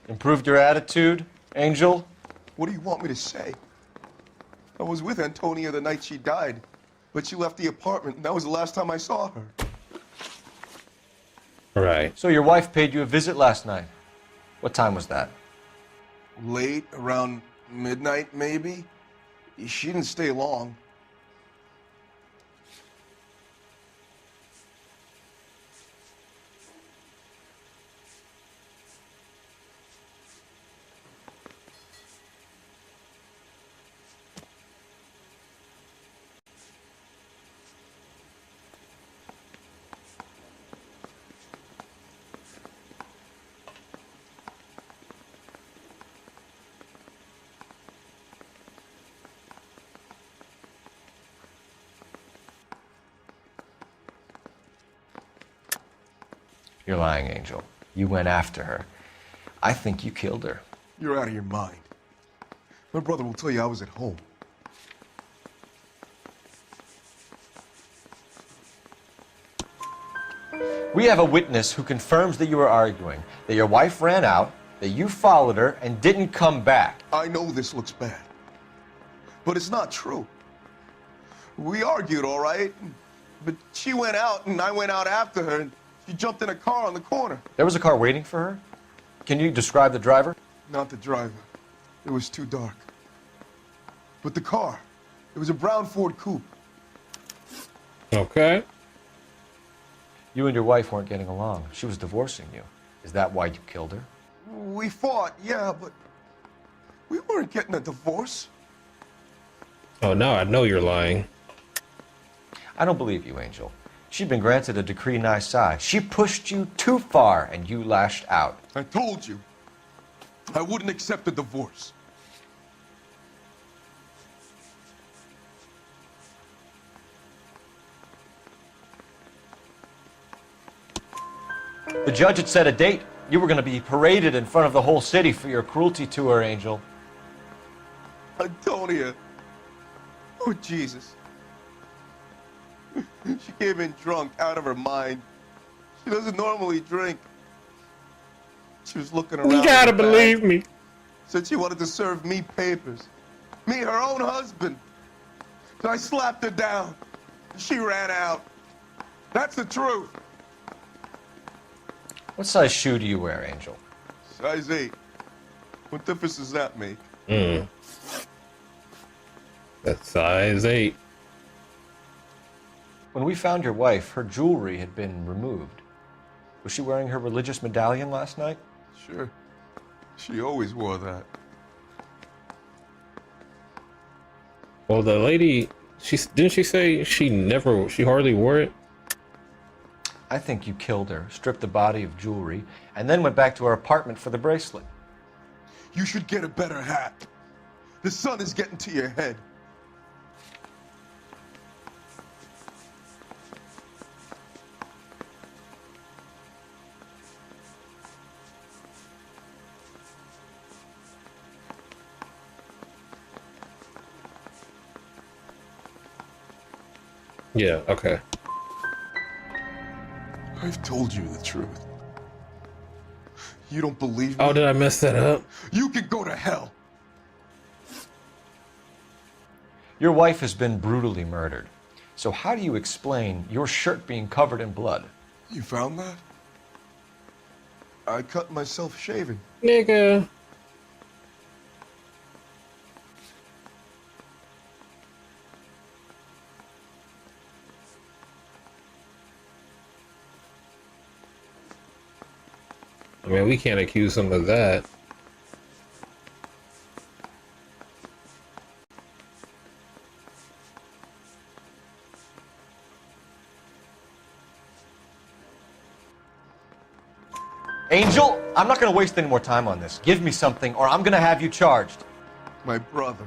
Improved your attitude, Angel? What do you want me to say? I was with Antonia the night she died, but she left the apartment, and that was the last time I saw her. Right. So your wife paid you a visit last night. What time was that? Late, around midnight, maybe? She didn't stay long. You're lying, Angel. You went after her. I think you killed her. You're out of your mind. My brother will tell you I was at home. We have a witness who confirms that you were arguing, that your wife ran out, that you followed her, and didn't come back. I know this looks bad, but it's not true. We argued, all right, but she went out and I went out after her, and she jumped in a car on the corner. There was a car waiting for her? Can you describe the driver? Not the driver. It was too dark. But the car, it was a brown Ford coupe. Okay. You and your wife weren't getting along. She was divorcing you. Is that why you killed her? We fought, yeah, but we weren't getting a divorce. Oh, now I know you're lying. I don't believe you, Angel. She'd been granted a decree nisi. She pushed you too far, and you lashed out. I told you, I wouldn't accept a divorce. The judge had set a date. You were going to be paraded in front of the whole city for your cruelty to her, Angel. Antonia. Oh, Jesus. She came in drunk, out of her mind. She doesn't normally drink. She was looking around. You gotta believe me. Said she wanted to serve me papers. Me, her own husband. So I slapped her down. She ran out. That's the truth. What size shoe do you wear, Angel? Size 8. What difference does that make? That's size 8. When we found your wife, her jewelry had been removed. Was she wearing her religious medallion last night? Sure. She always wore that. Well, the lady, didn't she say she hardly wore it? I think you killed her, stripped the body of jewelry, and then went back to her apartment for the bracelet. You should get a better hat. The sun is getting to your head. Yeah, okay. I've told you the truth. You don't believe me? Oh, did I mess that up? You can go to hell. Your wife has been brutally murdered. So how do you explain your shirt being covered in blood? You found that? I cut myself shaving. Nigga. I mean, we can't accuse him of that. Angel, I'm not going to waste any more time on this. Give me something or I'm going to have you charged. My brother,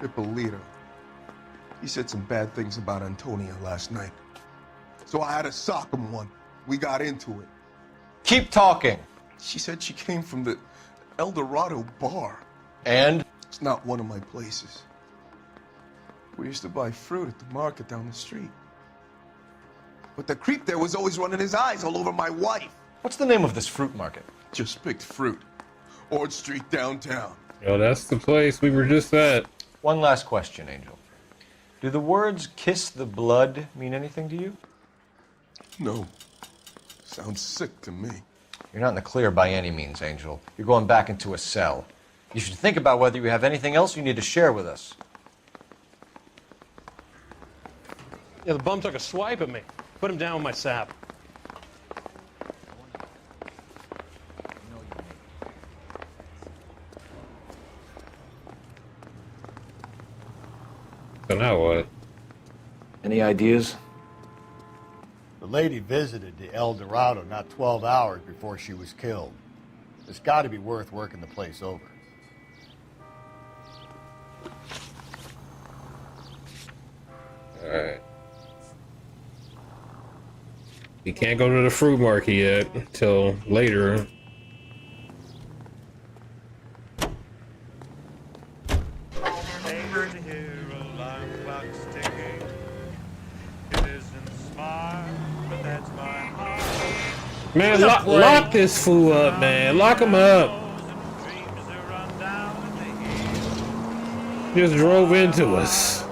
Ippolito, he said some bad things about Antonia last night. So I had to sock him one. We got into it. Keep talking. She said she came from the El Dorado bar. And? It's not one of my places. We used to buy fruit at the market down the street. But the creep there was always running his eyes all over my wife. What's the name of this fruit market? Just picked fruit. Ord Street downtown. Yo, that's the place we were just at. One last question, Angel. Do the words kiss the blood mean anything to you? No. Sounds sick to me. You're not in the clear by any means, Angel. You're going back into a cell. You should think about whether you have anything else you need to share with us. Yeah, the bum took a swipe at me. Put him down with my sap. So now what? Any ideas? The lady visited the El Dorado not 12 hours before she was killed. It's got to be worth working the place over. Alright. We can't go to the fruit market yet until later. Man, lock this fool up, man. Lock him up. Just drove into us.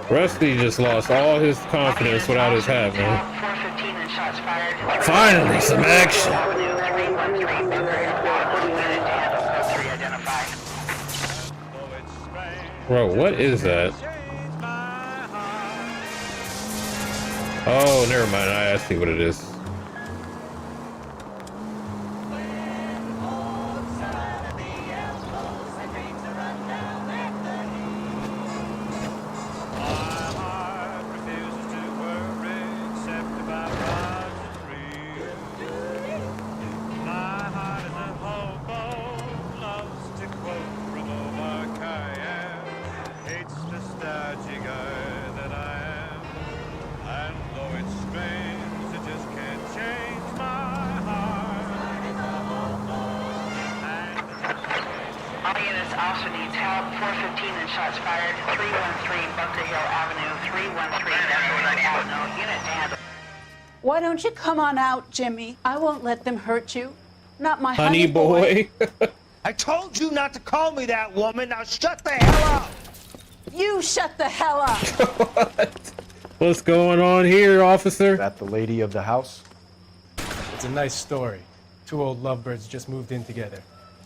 Rusty just lost all his confidence without his hat, man. Finally, some action. Bro, what is that? Oh, never mind. I see what it is. officer needs help. 415 and shots fired. 313 Bunker Hill Avenue. 313 Beverly Avenue. Unit to handle. Why don't you come on out, Jimmy? I won't let them hurt you. Not my Honey boy. I told you not to call me that, woman. Now shut the hell up. You shut the hell up. What's going on here, officer? Is that the lady of the house? It's a nice story. Two old lovebirds just moved in together.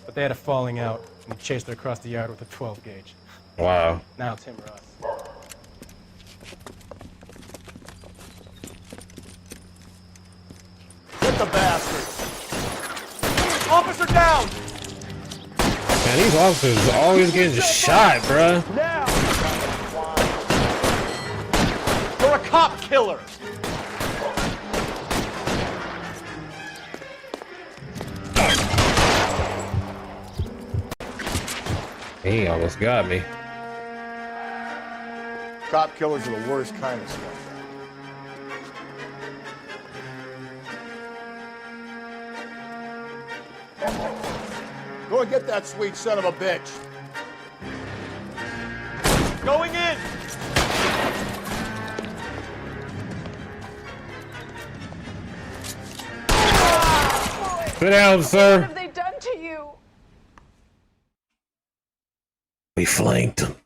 But they had a falling out, and he chased her across the yard with a 12 gauge. Wow. Now it's him or us. Hit the bastard! Officer down! Man, these officers always getting shot, bruh. Now! You're a cop killer! He almost got me. Cop killers are the worst kind of stuff. Go and get that sweet son of a bitch. Going in! Sit down, sir. What have they done to you? We flanked him.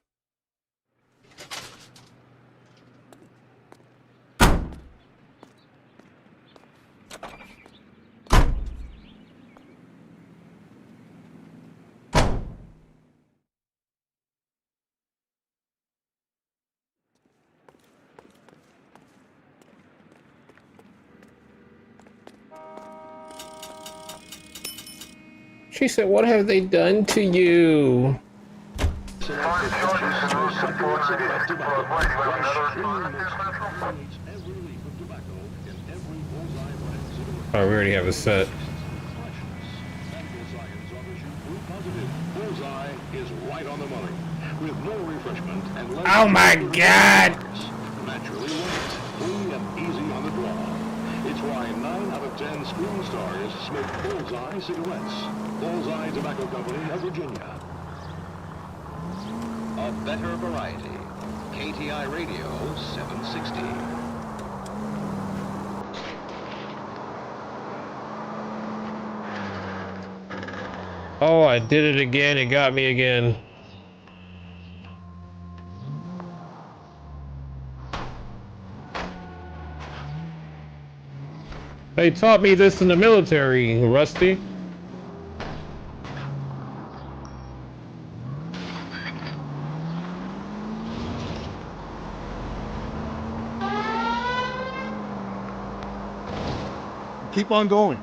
She said, what have they done to you? Oh, we already have a set. Bullseye is right on the money, with no refreshment and less. Oh my God! Naturally light, free and easy on the draw. It's why 9 out of 10 screen stars smoke Bullseye cigarettes. Bullseye Tobacco Company of Virginia. A better variety. KTI Radio 760. Oh, I did it again. It got me again. They taught me this in the military, Rusty. Keep on going.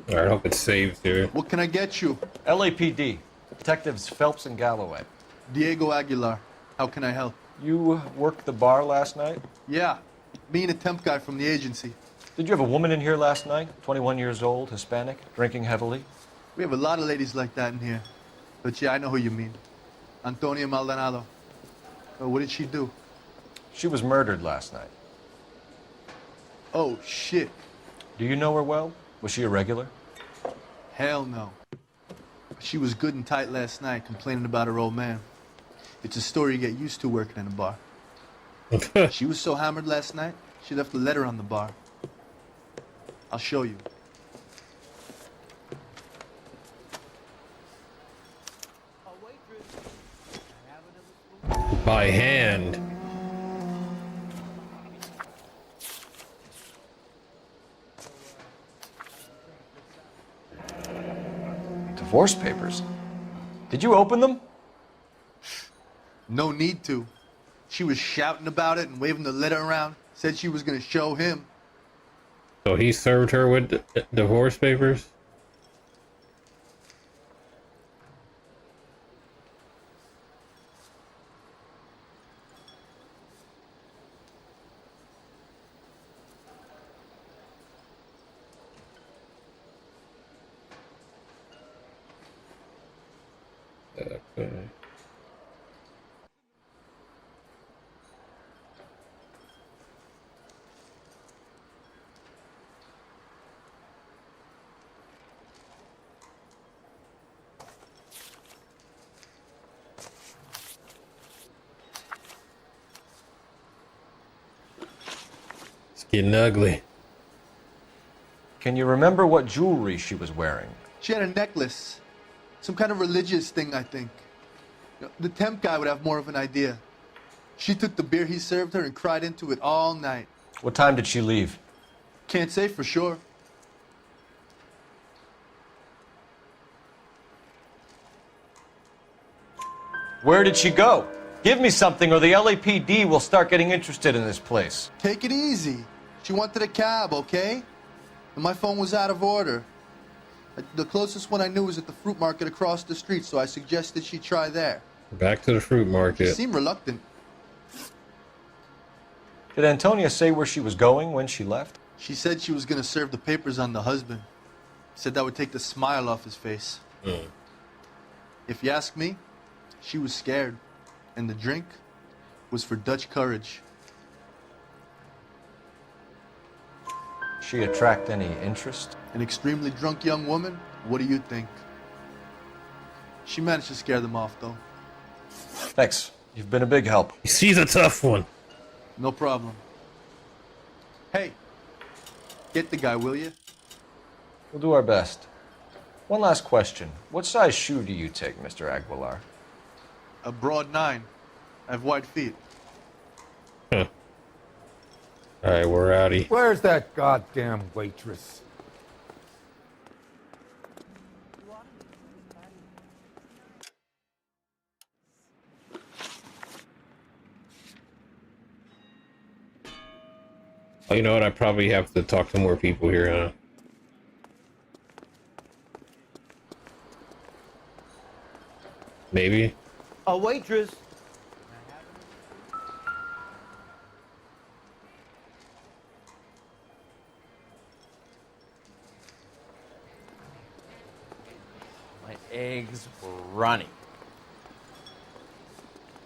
Alright, I hope it saves here. What can I get you? LAPD. Detectives Phelps and Galloway. Diego Aguilar. How can I help? You worked the bar last night? Yeah. Me and a temp guy from the agency. Did you have a woman in here last night? 21 years old, Hispanic, drinking heavily? We have a lot of ladies like that in here. But yeah, I know who you mean. Antonia Maldonado. Oh, what did she do? She was murdered last night. Oh, shit. Do you know her well? Was she a regular? Hell no. She was good and tight last night, complaining about her old man. It's a story you get used to working in a bar. She was so hammered last night, she left a letter on the bar. I'll show you. By hand. Divorce papers? Did you open them? No need to. She was shouting about it and waving the letter around. Said she was gonna show him. So he served her with divorce papers? Okay. It's getting ugly. Can you remember what jewelry she was wearing? She had a necklace. Some kind of religious thing, I think. The temp guy would have more of an idea. She took the beer he served her and cried into it all night. What time did she leave? Can't say for sure. Where did she go? Give me something or the LAPD will start getting interested in this place. Take it easy. She wanted a cab, okay? And my phone was out of order. The closest one I knew was at the fruit market across the street, so I suggested she try there. Back to the fruit market. She seemed reluctant. Did Antonia say where she was going when she left? She said she was going to serve the papers on the husband. Said that would take the smile off his face. If you ask me, she was scared. And the drink was for Dutch courage. She attract any interest? An extremely drunk young woman? What do you think? She managed to scare them off, though. Thanks. You've been a big help. She's a tough one. No problem. Hey, get the guy, will you? We'll do our best. One last question. What size shoe do you take, Mr. Aguilar? A broad 9. I have wide feet. Huh. All right, we're outie. Where's that goddamn waitress? Oh, you know what? I probably have to talk to more people here, huh? Maybe. A waitress. My eggs were running.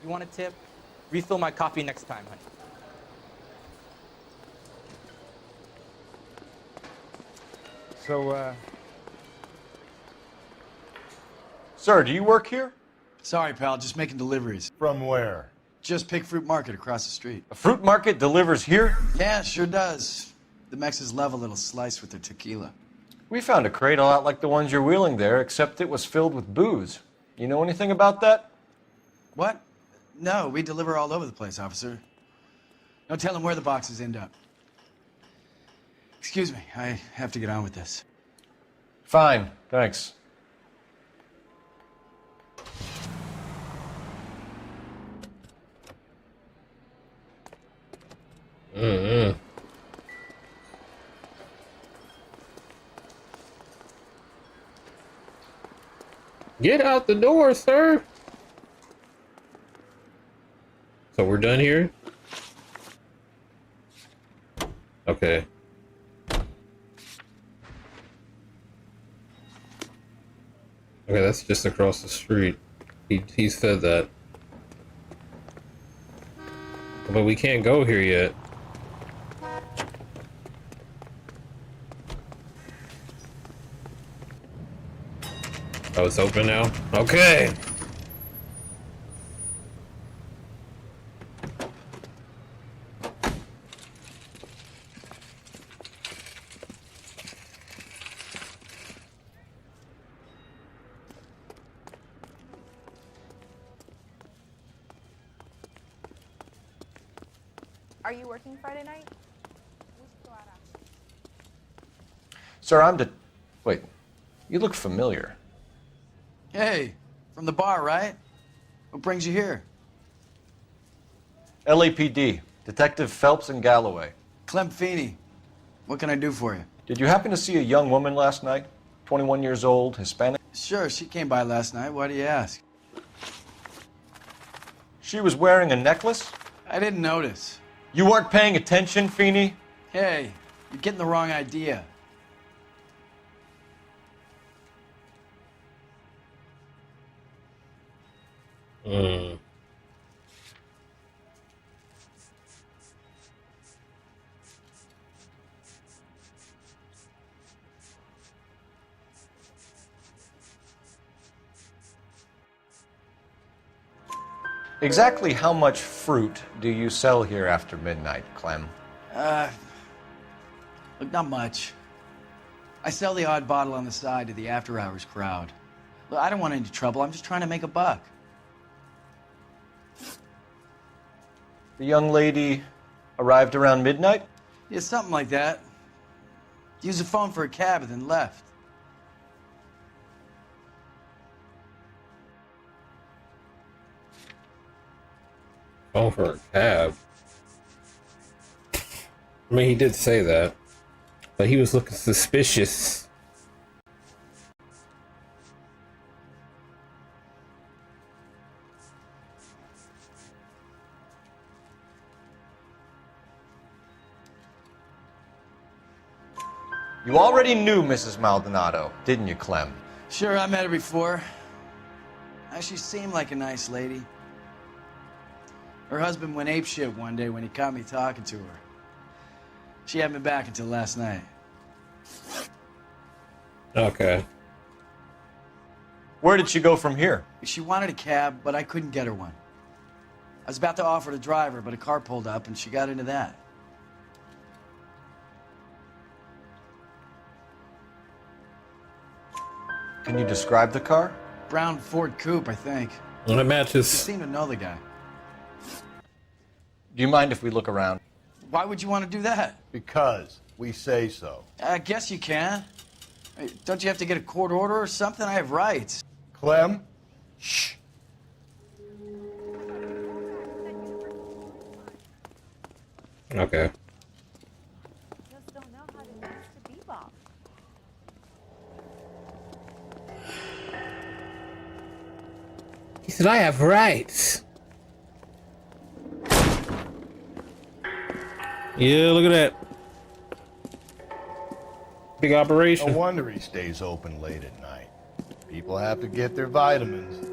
You want a tip? Refill my coffee next time, honey. So, Sir, do you work here? Sorry, pal, just making deliveries. From where? Just Pig Fruit Market across the street. A fruit market delivers here? Yeah, sure does. The Mexes love a little slice with their tequila. We found a crate a lot like the ones you're wheeling there, except it was filled with booze. You know anything about that? What? No, we deliver all over the place, officer. No telling where the boxes end up. Excuse me, I have to get on with this. Fine, thanks. Get out the door, sir. So we're done here? Okay. Okay, that's just across the street. He said that. But we can't go here yet. Oh, it's open now? Okay! Are you working Friday night? Sir, Wait, you look familiar. Hey, from the bar, right? What brings you here? LAPD, Detective Phelps and Galloway. Clem Feeney. What can I do for you? Did you happen to see a young woman last night? 21 years old, Hispanic? Sure, she came by last night. Why do you ask? She was wearing a necklace? I didn't notice. You weren't paying attention, Feeney? Hey, you're getting the wrong idea. Hmm. Exactly how much fruit do you sell here after midnight, Clem? Look, not much. I sell the odd bottle on the side to the after-hours crowd. Look, I don't want any trouble. I'm just trying to make a buck. The young lady arrived around midnight? Yeah, something like that. Used the phone for a cab and then left. Oh, for a cab. I mean, he did say that, but he was looking suspicious. You already knew Mrs. Maldonado, didn't you, Clem? Sure, I met her before. She seemed like a nice lady. Her husband went apeshit one day when he caught me talking to her. She had me back until last night. Okay. Where did she go from here? She wanted a cab, but I couldn't get her one. I was about to offer to drive her, but a car pulled up and she got into that. Can you describe the car? Brown Ford Coupe, I think. Well, it matches. She seemed to know the guy. Do you mind if we look around? Why would you want to do that? Because we say so. I guess you can. Hey, don't you have to get a court order or something? I have rights. Clem? Shh. Okay. Just don't know how to dance to bebop. He said, I have rights. Yeah, look at that. Big operation. No wonder he stays open late at night. People have to get their vitamins.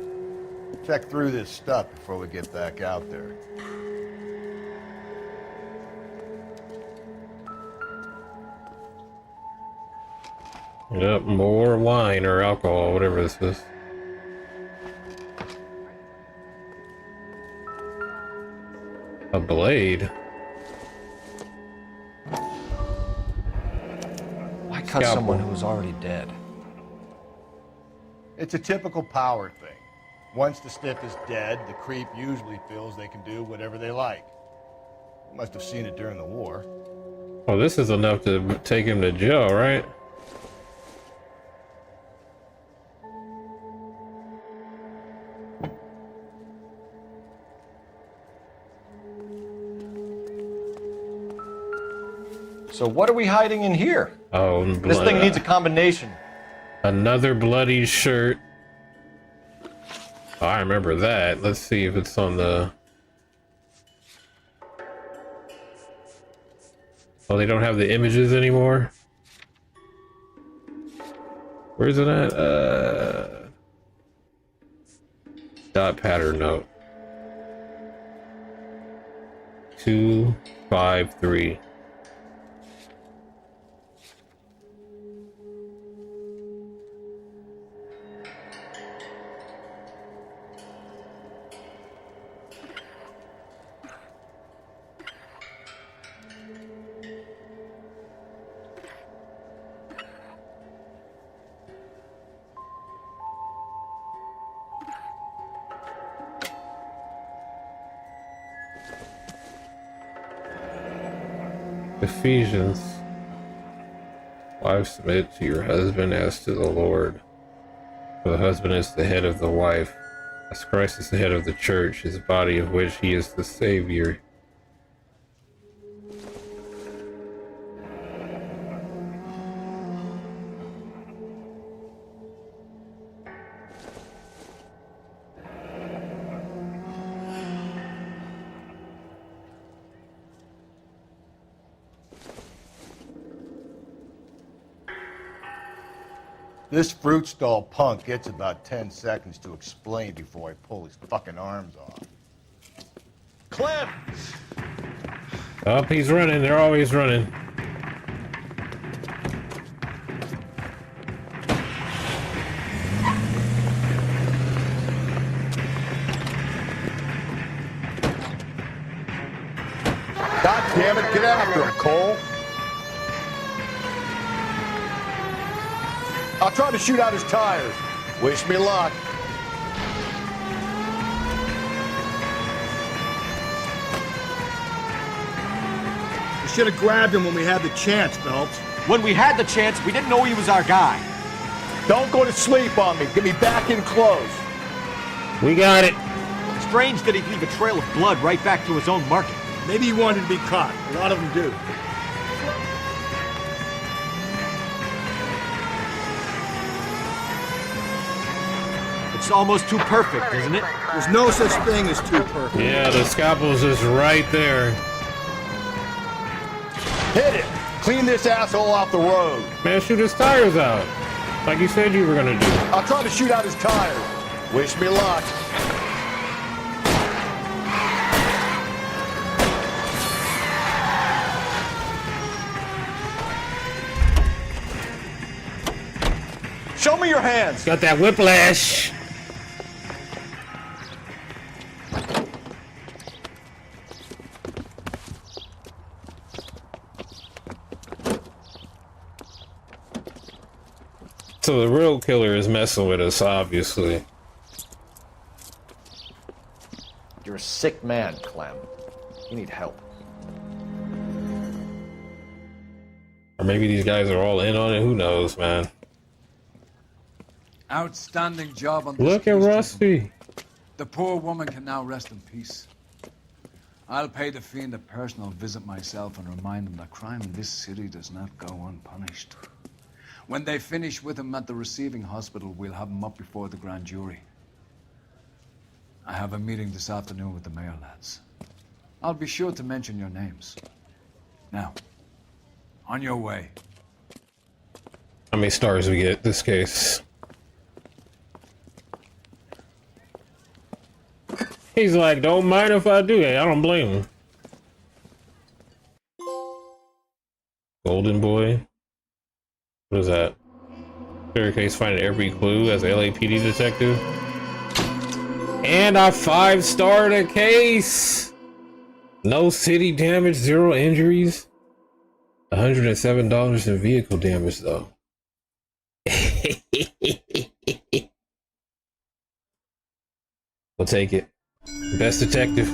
Check through this stuff before we get back out there. Yep, more wine or alcohol, whatever this is. A blade. Why cut someone who was already dead? It's a typical power thing. Once the stiff is dead, the creep usually feels they can do whatever they like. You must have seen it during the war. Well, this is enough to take him to jail, right? So what are we hiding in here? Oh, this thing needs a combination. Another bloody shirt. Oh, I remember that. Let's see if it's on the... Oh, they don't have the images anymore? Where's it at? Dot pattern note. 253. Ephesians. Wives, submit to your husband as to the Lord. For the husband is the head of the wife, as Christ is the head of the church, his body of which he is the Savior. This fruit stall punk gets about 10 seconds to explain before I pull his fucking arms off. Clem! Oh, he's running. They're always running. God damn it, get after him, Cole. I'll try to shoot out his tires. Wish me luck. We should have grabbed him when we had the chance, Phelps. When we had the chance, we didn't know he was our guy. Don't go to sleep on me. Get me back in close. We got it. Strange that he'd leave a trail of blood right back to his own market. Maybe he wanted to be caught. A lot of them do. It's almost too perfect, isn't it? There's no such thing as too perfect. Yeah, the scalpel's just right there. Hit it. Clean this asshole off the road. Man, shoot his tires out. Like you said you were gonna do. I'll try to shoot out his tires. Wish me luck. Show me your hands. Got that whiplash. So the real killer is messing with us, obviously. You're a sick man, Clem. You need help. Or maybe these guys are all in on it. Who knows, man? Outstanding job on this Look at case, Rusty. gentlemen. The poor woman can now rest in peace. I'll pay the fiend a personal visit myself and remind him that crime in this city does not go unpunished. When they finish with him at the receiving hospital, we'll have him up before the grand jury. I have a meeting this afternoon with the mayor lads. I'll be sure to mention your names. Now, on your way. How many stars we get this case? He's like, don't mind if I do. Hey, I don't blame him. Golden Boy. What is that? Clear case finding every clue as a LAPD detective. And I 5-starred a case. No city damage, 0 injuries. $107 in vehicle damage though. We'll take it. Best detective.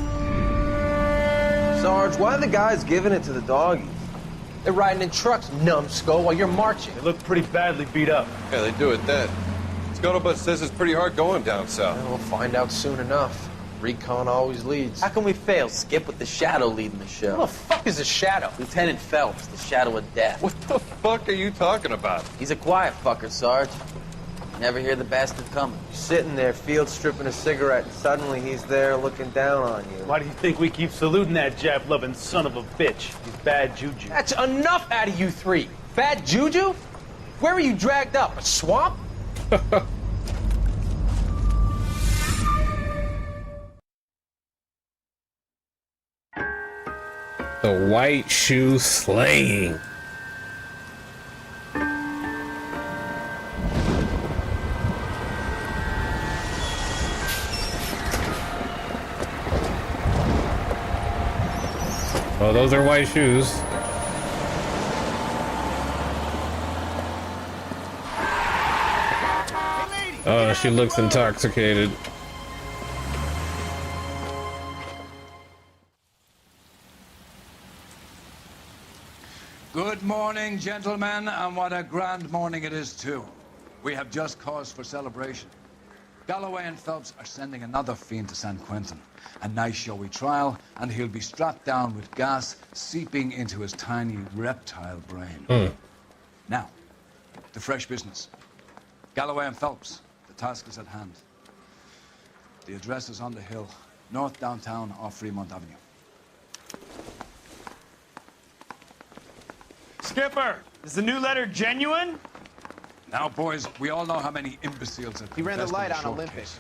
Sarge, why are the guys giving it to the doggies? They're riding in trucks, numbskull, while you're marching. They look pretty badly beat up. Yeah, they do it then. Scuttlebutt says it's pretty hard going down south. We'll find out soon enough. Recon always leads. How can we fail, Skip, with the Shadow leading the show? Who the fuck is a Shadow? Lieutenant Phelps, the Shadow of Death. What the fuck are you talking about? He's a quiet fucker, Sarge. You never hear the bastard coming. You're sitting there, field stripping a cigarette, and suddenly he's there looking down on you. Why do you think we keep saluting that Jap-loving son of a bitch? He's bad juju. That's enough out of you three. Bad juju? Where were you dragged up? A swamp? The white shoe slaying. Oh, those are white shoes. Oh, she looks intoxicated. Good morning, gentlemen, and what a grand morning it is, too. We have just cause for celebration. Galloway and Phelps are sending another fiend to San Quentin. A nice showy trial, and he'll be strapped down with gas seeping into his tiny reptile brain. Now, to fresh business. Galloway and Phelps, the task is at hand. The address is on the hill, north downtown off Fremont Avenue. Skipper, is the new letter genuine? Now, boys, we all know how many imbeciles have He ran the confessed light in on short Olympic. case.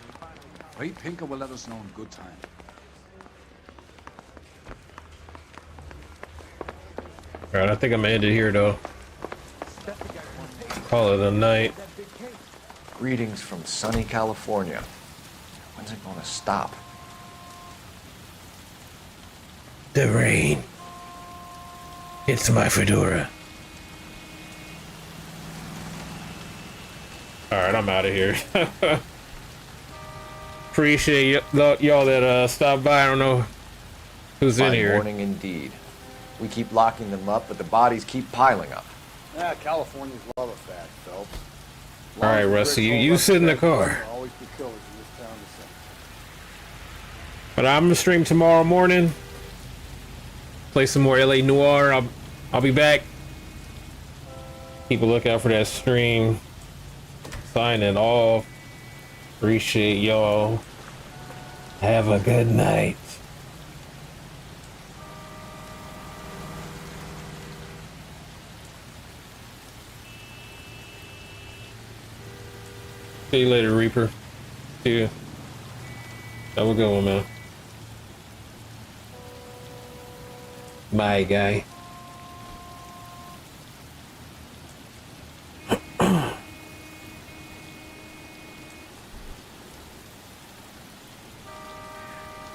Ray Pinker will let us know in good time. All right, I think I'm gonna end it here though. Call it a night. Greetings from sunny California. When's it gonna stop? The rain. It's my fedora. All right, I'm out of here. Appreciate y'all that stopped by. I don't know who's in Fine here. morning indeed. We keep locking them up, but the bodies keep piling up. Yeah, Californians love a fact, Phelps. All right, Rusty, you sit in the car. There'll always be killers in this town to sing. But I'm gonna stream tomorrow morning. Play some more LA Noire. I'll be back. Keep a lookout for that stream. Signing off. Appreciate y'all. Have a good night. See you later, Reaper. See you. Have a good one, man. Bye, guy.